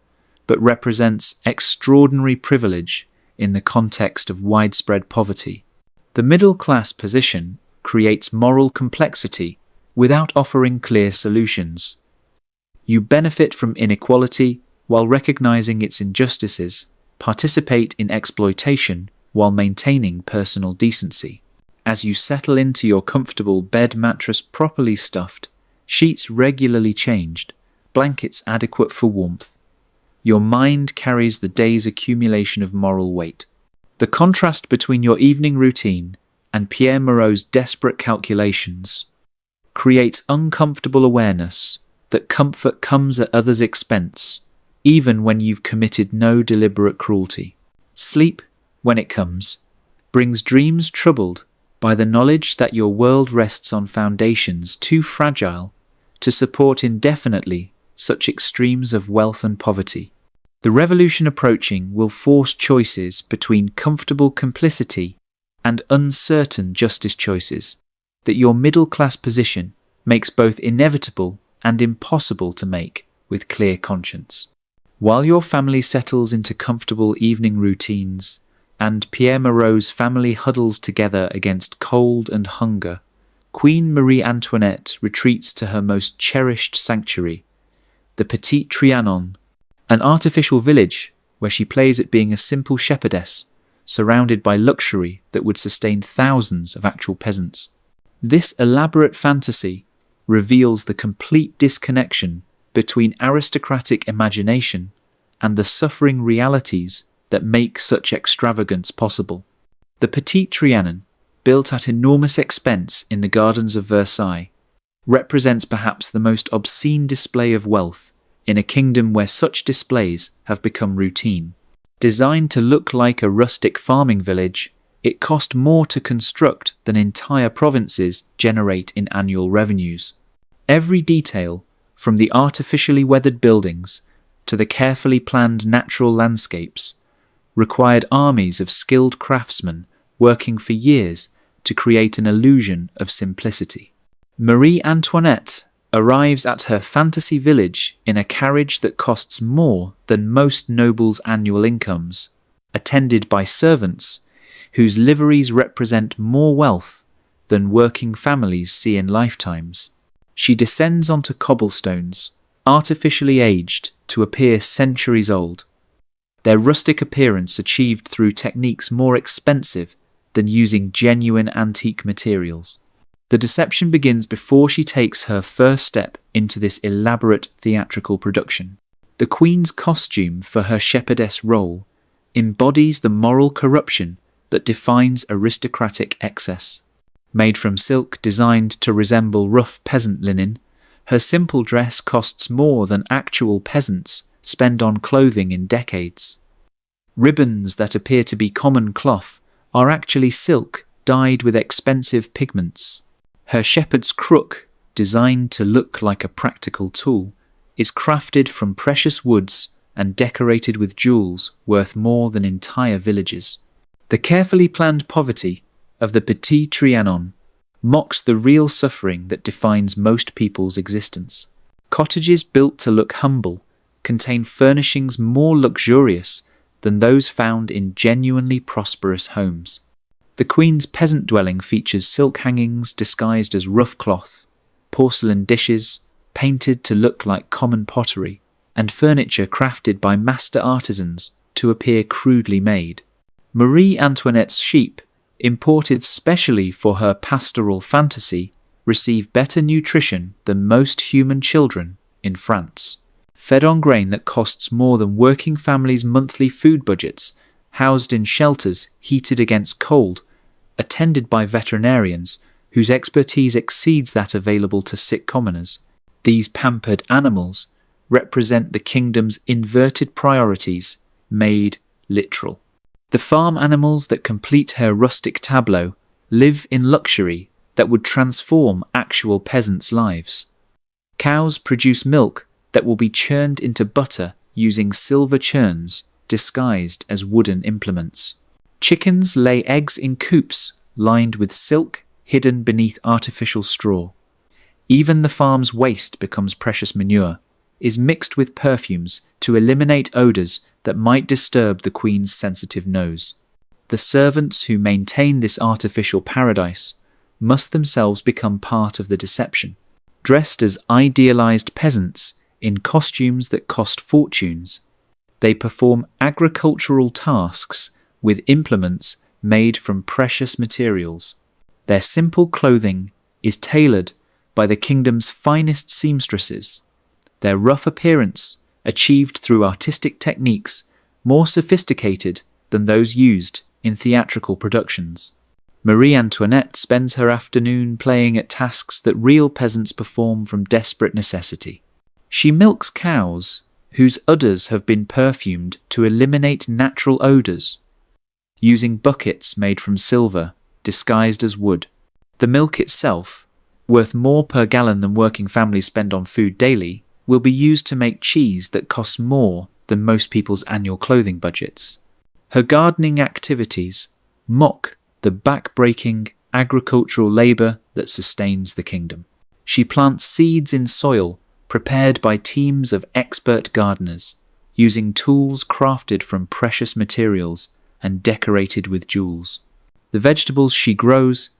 but represents extraordinary privilege in the context of widespread poverty. The middle-class position creates moral complexity without offering clear solutions. You benefit from inequality while recognizing its injustices, participate in exploitation while maintaining personal decency. As you settle into your comfortable bed mattress properly stuffed, sheets regularly changed, blankets adequate for warmth, your mind carries the day's accumulation of moral weight. The contrast between your evening routine and Pierre Moreau's desperate calculations creates uncomfortable awareness that comfort comes at others' expense, even when you've committed no deliberate cruelty. Sleep, when it comes, brings dreams troubled by the knowledge that your world rests on foundations too fragile to support indefinitely such extremes of wealth and poverty. The revolution approaching will force choices between comfortable complicity and uncertain justice choices that your middle-class position makes both inevitable and impossible to make with clear conscience. While your family settles into comfortable evening routines and Pierre Moreau's family huddles together against cold and hunger, Queen Marie Antoinette retreats to her most cherished sanctuary, the Petit Trianon, an artificial village where she plays at being a simple shepherdess, surrounded by luxury that would sustain thousands of actual peasants. This elaborate fantasy reveals the complete disconnection between aristocratic imagination and the suffering realities that make such extravagance possible. The Petit Trianon, built at enormous expense in the gardens of Versailles, represents perhaps the most obscene display of wealth in a kingdom where such displays have become routine. Designed to look like a rustic farming village, it cost more to construct than entire provinces generate in annual revenues. Every detail, from the artificially weathered buildings to the carefully planned natural landscapes, required armies of skilled craftsmen working for years to create an illusion of simplicity. Marie Antoinette arrives at her fantasy village in a carriage that costs more than most nobles' annual incomes, attended by servants whose liveries represent more wealth than working families see in lifetimes. She descends onto cobblestones, artificially aged to appear centuries old. their rustic appearance achieved through techniques more expensive than using genuine antique materials. The deception begins before she takes her first step into this elaborate theatrical production. The Queen's costume for her shepherdess role embodies the moral corruption that defines aristocratic excess. Made from silk designed to resemble rough peasant linen, her simple dress costs more than actual peasants spend on clothing in decades. Ribbons that appear to be common cloth are actually silk dyed with expensive pigments. Her shepherd's crook, designed to look like a practical tool, is crafted from precious woods and decorated with jewels worth more than entire villages. The carefully planned poverty of the Petit Trianon mocks the real suffering that defines most people's existence. Cottages built to look humble contain furnishings more luxurious than those found in genuinely prosperous homes. The Queen's peasant dwelling features silk hangings disguised as rough cloth, porcelain dishes painted to look like common pottery, and furniture crafted by master artisans to appear crudely made. Marie Antoinette's sheep, imported specially for her pastoral fantasy, receive better nutrition than most human children in France. Fed on grain that costs more than working families' monthly food budgets, housed in shelters heated against cold, attended by veterinarians whose expertise exceeds that available to sick commoners. These pampered animals represent the kingdom's inverted priorities made literal. The farm animals that complete her rustic tableau live in luxury that would transform actual peasants' lives. Cows produce milk that will be churned into butter using silver churns disguised as wooden implements. Chickens lay eggs in coops lined with silk hidden beneath artificial straw. Even the farm's waste becomes precious manure, is mixed with perfumes to eliminate odours that might disturb the Queen's sensitive nose. The servants who maintain this artificial paradise must themselves become part of the deception. Dressed as idealized peasants in costumes that cost fortunes, they perform agricultural tasks with implements made from precious materials. Their simple clothing is tailored by the kingdom's finest seamstresses. Their rough appearance, achieved through artistic techniques more sophisticated than those used in theatrical productions. Marie Antoinette spends her afternoon playing at tasks that real peasants perform from desperate necessity. She milks cows whose udders have been perfumed to eliminate natural odours, using buckets made from silver disguised as wood. The milk itself, worth more per gallon than working families spend on food daily, will be used to make cheese that costs more than most people's annual clothing budgets. Her gardening activities mock the back-breaking agricultural labour that sustains the kingdom. She plants seeds in soil prepared by teams of expert gardeners, using tools crafted from precious materials and decorated with jewels. The vegetables she grows,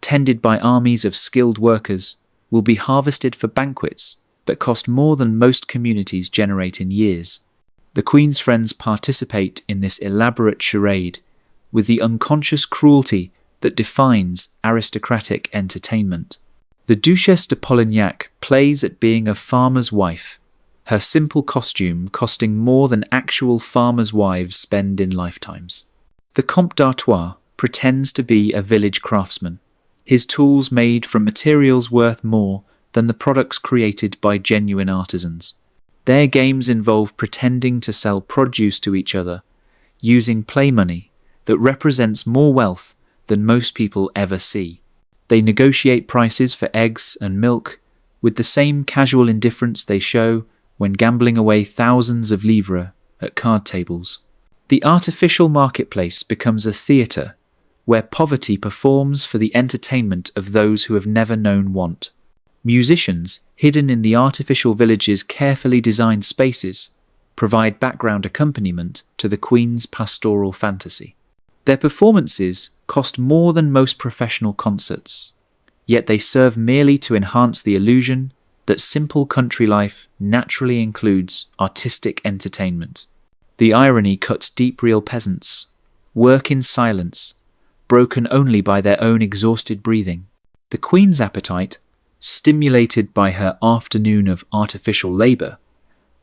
tended by armies of skilled workers, will be harvested for banquets that cost more than most communities generate in years. The Queen's friends participate in this elaborate charade with the unconscious cruelty that defines aristocratic entertainment. The Duchesse de Polignac plays at being a farmer's wife, her simple costume costing more than actual farmers' wives spend in lifetimes. The Comte d'Artois pretends to be a village craftsman, his tools made from materials worth more than the products created by genuine artisans. Their games involve pretending to sell produce to each other, using play money that represents more wealth than most people ever see. They negotiate prices for eggs and milk with the same casual indifference they show when gambling away thousands of livres at card tables. The artificial marketplace becomes a theatre where poverty performs for the entertainment of those who have never known want. Musicians, hidden in the artificial village's carefully designed spaces, provide background accompaniment to the Queen's pastoral fantasy. Their performances cost more than most professional concerts, yet they serve merely to enhance the illusion that simple country life naturally includes artistic entertainment. The irony cuts deep. Real peasants work in silence, broken only by their own exhausted breathing. The queen's appetite, stimulated by her afternoon of artificial labour,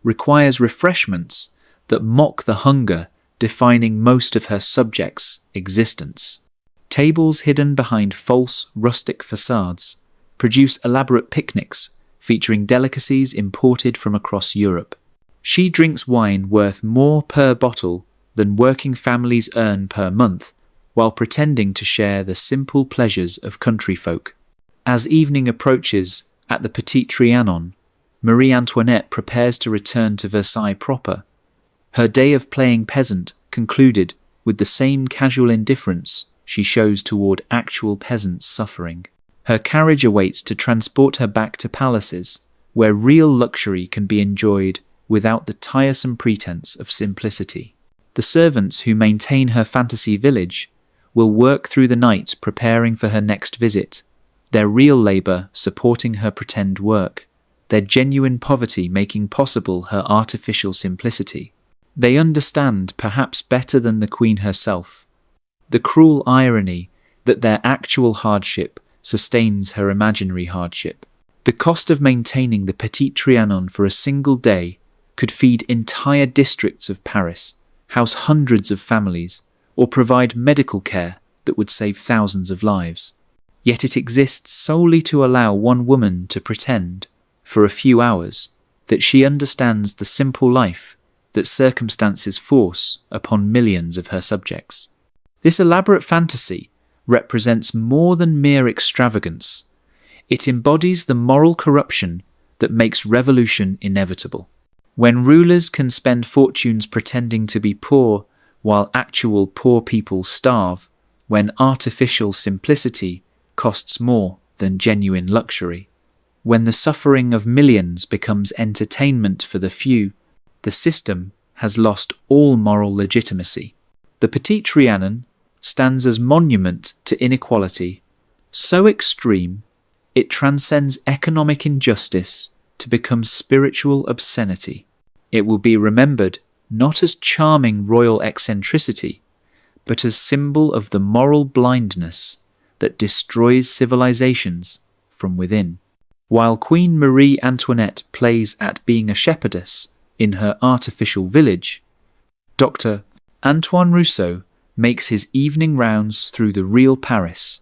requires refreshments that mock the hunger defining most of her subjects' existence. Tables hidden behind false rustic facades produce elaborate picnics featuring delicacies imported from across Europe. She drinks wine worth more per bottle than working families earn per month, while pretending to share the simple pleasures of country folk. As evening approaches at the Petit Trianon, Marie Antoinette prepares to return to Versailles proper. Her day of playing peasant concluded with the same casual indifference she shows toward actual peasants suffering. Her carriage awaits to transport her back to palaces, where real luxury can be enjoyed without the tiresome pretense of simplicity. The servants who maintain her fantasy village will work through the night preparing for her next visit, their real labour supporting her pretend work, their genuine poverty making possible her artificial simplicity. They understand, perhaps better than the Queen herself, the cruel irony that their actual hardship sustains her imaginary hardship. The cost of maintaining the Petit Trianon for a single day could feed entire districts of Paris, house hundreds of families, or provide medical care that would save thousands of lives. Yet it exists solely to allow one woman to pretend, for a few hours, that she understands the simple life that circumstances force upon millions of her subjects. This elaborate fantasy represents more than mere extravagance. It embodies the moral corruption that makes revolution inevitable. When rulers can spend fortunes pretending to be poor while actual poor people starve, when artificial simplicity costs more than genuine luxury, when the suffering of millions becomes entertainment for the few, the system has lost all moral legitimacy. The Petit Trianon stands as monument to inequality, so extreme it transcends economic injustice to become spiritual obscenity. It will be remembered not as charming royal eccentricity, but as symbol of the moral blindness that destroys civilizations from within. While Queen Marie Antoinette plays at being a shepherdess in her artificial village, Dr. Antoine Rousseau makes his evening rounds through the real Paris,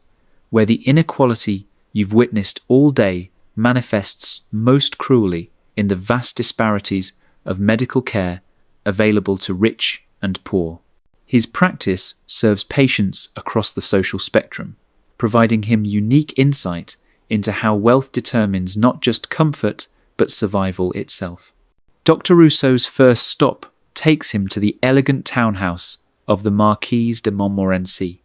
where the inequality you've witnessed all day manifests most cruelly in the vast disparities of medical care available to rich and poor. His practice serves patients across the social spectrum, providing him unique insight into how wealth determines not just comfort but survival itself. Dr. Rousseau's first stop takes him to the elegant townhouse of the Marquise de Montmorency,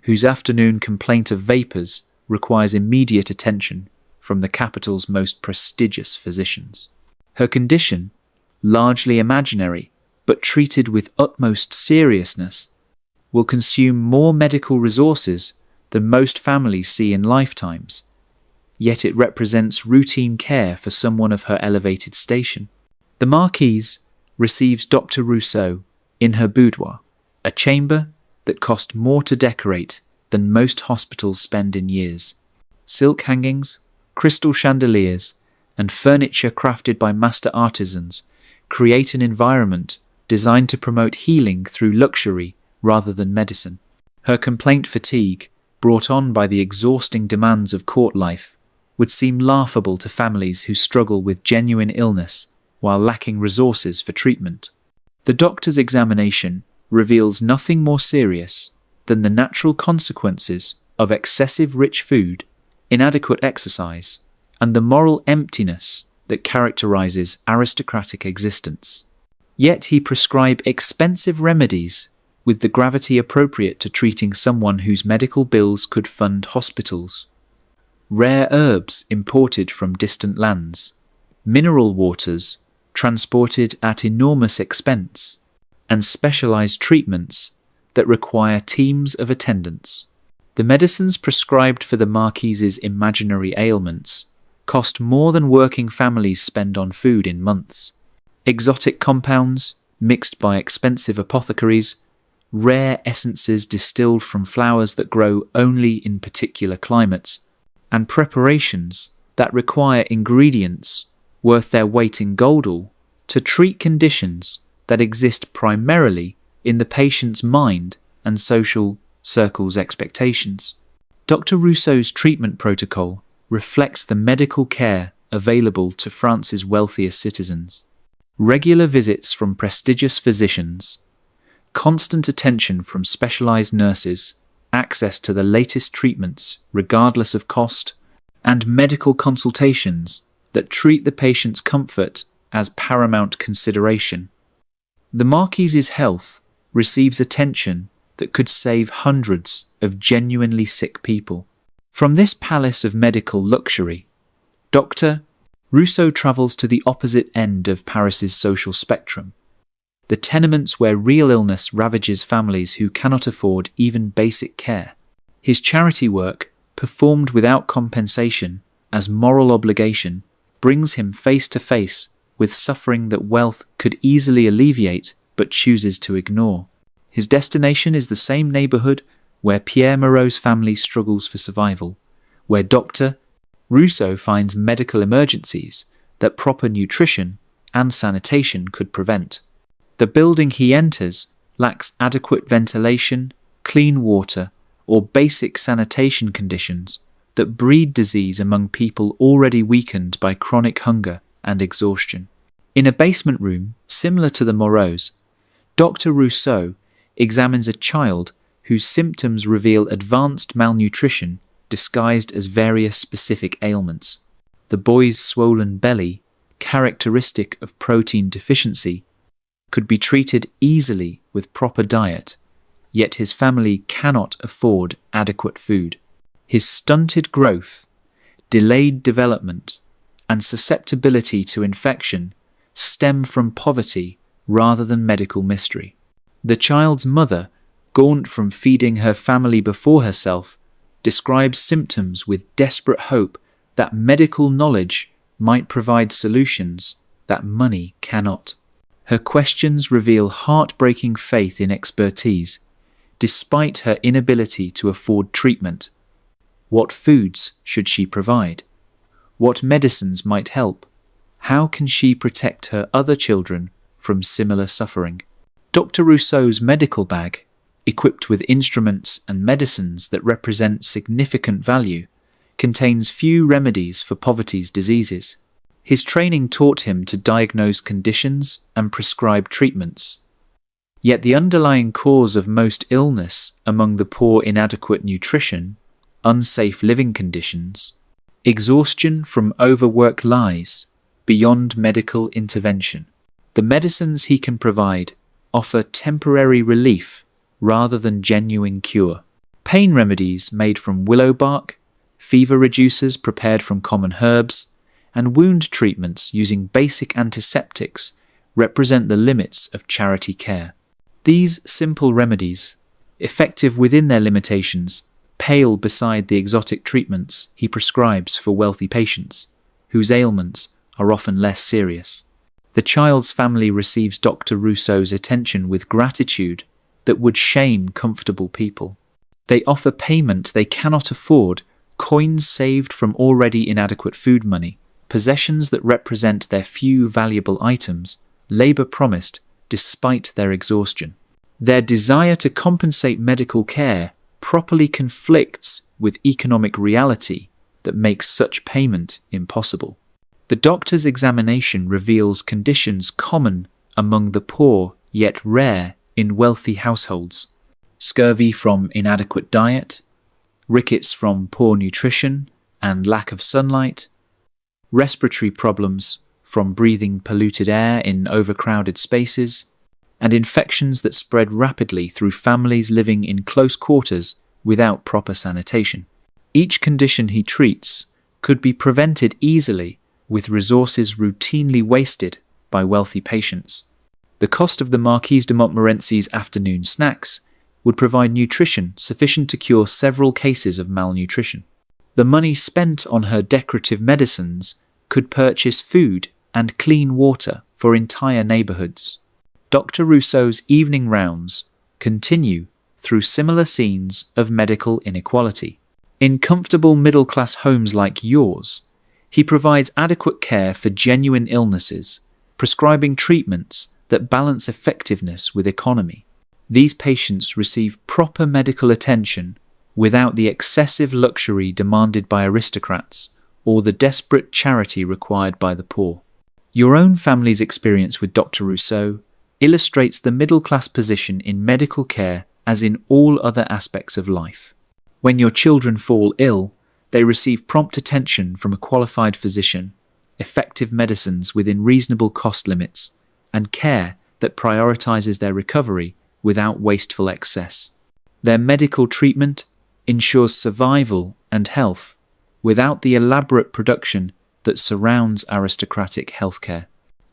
whose afternoon complaint of vapours requires immediate attention from the capital's most prestigious physicians. Her condition, largely imaginary but treated with utmost seriousness, will consume more medical resources than most families see in lifetimes, yet it represents routine care for someone of her elevated station. The Marquise receives Dr. Rousseau in her boudoir, a chamber that cost more to decorate than most hospitals spend in years. Silk hangings, crystal chandeliers, and furniture crafted by master artisans create an environment designed to promote healing through luxury rather than medicine. Her complaint fatigue, brought on by the exhausting demands of court life, would seem laughable to families who struggle with genuine illness while lacking resources for treatment. The doctor's examination reveals nothing more serious than the natural consequences of excessive rich food, inadequate exercise, and the moral emptiness that characterizes aristocratic existence. Yet he prescribes expensive remedies with the gravity appropriate to treating someone whose medical bills could fund hospitals. Rare herbs imported from distant lands, mineral waters transported at enormous expense, and specialized treatments that require teams of attendants. The medicines prescribed for the Marquise's imaginary ailments cost more than working families spend on food in months. Exotic compounds, mixed by expensive apothecaries, rare essences distilled from flowers that grow only in particular climates, and preparations that require ingredients worth their weight in gold to treat conditions that exist primarily in the patient's mind and social circle's expectations. Dr. Rousseau's treatment protocol reflects the medical care available to France's wealthiest citizens. Regular visits from prestigious physicians, constant attention from specialized nurses, access to the latest treatments regardless of cost, and medical consultations that treat the patient's comfort as paramount consideration. The Marquise's health receives attention that could save hundreds of genuinely sick people. From this palace of medical luxury, Dr. Rousseau travels to the opposite end of Paris's social spectrum, the tenements where real illness ravages families who cannot afford even basic care. His charity work, performed without compensation as moral obligation, brings him face to face with suffering that wealth could easily alleviate but chooses to ignore. His destination is the same neighborhood where Pierre Moreau's family struggles for survival, where Dr. Rousseau finds medical emergencies that proper nutrition and sanitation could prevent. The building he enters lacks adequate ventilation, clean water, or basic sanitation conditions that breed disease among people already weakened by chronic hunger and exhaustion. In a basement room similar to the Moreaus, Dr. Rousseau examines a child whose symptoms reveal advanced malnutrition disguised as various specific ailments. The boy's swollen belly, characteristic of protein deficiency, could be treated easily with proper diet, yet his family cannot afford adequate food. His stunted growth, delayed development, and susceptibility to infection stem from poverty rather than medical mystery. The child's mother, gaunt from feeding her family before herself, describes symptoms with desperate hope that medical knowledge might provide solutions that money cannot. Her questions reveal heartbreaking faith in expertise, despite her inability to afford treatment. What foods should she provide? What medicines might help? How can she protect her other children from similar suffering? Dr. Rousseau's medical bag, equipped with instruments and medicines that represent significant value, contains few remedies for poverty's diseases. His training taught him to diagnose conditions and prescribe treatments. Yet the underlying cause of most illness among the poor inadequate nutrition, unsafe living conditions, exhaustion from overwork lies beyond medical intervention. The medicines he can provide offer temporary relief rather than genuine cure. Pain remedies made from willow bark, fever reducers prepared from common herbs, and wound treatments using basic antiseptics represent the limits of charity care. These simple remedies, effective within their limitations, pale beside the exotic treatments he prescribes for wealthy patients, whose ailments are often less serious. The child's family receives Dr. Rousseau's attention with gratitude that would shame comfortable people. They offer payment they cannot afford, coins saved from already inadequate food money, possessions that represent their few valuable items, labor promised despite their exhaustion. Their desire to compensate medical care properly conflicts with economic reality that makes such payment impossible. The doctor's examination reveals conditions common among the poor yet rare in wealthy households: scurvy from inadequate diet, rickets from poor nutrition and lack of sunlight, respiratory problems from breathing polluted air in overcrowded spaces, and infections that spread rapidly through families living in close quarters without proper sanitation. Each condition he treats could be prevented easily with resources routinely wasted by wealthy patients. The cost of the Marquise de Montmorency's afternoon snacks would provide nutrition sufficient to cure several cases of malnutrition. The money spent on her decorative medicines could purchase food and clean water for entire neighborhoods. Dr. Rousseau's evening rounds continue through similar scenes of medical inequality. In comfortable middle-class homes like yours, he provides adequate care for genuine illnesses, prescribing treatments that balance effectiveness with economy. These patients receive proper medical attention without the excessive luxury demanded by aristocrats or the desperate charity required by the poor. Your own family's experience with Dr. Rousseau illustrates the middle-class position in medical care as in all other aspects of life. When your children fall ill, they receive prompt attention from a qualified physician, effective medicines within reasonable cost limits, and care that prioritizes their recovery without wasteful excess. Their medical treatment ensures survival and health without the elaborate production that surrounds aristocratic healthcare.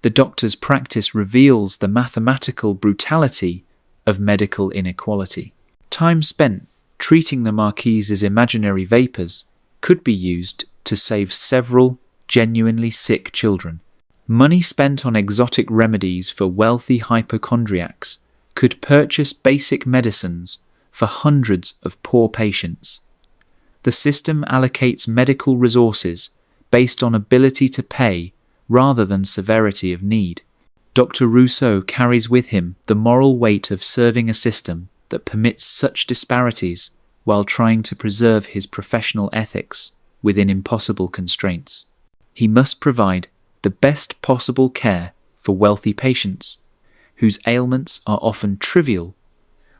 The doctor's practice reveals the mathematical brutality of medical inequality. Time spent treating the Marquise's imaginary vapours could be used to save several genuinely sick children. Money spent on exotic remedies for wealthy hypochondriacs could purchase basic medicines for hundreds of poor patients. The system allocates medical resources based on ability to pay rather than severity of need. Dr. Rousseau carries with him the moral weight of serving a system that permits such disparities while trying to preserve his professional ethics within impossible constraints. He must provide the best possible care for wealthy patients, whose ailments are often trivial,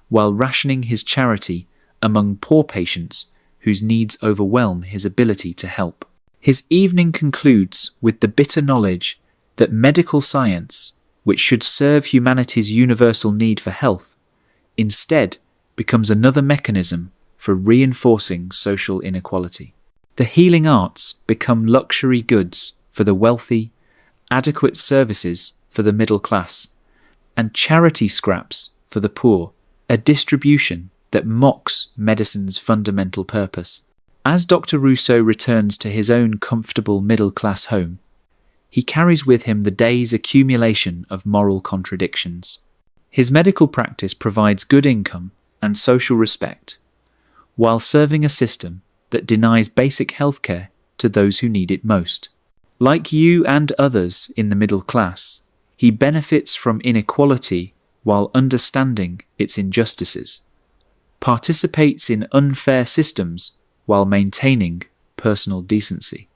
while rationing his charity among poor patients whose needs overwhelm his ability to help. His evening concludes with the bitter knowledge that medical science, which should serve humanity's universal need for health, instead becomes another mechanism for reinforcing social inequality. The healing arts become luxury goods for the wealthy, adequate services for the middle class, and charity scraps for the poor, a distribution that mocks medicine's fundamental purpose. As Dr. Rousseau returns to his own comfortable middle-class home, he carries with him the day's accumulation of moral contradictions. His medical practice provides good income and social respect, while serving a system that denies basic healthcare to those who need it most. Like you and others in the middle class, he benefits from inequality while understanding its injustices, participates in unfair systems while maintaining personal decency.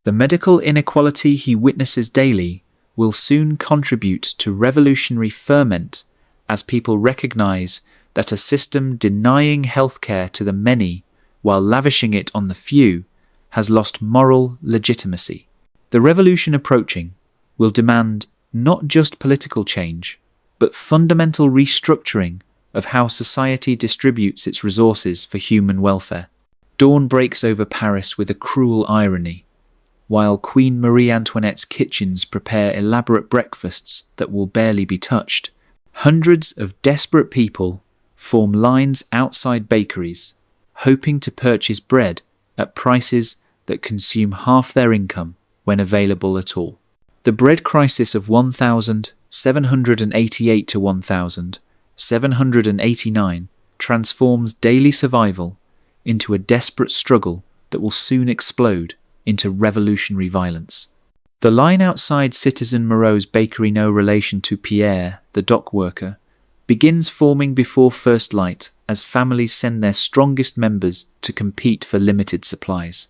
The medical inequality he witnesses daily will soon contribute to revolutionary ferment as people recognize that a system denying healthcare to the many while lavishing it on the few has lost moral legitimacy. The revolution approaching will demand not just political change, but fundamental restructuring of how society distributes its resources for human welfare. Dawn breaks over Paris with a cruel irony, while Queen Marie Antoinette's kitchens prepare elaborate breakfasts that will barely be touched. Hundreds of desperate people form lines outside bakeries, hoping to purchase bread at prices that consume half their income when available at all. The bread crisis of 1788 to 1789 transforms daily survival into a desperate struggle that will soon explode into revolutionary violence. The line outside Citizen Moreau's bakery, no relation to Pierre, the dock worker, begins forming before first light as families send their strongest members to compete for limited supplies.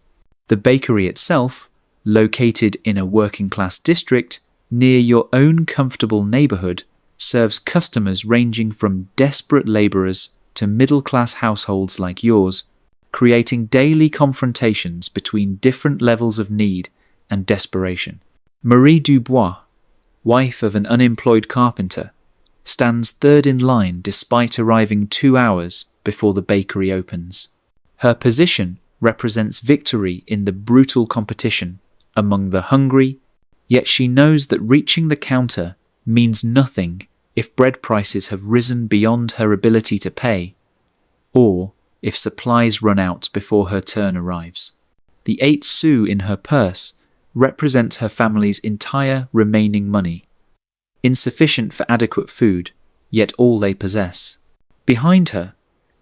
The bakery itself, located in a working-class district near your own comfortable neighbourhood, serves customers ranging from desperate labourers to middle-class households like yours, creating daily confrontations between different levels of need and desperation. Marie Dubois, wife of an unemployed carpenter, stands third in line despite arriving 2 hours before the bakery opens. Her position represents victory in the brutal competition among the hungry, yet she knows that reaching the counter means nothing if bread prices have risen beyond her ability to pay, or if supplies run out before her turn arrives. The 8 sous in her purse represent her family's entire remaining money. insufficient for adequate food, yet all they possess. Behind her,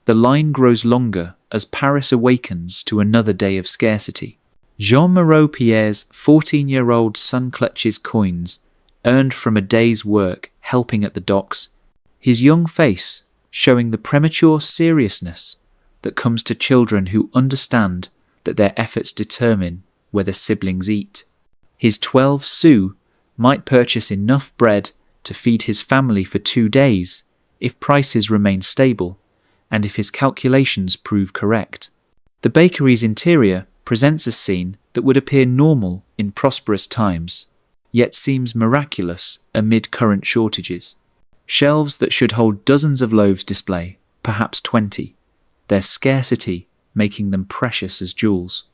the line grows longer as Paris awakens to another day of scarcity. Jean Moreau-Pierre's 14-year-old son clutches coins earned from a day's work helping at the docks, his young face showing the premature seriousness that comes to children who understand that their efforts determine whether siblings eat. His 12 sous might purchase enough bread to feed his family for 2 days if prices remain stable and if his calculations prove correct. The bakery's interior presents a scene that would appear normal in prosperous times, yet seems miraculous amid current shortages. Shelves that should hold dozens of loaves display, perhaps 20, their scarcity making them precious as jewels.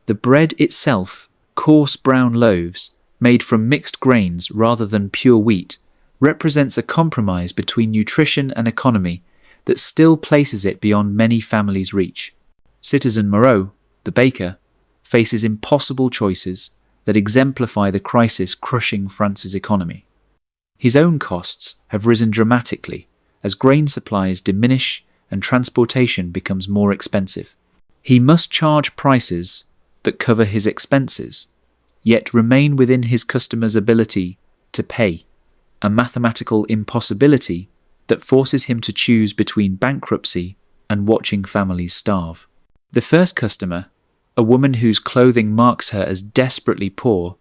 The bread itself, coarse brown loaves, made from mixed grains rather than pure wheat, represents a compromise between nutrition and economy that still places it beyond many families' reach. Citizen Moreau, the baker, faces impossible choices that exemplify the crisis crushing France's economy. His own costs have risen dramatically as grain supplies diminish and transportation becomes more expensive. He must charge prices that cover his expenses, yet remain within his customers' ability to pay, a mathematical impossibility that forces him to choose between bankruptcy and watching families starve. The first customer, a woman whose clothing marks her as desperately poor,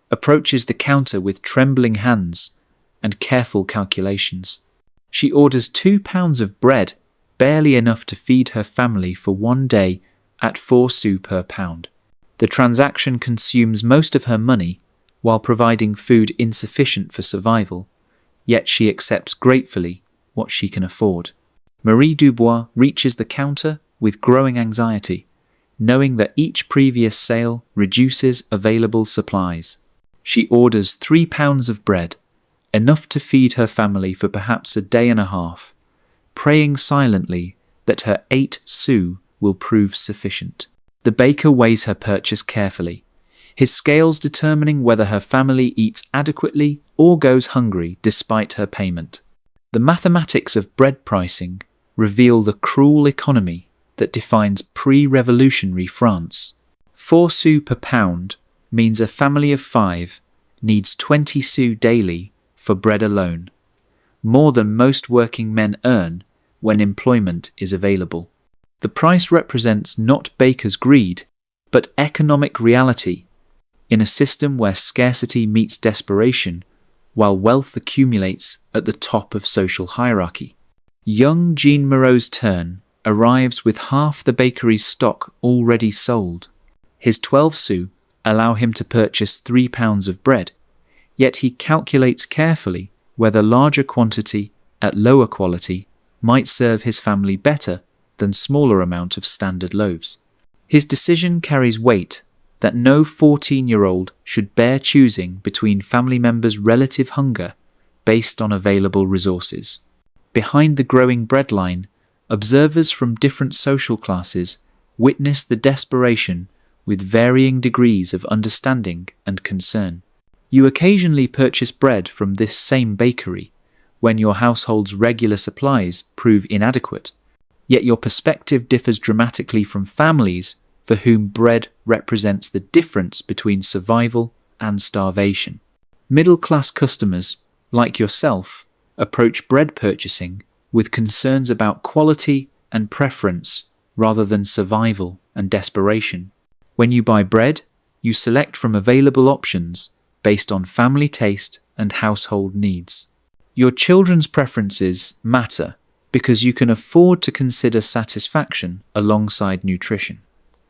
approaches the counter with trembling hands and careful calculations. She orders 2 pounds of bread, barely enough to feed her family for 1 day at 4 sous per pound. The transaction consumes most of her money while providing food insufficient for survival, yet she accepts gratefully what she can afford. Marie Dubois reaches the counter with growing anxiety, knowing that each previous sale reduces available supplies. She orders 3 pounds of bread, enough to feed her family for perhaps a day and a half, praying silently that her 8 sous will prove sufficient. The baker weighs her purchase carefully, his scales determining whether her family eats adequately or goes hungry despite her payment. The mathematics of bread pricing reveal the cruel economy that defines pre-revolutionary France. 4 sous per pound means a family of 5 needs 20 sous daily for bread alone, more than most working men earn when employment is available. The price represents not bakers' greed, but economic reality in a system where scarcity meets desperation while wealth accumulates at the top of social hierarchy. Young Jean Moreau's turn arrives with half the bakery's stock already sold. His 12 sous allow him to purchase 3 pounds of bread, yet he calculates carefully whether larger quantity at lower quality might serve his family better than smaller amount of standard loaves. His decision carries weight that no 14-year-old should bear choosing between family members' relative hunger based on available resources. Behind the growing bread line, observers from different social classes witness the desperation with varying degrees of understanding and concern. You occasionally purchase bread from this same bakery when your household's regular supplies prove inadequate, yet your perspective differs dramatically from families for whom bread represents the difference between survival and starvation. Middle-class customers, like yourself, approach bread purchasing with concerns about quality and preference rather than survival and desperation. When you buy bread, you select from available options based on family taste and household needs. Your children's preferences matter because you can afford to consider satisfaction alongside nutrition.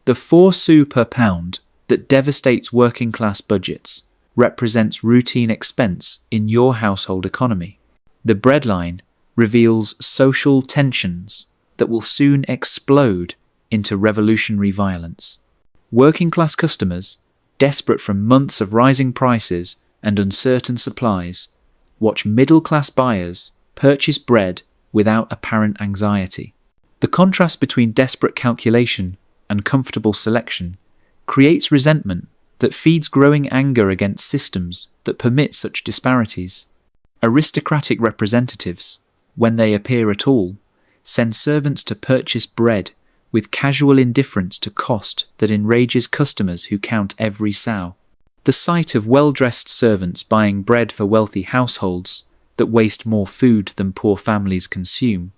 The 4 sous per pound that devastates working class budgets represents routine expense in your household economy. The breadline reveals social tensions that will soon explode into revolutionary violence. Working class customers, desperate from months of rising prices and uncertain supplies, watch middle class buyers purchase bread without apparent anxiety. The contrast between desperate calculation and comfortable selection creates resentment that feeds growing anger against systems that permit such disparities. Aristocratic representatives, when they appear at all, send servants to purchase bread with casual indifference to cost that enrages customers who count every sow. The sight of well-dressed servants buying bread for wealthy households that waste more food than poor families consume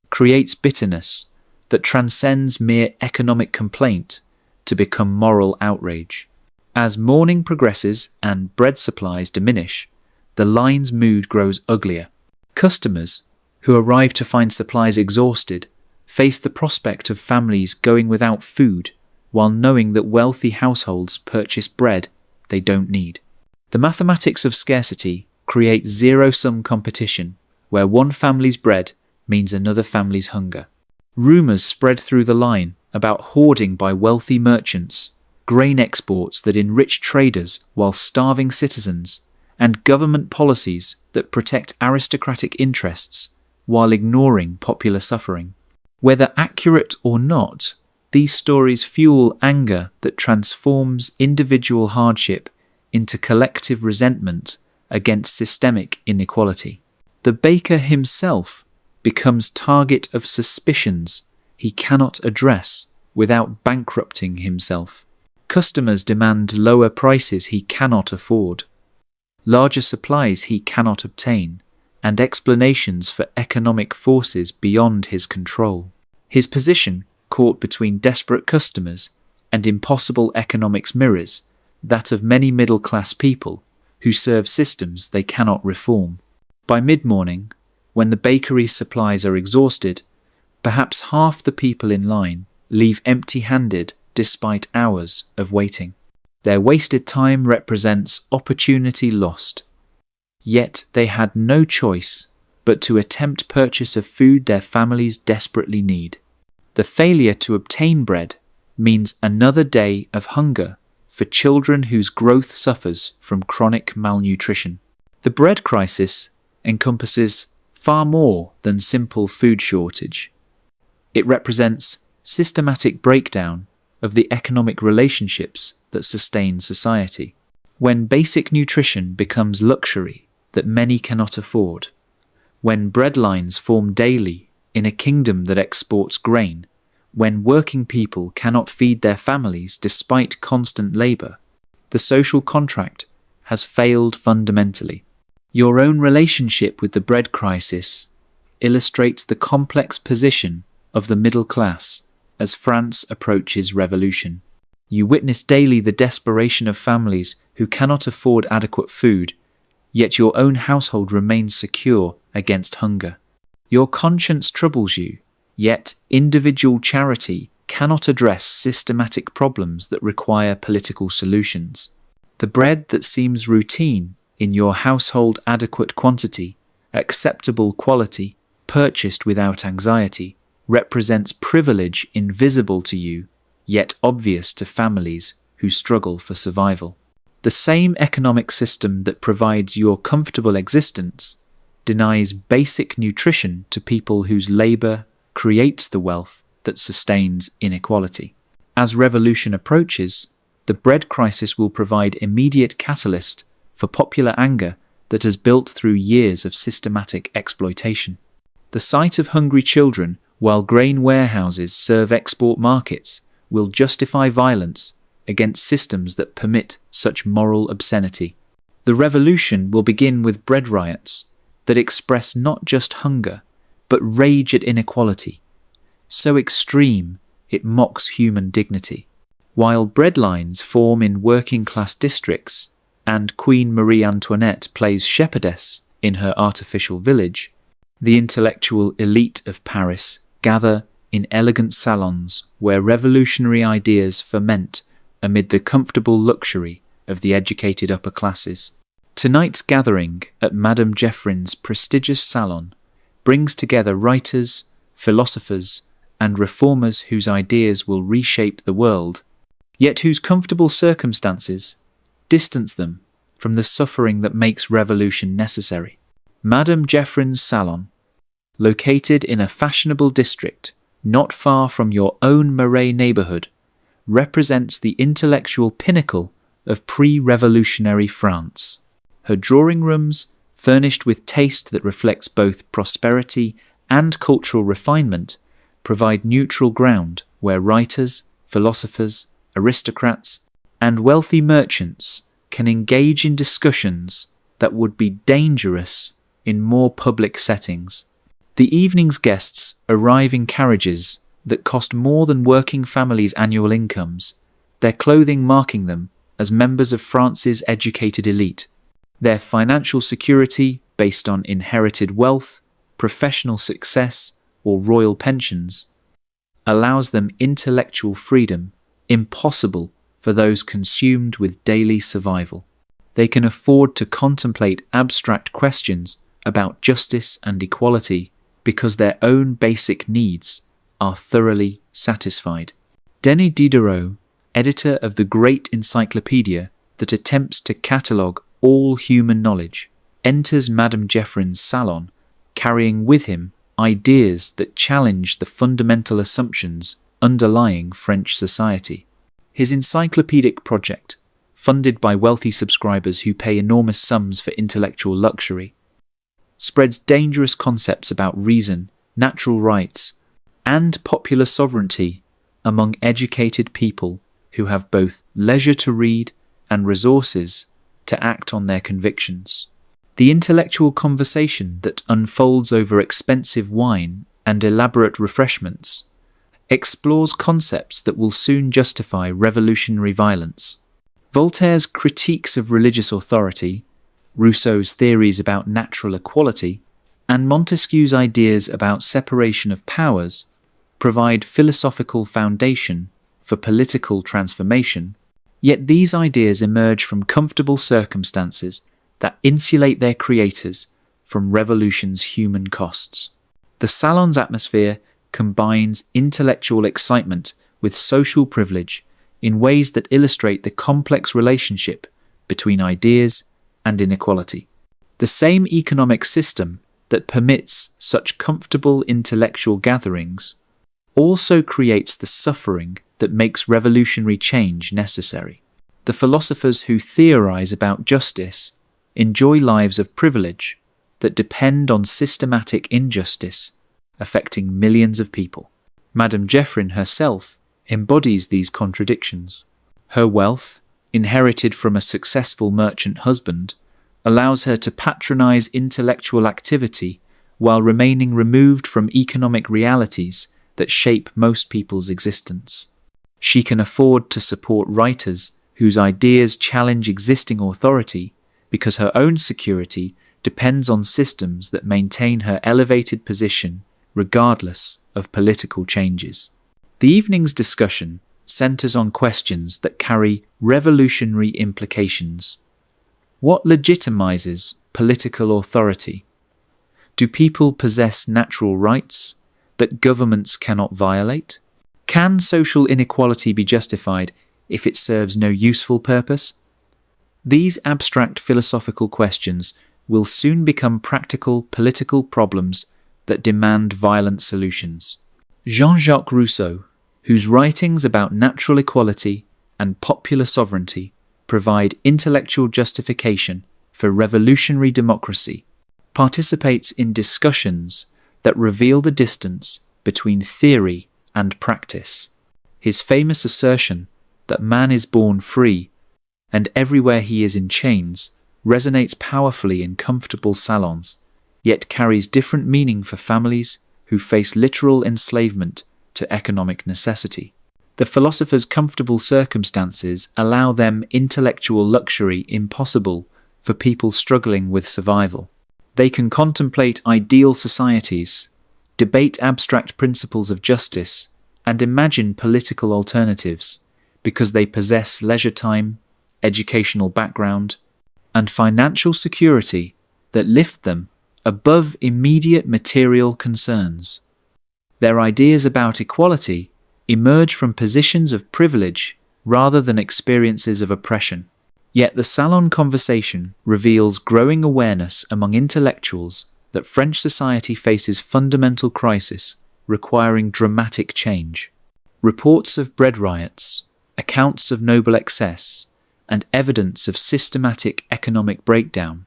creates bitterness that transcends mere economic complaint to become moral outrage. As mourning progresses and bread supplies diminish, the line's mood grows uglier. Customers, who arrive to find supplies exhausted, face the prospect of families going without food while knowing that wealthy households purchase bread they don't need. The mathematics of scarcity create zero-sum competition, where one family's bread means another family's hunger. Rumours spread through the line about hoarding by wealthy merchants, grain exports that enrich traders while starving citizens, and government policies that protect aristocratic interests while ignoring popular suffering. Whether accurate or not, these stories fuel anger that transforms individual hardship into collective resentment against systemic inequality. The baker himself becomes target of suspicions he cannot address without bankrupting himself. Customers demand lower prices he cannot afford, larger supplies he cannot obtain, and explanations for economic forces beyond his control. His position, caught between desperate customers and impossible economics, mirrors that of many middle-class people who serve systems they cannot reform. By mid-morning, when the bakery's supplies are exhausted, perhaps half the people in line leave empty-handed despite hours of waiting. Their wasted time represents opportunity lost. Yet they had no choice but to attempt purchase of food their families desperately need. The failure to obtain bread means another day of hunger for children whose growth suffers from chronic malnutrition. The bread crisis encompasses far more than simple food shortage. It represents systematic breakdown of the economic relationships that sustain society. When basic nutrition becomes luxury that many cannot afford, when bread lines form daily in a kingdom that exports grain, when working people cannot feed their families despite constant labour, the social contract has failed fundamentally. Your own relationship with the bread crisis illustrates the complex position of the middle class as France approaches revolution. You witness daily the desperation of families who cannot afford adequate food, yet your own household remains secure against hunger. Your conscience troubles you, yet individual charity cannot address systematic problems that require political solutions. The bread that seems routine in your household, adequate quantity, acceptable quality, purchased without anxiety, represents privilege invisible to you, yet obvious to families who struggle for survival. The same economic system that provides your comfortable existence denies basic nutrition to people whose labour creates the wealth that sustains inequality. As revolution approaches, the bread crisis will provide immediate catalyst for popular anger that has built through years of systematic exploitation. The sight of hungry children while grain warehouses serve export markets will justify violence against systems that permit such moral obscenity. The revolution will begin with bread riots that express not just hunger, but rage at inequality, so extreme it mocks human dignity. While bread lines form in working-class districts and Queen Marie Antoinette plays shepherdess in her artificial village, the intellectual elite of Paris gather in elegant salons where revolutionary ideas ferment amid the comfortable luxury of the educated upper classes. Tonight's gathering at Madame Geoffrin's prestigious salon brings together writers, philosophers, and reformers whose ideas will reshape the world, yet whose comfortable circumstances distance them from the suffering that makes revolution necessary. Madame Geoffrin's salon, located in a fashionable district not far from your own Marais neighbourhood, represents the intellectual pinnacle of pre-revolutionary France. Her drawing rooms furnished with taste that reflects both prosperity and cultural refinement, provide neutral ground where writers, philosophers, aristocrats, and wealthy merchants can engage in discussions that would be dangerous in more public settings. The evening's guests arrive in carriages that cost more than working families' annual incomes, their clothing marking them as members of France's educated elite. Their financial security, based on inherited wealth, professional success, or royal pensions, allows them intellectual freedom impossible for those consumed with daily survival. They can afford to contemplate abstract questions about justice and equality because their own basic needs are thoroughly satisfied. Denis Diderot, editor of the great encyclopedia that attempts to catalogue all human knowledge, enters Madame Geoffrin's salon carrying with him ideas that challenge the fundamental assumptions underlying French society. His encyclopedic project, funded by wealthy subscribers who pay enormous sums for intellectual luxury, spreads dangerous concepts about reason, natural rights, and popular sovereignty among educated people who have both leisure to read and resources to act on their convictions. The intellectual conversation that unfolds over expensive wine and elaborate refreshments explores concepts that will soon justify revolutionary violence. Voltaire's critiques of religious authority, Rousseau's theories about natural equality, and Montesquieu's ideas about separation of powers provide philosophical foundation for political transformation, yet these ideas emerge from comfortable circumstances that insulate their creators from revolution's human costs. The salon's atmosphere combines intellectual excitement with social privilege in ways that illustrate the complex relationship between ideas and inequality. The same economic system that permits such comfortable intellectual gatherings also creates the suffering that makes revolutionary change necessary. The philosophers who theorize about justice enjoy lives of privilege that depend on systematic injustice affecting millions of people. Madame Geoffrin herself embodies these contradictions. Her wealth, inherited from a successful merchant husband, allows her to patronize intellectual activity while remaining removed from economic realities that shape most people's existence. She can afford to support writers whose ideas challenge existing authority because her own security depends on systems that maintain her elevated position regardless of political changes. The evening's discussion centers on questions that carry revolutionary implications. What legitimizes political authority? Do people possess natural rights that governments cannot violate? Can social inequality be justified if it serves no useful purpose? These abstract philosophical questions will soon become practical political problems that demand violent solutions. Jean-Jacques Rousseau, whose writings about natural equality and popular sovereignty provide intellectual justification for revolutionary democracy, participates in discussions that reveal the distance between theory and practice. His famous assertion that man is born free and everywhere he is in chains resonates powerfully in comfortable salons, yet carries different meaning for families who face literal enslavement to economic necessity. The philosopher's comfortable circumstances allow them intellectual luxury impossible for people struggling with survival. They can contemplate ideal societies, debate abstract principles of justice, and imagine political alternatives because they possess leisure time, educational background, and financial security that lift them above immediate material concerns. Their ideas about equality emerge from positions of privilege rather than experiences of oppression. Yet the salon conversation reveals growing awareness among intellectuals that French society faces fundamental crisis requiring dramatic change. Reports of bread riots, accounts of noble excess, and evidence of systematic economic breakdown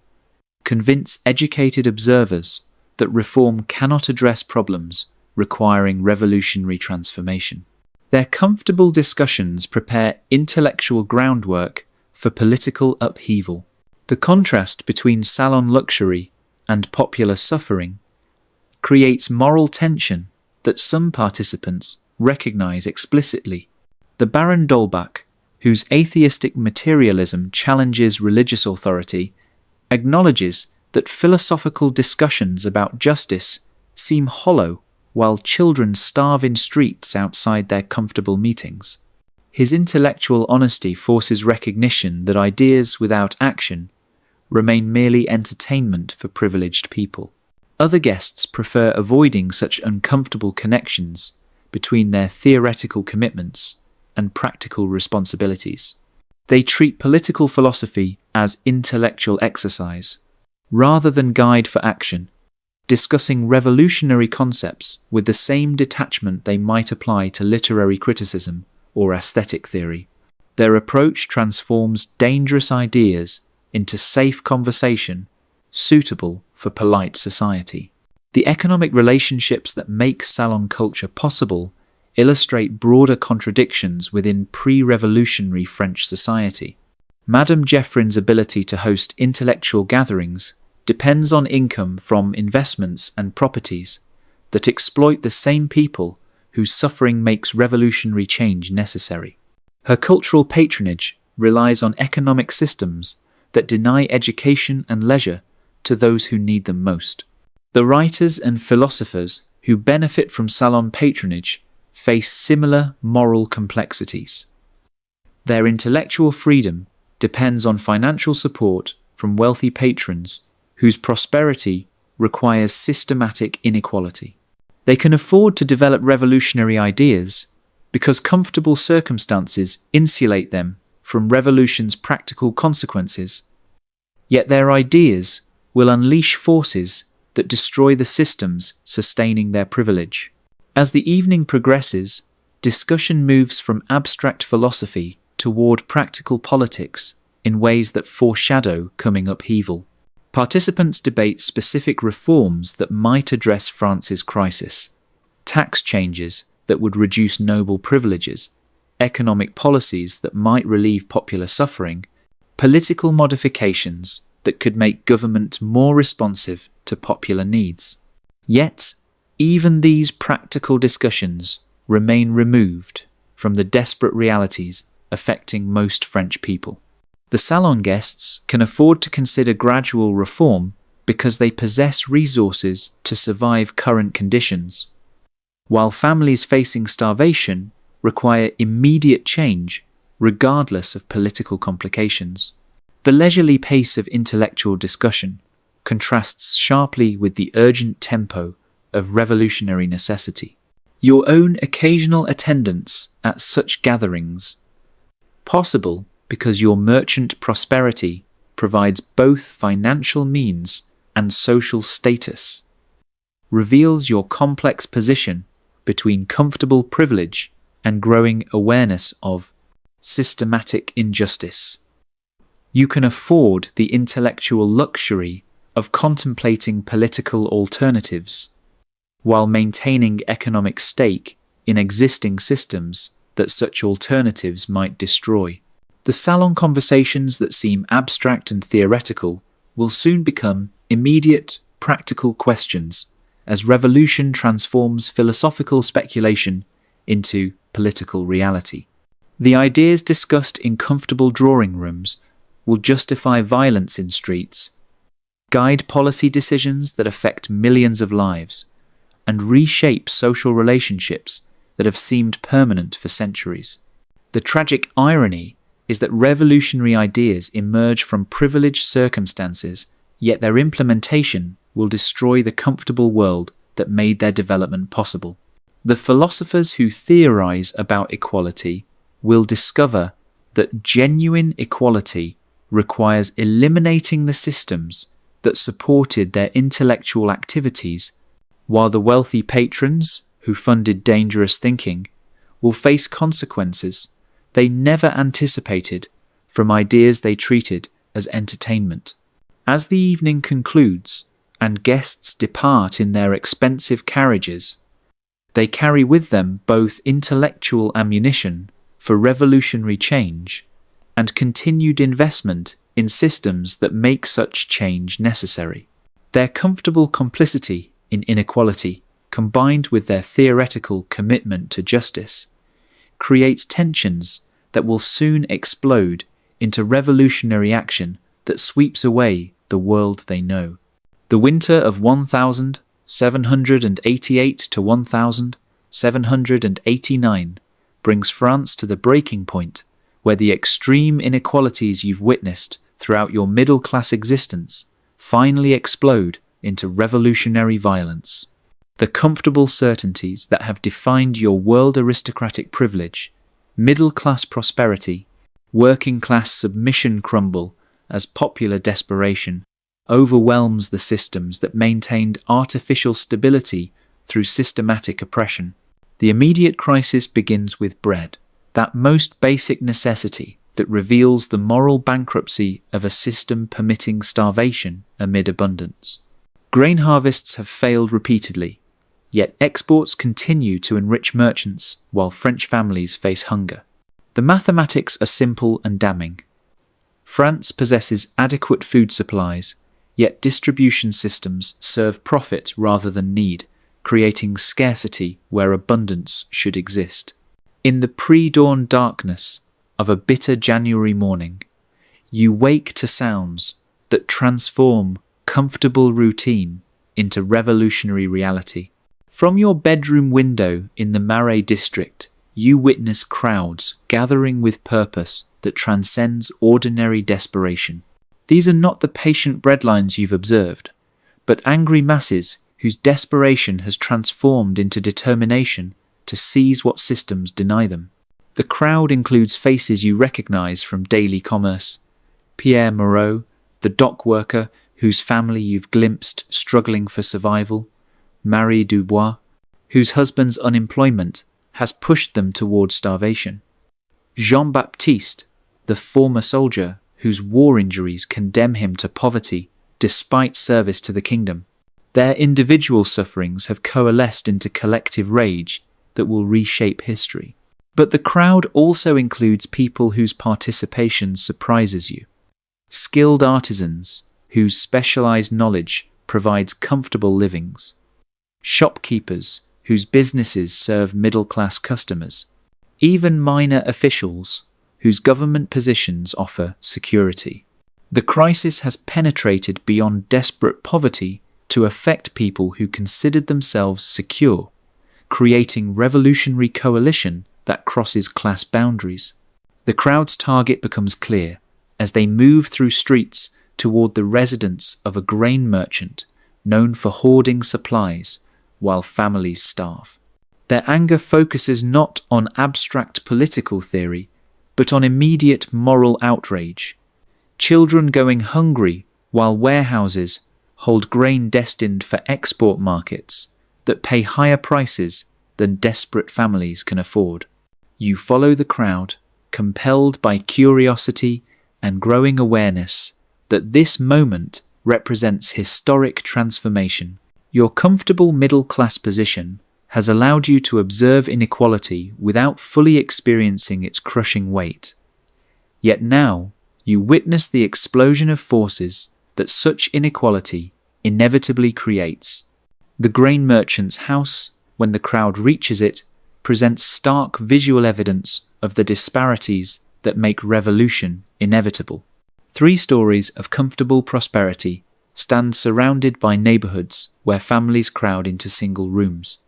convince educated observers that reform cannot address problems requiring revolutionary transformation. Their comfortable discussions prepare intellectual groundwork for political upheaval. The contrast between salon luxury and popular suffering creates moral tension that some participants recognize explicitly. The Baron d'Holbach, whose atheistic materialism challenges religious authority, acknowledges that philosophical discussions about justice seem hollow while children starve in streets outside their comfortable meetings. His intellectual honesty forces recognition that ideas without action remain merely entertainment for privileged people. Other guests prefer avoiding such uncomfortable connections between their theoretical commitments and practical responsibilities. They treat political philosophy as intellectual exercise, rather than guide for action, discussing revolutionary concepts with the same detachment they might apply to literary criticism or aesthetic theory. Their approach transforms dangerous ideas into safe conversation suitable for polite society. The economic relationships that make salon culture possible illustrate broader contradictions within pre-revolutionary French society. Madame Geoffrin's ability to host intellectual gatherings depends on income from investments and properties that exploit the same people whose suffering makes revolutionary change necessary. Her cultural patronage relies on economic systems that deny education and leisure to those who need them most. The writers and philosophers who benefit from salon patronage face similar moral complexities. Their intellectual freedom depends on financial support from wealthy patrons whose prosperity requires systematic inequality. They can afford to develop revolutionary ideas because comfortable circumstances insulate them from revolution's practical consequences. Yet their ideas will unleash forces that destroy the systems sustaining their privilege. As the evening progresses, discussion moves from abstract philosophy toward practical politics in ways that foreshadow coming upheaval. Participants debate specific reforms that might address France's crisis, tax changes that would reduce noble privileges, economic policies that might relieve popular suffering, political modifications that could make government more responsive to popular needs. Yet, even these practical discussions remain removed from the desperate realities affecting most French people. The salon guests can afford to consider gradual reform because they possess resources to survive current conditions, while families facing starvation require immediate change regardless of political complications. The leisurely pace of intellectual discussion contrasts sharply with the urgent tempo of revolutionary necessity. Your own occasional attendance at such gatherings, possible because your merchant prosperity provides both financial means and social status, reveals your complex position between comfortable privilege and growing awareness of systematic injustice. You can afford the intellectual luxury of contemplating political alternatives, while maintaining economic stake in existing systems that such alternatives might destroy. The salon conversations that seem abstract and theoretical will soon become immediate, practical questions as revolution transforms philosophical speculation into political reality. The ideas discussed in comfortable drawing rooms will justify violence in streets, guide policy decisions that affect millions of lives, and reshape social relationships that have seemed permanent for centuries. The tragic irony is that revolutionary ideas emerge from privileged circumstances, yet their implementation will destroy the comfortable world that made their development possible. The philosophers who theorize about equality will discover that genuine equality requires eliminating the systems that supported their intellectual activities, while the wealthy patrons who funded dangerous thinking will face consequences they never anticipated from ideas they treated as entertainment. As the evening concludes, and guests depart in their expensive carriages, they carry with them both intellectual ammunition for revolutionary change and continued investment in systems that make such change necessary. Their comfortable complicity in inequality, combined with their theoretical commitment to justice, creates tensions that will soon explode into revolutionary action that sweeps away the world they know. The winter of 1788 to 1789 brings France to the breaking point where the extreme inequalities you've witnessed throughout your middle-class existence finally explode into revolutionary violence. The comfortable certainties that have defined your world aristocratic privilege, middle-class prosperity, working-class submission crumble as popular desperation overwhelms the systems that maintained artificial stability through systematic oppression. The immediate crisis begins with bread, that most basic necessity that reveals the moral bankruptcy of a system permitting starvation amid abundance. Grain harvests have failed repeatedly, yet exports continue to enrich merchants while French families face hunger. The mathematics are simple and damning. France possesses adequate food supplies, yet distribution systems serve profit rather than need, creating scarcity where abundance should exist. In the pre-dawn darkness of a bitter January morning, you wake to sounds that transform comfortable routine into revolutionary reality. From your bedroom window in the Marais district, you witness crowds gathering with purpose that transcends ordinary desperation. These are not the patient breadlines you've observed, but angry masses whose desperation has transformed into determination to seize what systems deny them. The crowd includes faces you recognize from daily commerce: Pierre Moreau, the dock worker whose family you've glimpsed struggling for survival; Marie Dubois, whose husband's unemployment has pushed them toward starvation; Jean-Baptiste, the former soldier whose war injuries condemn him to poverty despite service to the kingdom. Their individual sufferings have coalesced into collective rage that will reshape history. But the crowd also includes people whose participation surprises you. Skilled artisans whose specialized knowledge provides comfortable livings. Shopkeepers whose businesses serve middle-class customers. Even minor officials whose government positions offer security. The crisis has penetrated beyond desperate poverty to affect people who considered themselves secure, creating revolutionary coalition that crosses class boundaries. The crowd's target becomes clear as they move through streets toward the residence of a grain merchant known for hoarding supplies while families starve. Their anger focuses not on abstract political theory, but on immediate moral outrage. Children going hungry while warehouses hold grain destined for export markets that pay higher prices than desperate families can afford. You follow the crowd, compelled by curiosity and growing awareness that this moment represents historic transformation. Your comfortable middle-class position has allowed you to observe inequality without fully experiencing its crushing weight. Yet now, you witness the explosion of forces that such inequality inevitably creates. The grain merchant's house, when the crowd reaches it, presents stark visual evidence of the disparities that make revolution inevitable. 3 stories of comfortable prosperity stand surrounded by neighborhoods where families crowd into single rooms.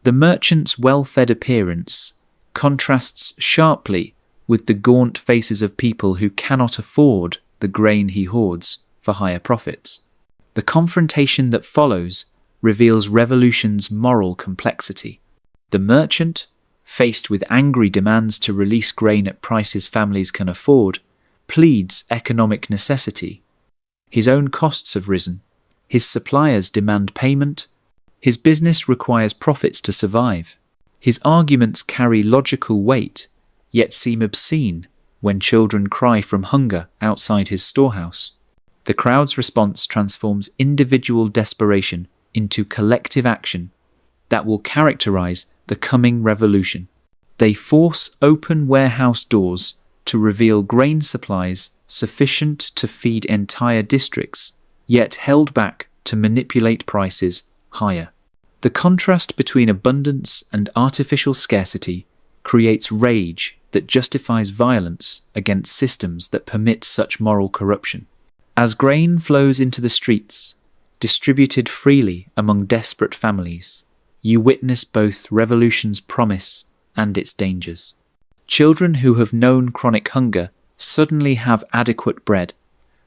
The merchant's well-fed appearance contrasts sharply with the gaunt faces of people who cannot afford the grain he hoards for higher profits. The confrontation that follows reveals revolution's moral complexity. The merchant, faced with angry demands to release grain at prices families can afford, pleads economic necessity. His own costs have risen. His suppliers demand payment. His business requires profits to survive. His arguments carry logical weight, yet seem obscene when children cry from hunger outside his storehouse. The crowd's response transforms individual desperation into collective action that will characterize the coming revolution. They force open warehouse doors to reveal grain supplies sufficient to feed entire districts, yet held back to manipulate prices higher. The contrast between abundance and artificial scarcity creates rage that justifies violence against systems that permit such moral corruption. As grain flows into the streets, distributed freely among desperate families, you witness both revolution's promise and its dangers. Children who have known chronic hunger suddenly have adequate bread.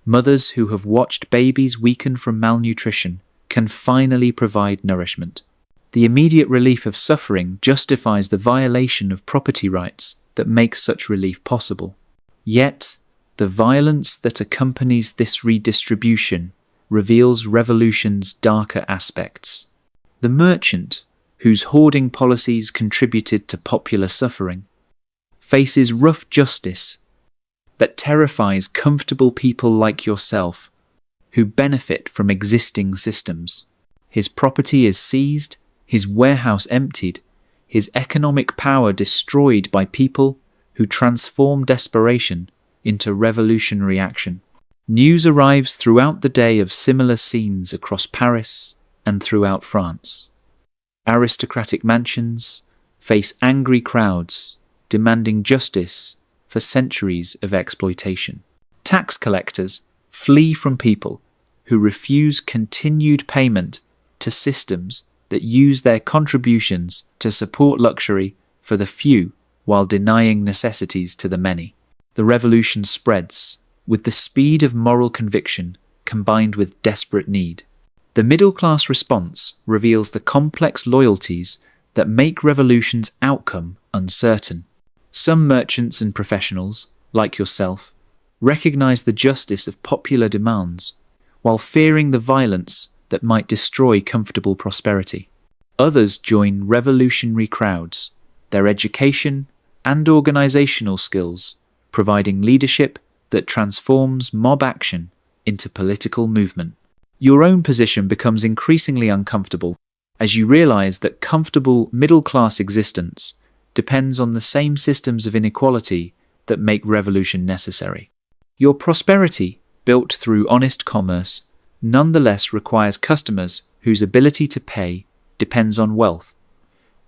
Mothers who have watched babies weaken from malnutrition can finally provide nourishment. The immediate relief of suffering justifies the violation of property rights that makes such relief possible. Yet, the violence that accompanies this redistribution reveals revolution's darker aspects. The merchant, whose hoarding policies contributed to popular suffering, faces rough justice that terrifies comfortable people like yourself who benefit from existing systems. His property is seized, his warehouse emptied, his economic power destroyed by people who transform desperation into revolutionary action. News arrives throughout the day of similar scenes across Paris and throughout France. Aristocratic mansions face angry crowds demanding justice for centuries of exploitation. Tax collectors flee from people who refuse continued payment to systems that use their contributions to support luxury for the few while denying necessities to the many. The revolution spreads with the speed of moral conviction combined with desperate need. The middle-class response reveals the complex loyalties that make revolution's outcome uncertain. Some merchants and professionals, like yourself, recognize the justice of popular demands, while fearing the violence that might destroy comfortable prosperity. Others join revolutionary crowds, their education and organizational skills providing leadership that transforms mob action into political movement. Your own position becomes increasingly uncomfortable as you realize that comfortable middle-class existence depends on the same systems of inequality that make revolution necessary. Your prosperity, built through honest commerce, nonetheless requires customers whose ability to pay depends on wealth,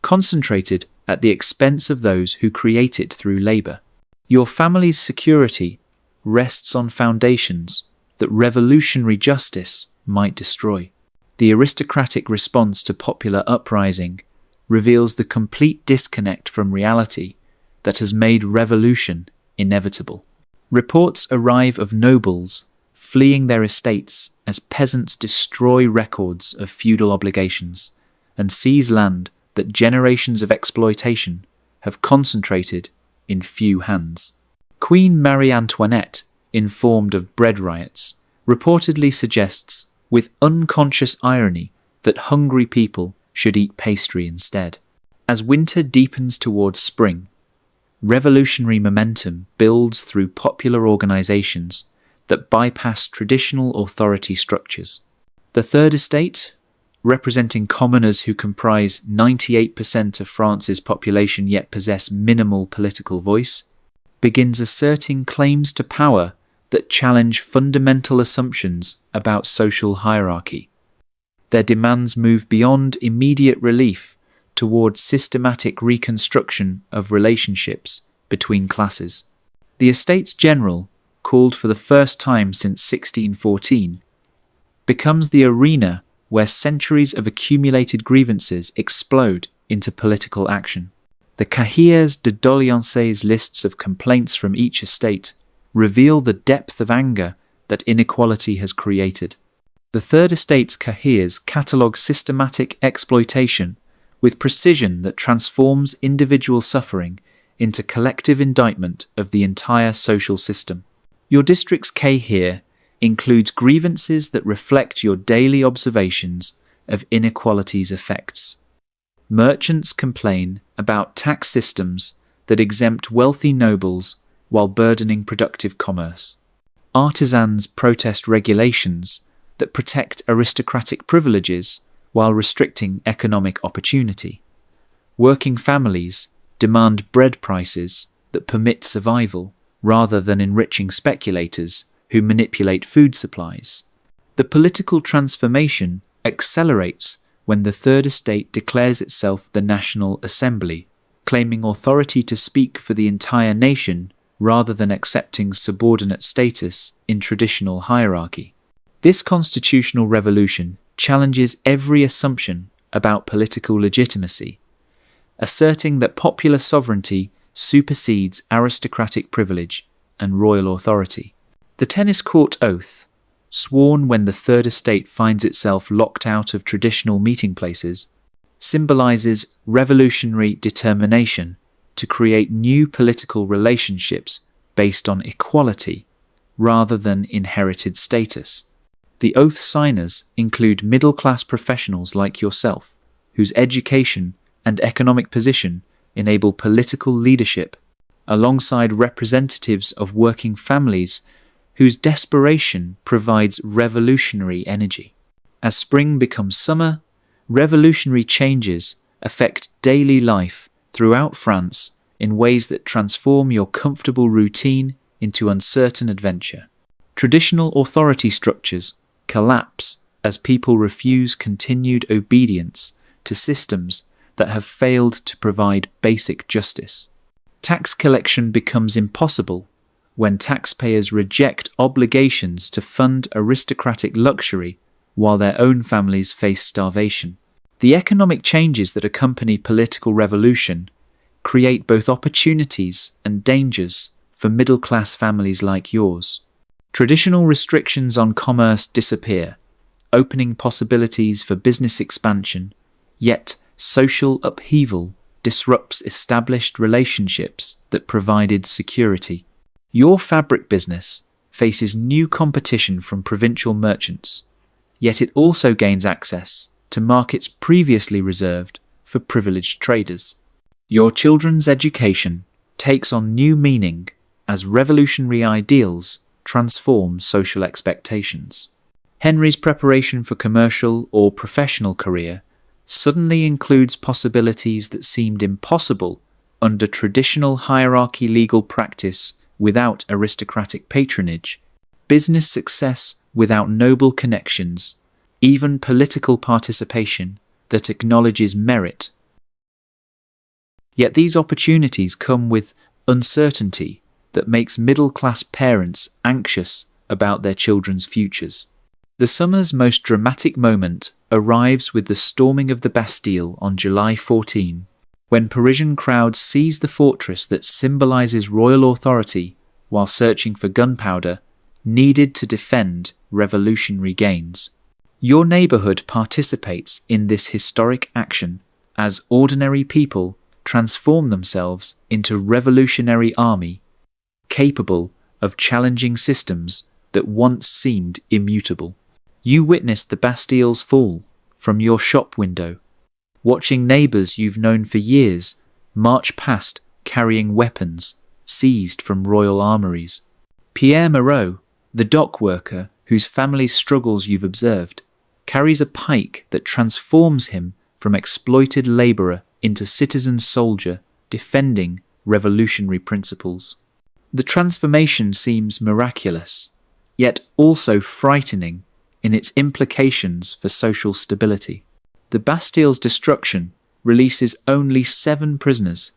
concentrated at the expense of those who create it through labor. Your family's security rests on foundations that revolutionary justice might destroy. The aristocratic response to popular uprising reveals the complete disconnect from reality that has made revolution inevitable. Reports arrive of nobles fleeing their estates as peasants destroy records of feudal obligations and seize land that generations of exploitation have concentrated in few hands. Queen Marie Antoinette, informed of bread riots, reportedly suggests with unconscious irony that hungry people should eat pastry instead. As winter deepens towards spring, revolutionary momentum builds through popular organizations that bypass traditional authority structures. The Third Estate, representing commoners who comprise 98% of France's population yet possess minimal political voice, begins asserting claims to power that challenge fundamental assumptions about social hierarchy. Their demands move beyond immediate relief towards systematic reconstruction of relationships between classes. The Estates General, called for the first time since 1614, becomes the arena where centuries of accumulated grievances explode into political action. The Cahiers de doléances lists of complaints from each estate reveal the depth of anger that inequality has created. The Third Estate's Cahiers catalogue systematic exploitation with precision that transforms individual suffering into collective indictment of the entire social system. Your district's Cahier includes grievances that reflect your daily observations of inequality's effects. Merchants complain about tax systems that exempt wealthy nobles while burdening productive commerce. Artisans protest regulations that protect aristocratic privileges while restricting economic opportunity. Working families demand bread prices that permit survival rather than enriching speculators who manipulate food supplies. The political transformation accelerates when the Third Estate declares itself the National Assembly, claiming authority to speak for the entire nation rather than accepting subordinate status in traditional hierarchy. This constitutional revolution challenges every assumption about political legitimacy, asserting that popular sovereignty supersedes aristocratic privilege and royal authority. The tennis court oath, sworn when the Third Estate finds itself locked out of traditional meeting places, symbolizes revolutionary determination to create new political relationships based on equality rather than inherited status. The oath signers include middle-class professionals like yourself, whose education and economic position enable political leadership, alongside representatives of working families whose desperation provides revolutionary energy. As spring becomes summer, revolutionary changes affect daily life throughout France in ways that transform your comfortable routine into uncertain adventure. Traditional authority structures collapse as people refuse continued obedience to systems that have failed to provide basic justice. Tax collection becomes impossible when taxpayers reject obligations to fund aristocratic luxury while their own families face starvation. The economic changes that accompany political revolution create both opportunities and dangers for middle-class families like yours. Traditional restrictions on commerce disappear, opening possibilities for business expansion, yet social upheaval disrupts established relationships that provided security. Your fabric business faces new competition from provincial merchants, yet it also gains access to markets previously reserved for privileged traders. Your children's education takes on new meaning as revolutionary ideals transform social expectations. Henry's preparation for commercial or professional career suddenly includes possibilities that seemed impossible under traditional hierarchy legal practice without aristocratic patronage, business success without noble connections, even political participation that acknowledges merit. Yet these opportunities come with uncertainty that makes middle-class parents anxious about their children's futures. The summer's most dramatic moment arrives with the storming of the Bastille on July 14, when Parisian crowds seize the fortress that symbolizes royal authority while searching for gunpowder needed to defend revolutionary gains. Your neighborhood participates in this historic action as ordinary people transform themselves into revolutionary army, capable of challenging systems that once seemed immutable. You witnessed the Bastille's fall from your shop window, watching neighbors you've known for years march past carrying weapons seized from royal armories. Pierre Moreau, the dock worker whose family's struggles you've observed, carries a pike that transforms him from exploited laborer into citizen soldier defending revolutionary principles. The transformation seems miraculous, yet also frightening in its implications for social stability. The Bastille's destruction releases only 7 prisoners,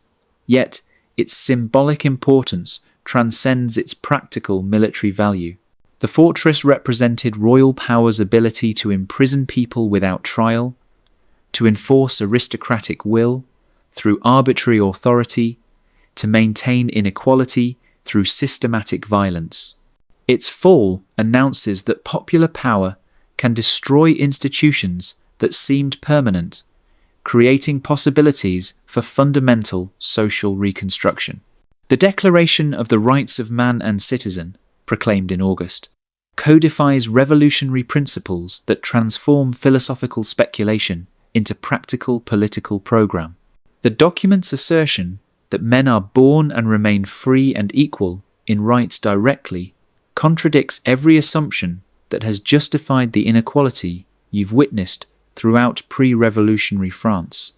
yet its symbolic importance transcends its practical military value. The fortress represented royal power's ability to imprison people without trial, to enforce aristocratic will through arbitrary authority, to maintain inequality through systematic violence. Its fall announces that popular power can destroy institutions that seemed permanent, creating possibilities for fundamental social reconstruction. The Declaration of the Rights of Man and Citizen, proclaimed in August, codifies revolutionary principles that transform philosophical speculation into practical political program. The document's assertion that men are born and remain free and equal in rights directly contradicts every assumption that has justified the inequality you've witnessed throughout pre-revolutionary France.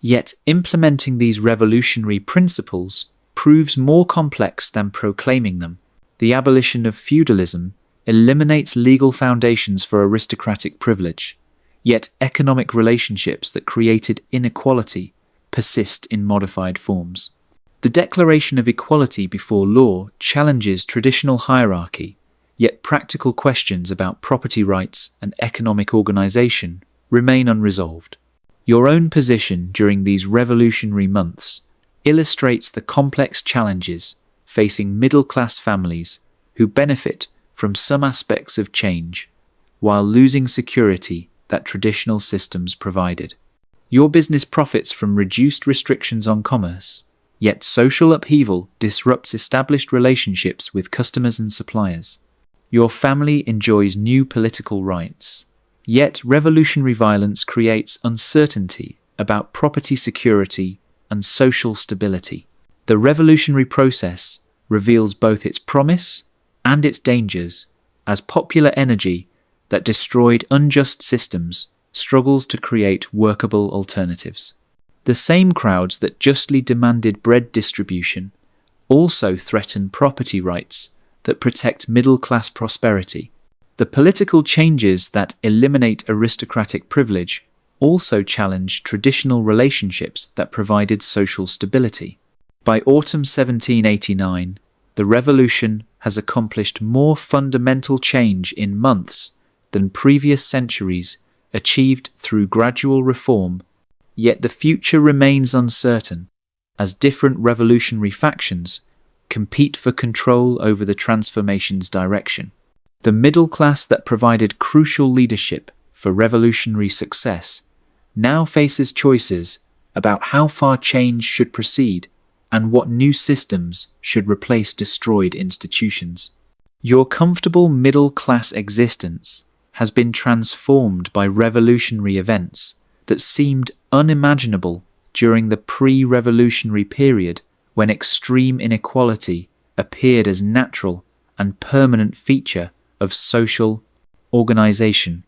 Yet implementing these revolutionary principles proves more complex than proclaiming them. The abolition of feudalism eliminates legal foundations for aristocratic privilege, yet economic relationships that created inequality persist in modified forms. The Declaration of Equality before law challenges traditional hierarchy, yet practical questions about property rights and economic organization remain unresolved. Your own position during these revolutionary months illustrates the complex challenges facing middle-class families who benefit from some aspects of change while losing security that traditional systems provided. Your business profits from reduced restrictions on commerce, yet social upheaval disrupts established relationships with customers and suppliers. Your family enjoys new political rights, yet revolutionary violence creates uncertainty about property security and social stability. The revolutionary process reveals both its promise and its dangers as popular energy that destroyed unjust systems struggles to create workable alternatives. The same crowds that justly demanded bread distribution also threaten property rights that protect middle-class prosperity. The political changes that eliminate aristocratic privilege also challenge traditional relationships that provided social stability. By autumn 1789, the revolution has accomplished more fundamental change in months than previous centuries achieved through gradual reform, yet the future remains uncertain as different revolutionary factions compete for control over the transformation's direction. The middle class that provided crucial leadership for revolutionary success now faces choices about how far change should proceed and what new systems should replace destroyed institutions. Your comfortable middle-class existence has been transformed by revolutionary events that seemed unimaginable during the pre-revolutionary period when extreme inequality appeared as natural and permanent feature of social organization.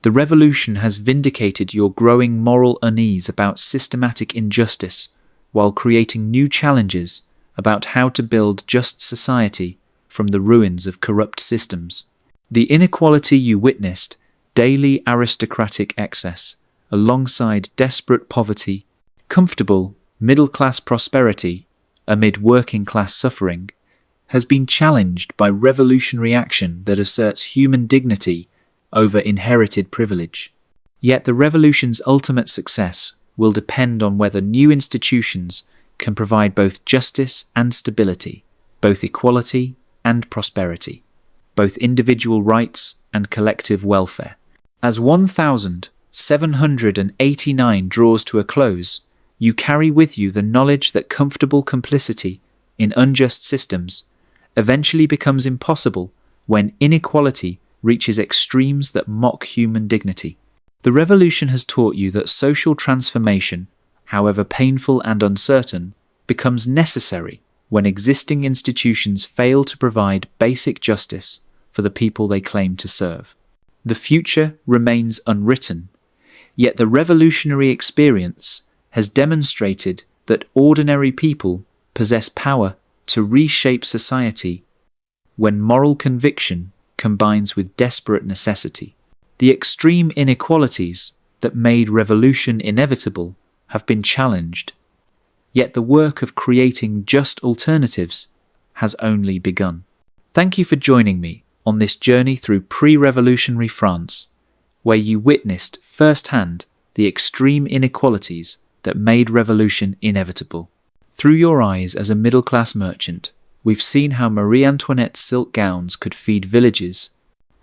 The revolution has vindicated your growing moral unease about systematic injustice while creating new challenges about how to build just society from the ruins of corrupt systems. The inequality you witnessed, daily aristocratic excess, alongside desperate poverty, comfortable middle-class prosperity amid working-class suffering, has been challenged by revolutionary action that asserts human dignity over inherited privilege. Yet the revolution's ultimate success will depend on whether new institutions can provide both justice and stability, both equality and prosperity, both individual rights and collective welfare. As 1789 draws to a close, you carry with you the knowledge that comfortable complicity in unjust systems eventually becomes impossible when inequality reaches extremes that mock human dignity. The revolution has taught you that social transformation, however painful and uncertain, becomes necessary when existing institutions fail to provide basic justice for the people they claim to serve. The future remains unwritten, yet the revolutionary experience has demonstrated that ordinary people possess power to reshape society when moral conviction combines with desperate necessity. The extreme inequalities that made revolution inevitable have been challenged, yet the work of creating just alternatives has only begun. Thank you for joining me on this journey through pre-revolutionary France, where you witnessed firsthand the extreme inequalities that made revolution inevitable. Through your eyes as a middle-class merchant, we've seen how Marie Antoinette's silk gowns could feed villages,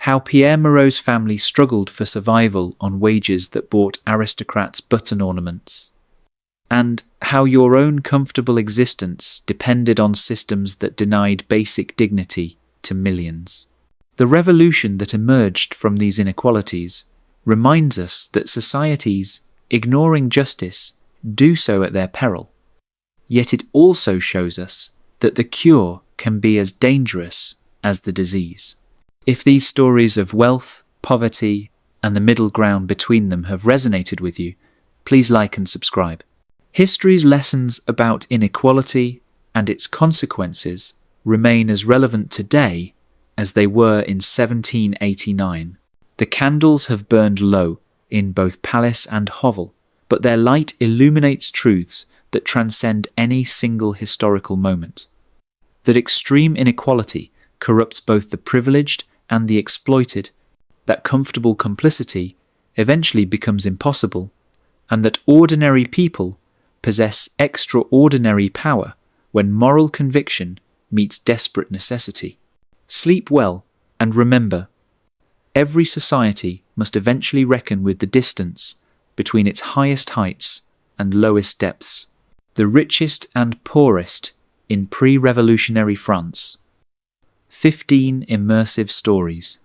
how Pierre Moreau's family struggled for survival on wages that bought aristocrats button ornaments, and how your own comfortable existence depended on systems that denied basic dignity to millions. The revolution that emerged from these inequalities reminds us that societies, ignoring justice, do so at their peril. Yet it also shows us that the cure can be as dangerous as the disease. If these stories of wealth, poverty, and the middle ground between them have resonated with you, please like and subscribe. History's lessons about inequality and its consequences remain as relevant today as they were in 1789. The candles have burned low in both palace and hovel, but their light illuminates truths that transcend any single historical moment. That extreme inequality corrupts both the privileged and the exploited, that comfortable complicity eventually becomes impossible, and that ordinary people possess extraordinary power when moral conviction meets desperate necessity. Sleep well, and remember, every society must eventually reckon with the distance between its highest heights and lowest depths. The Richest and Poorest in pre-revolutionary France. 15 immersive stories.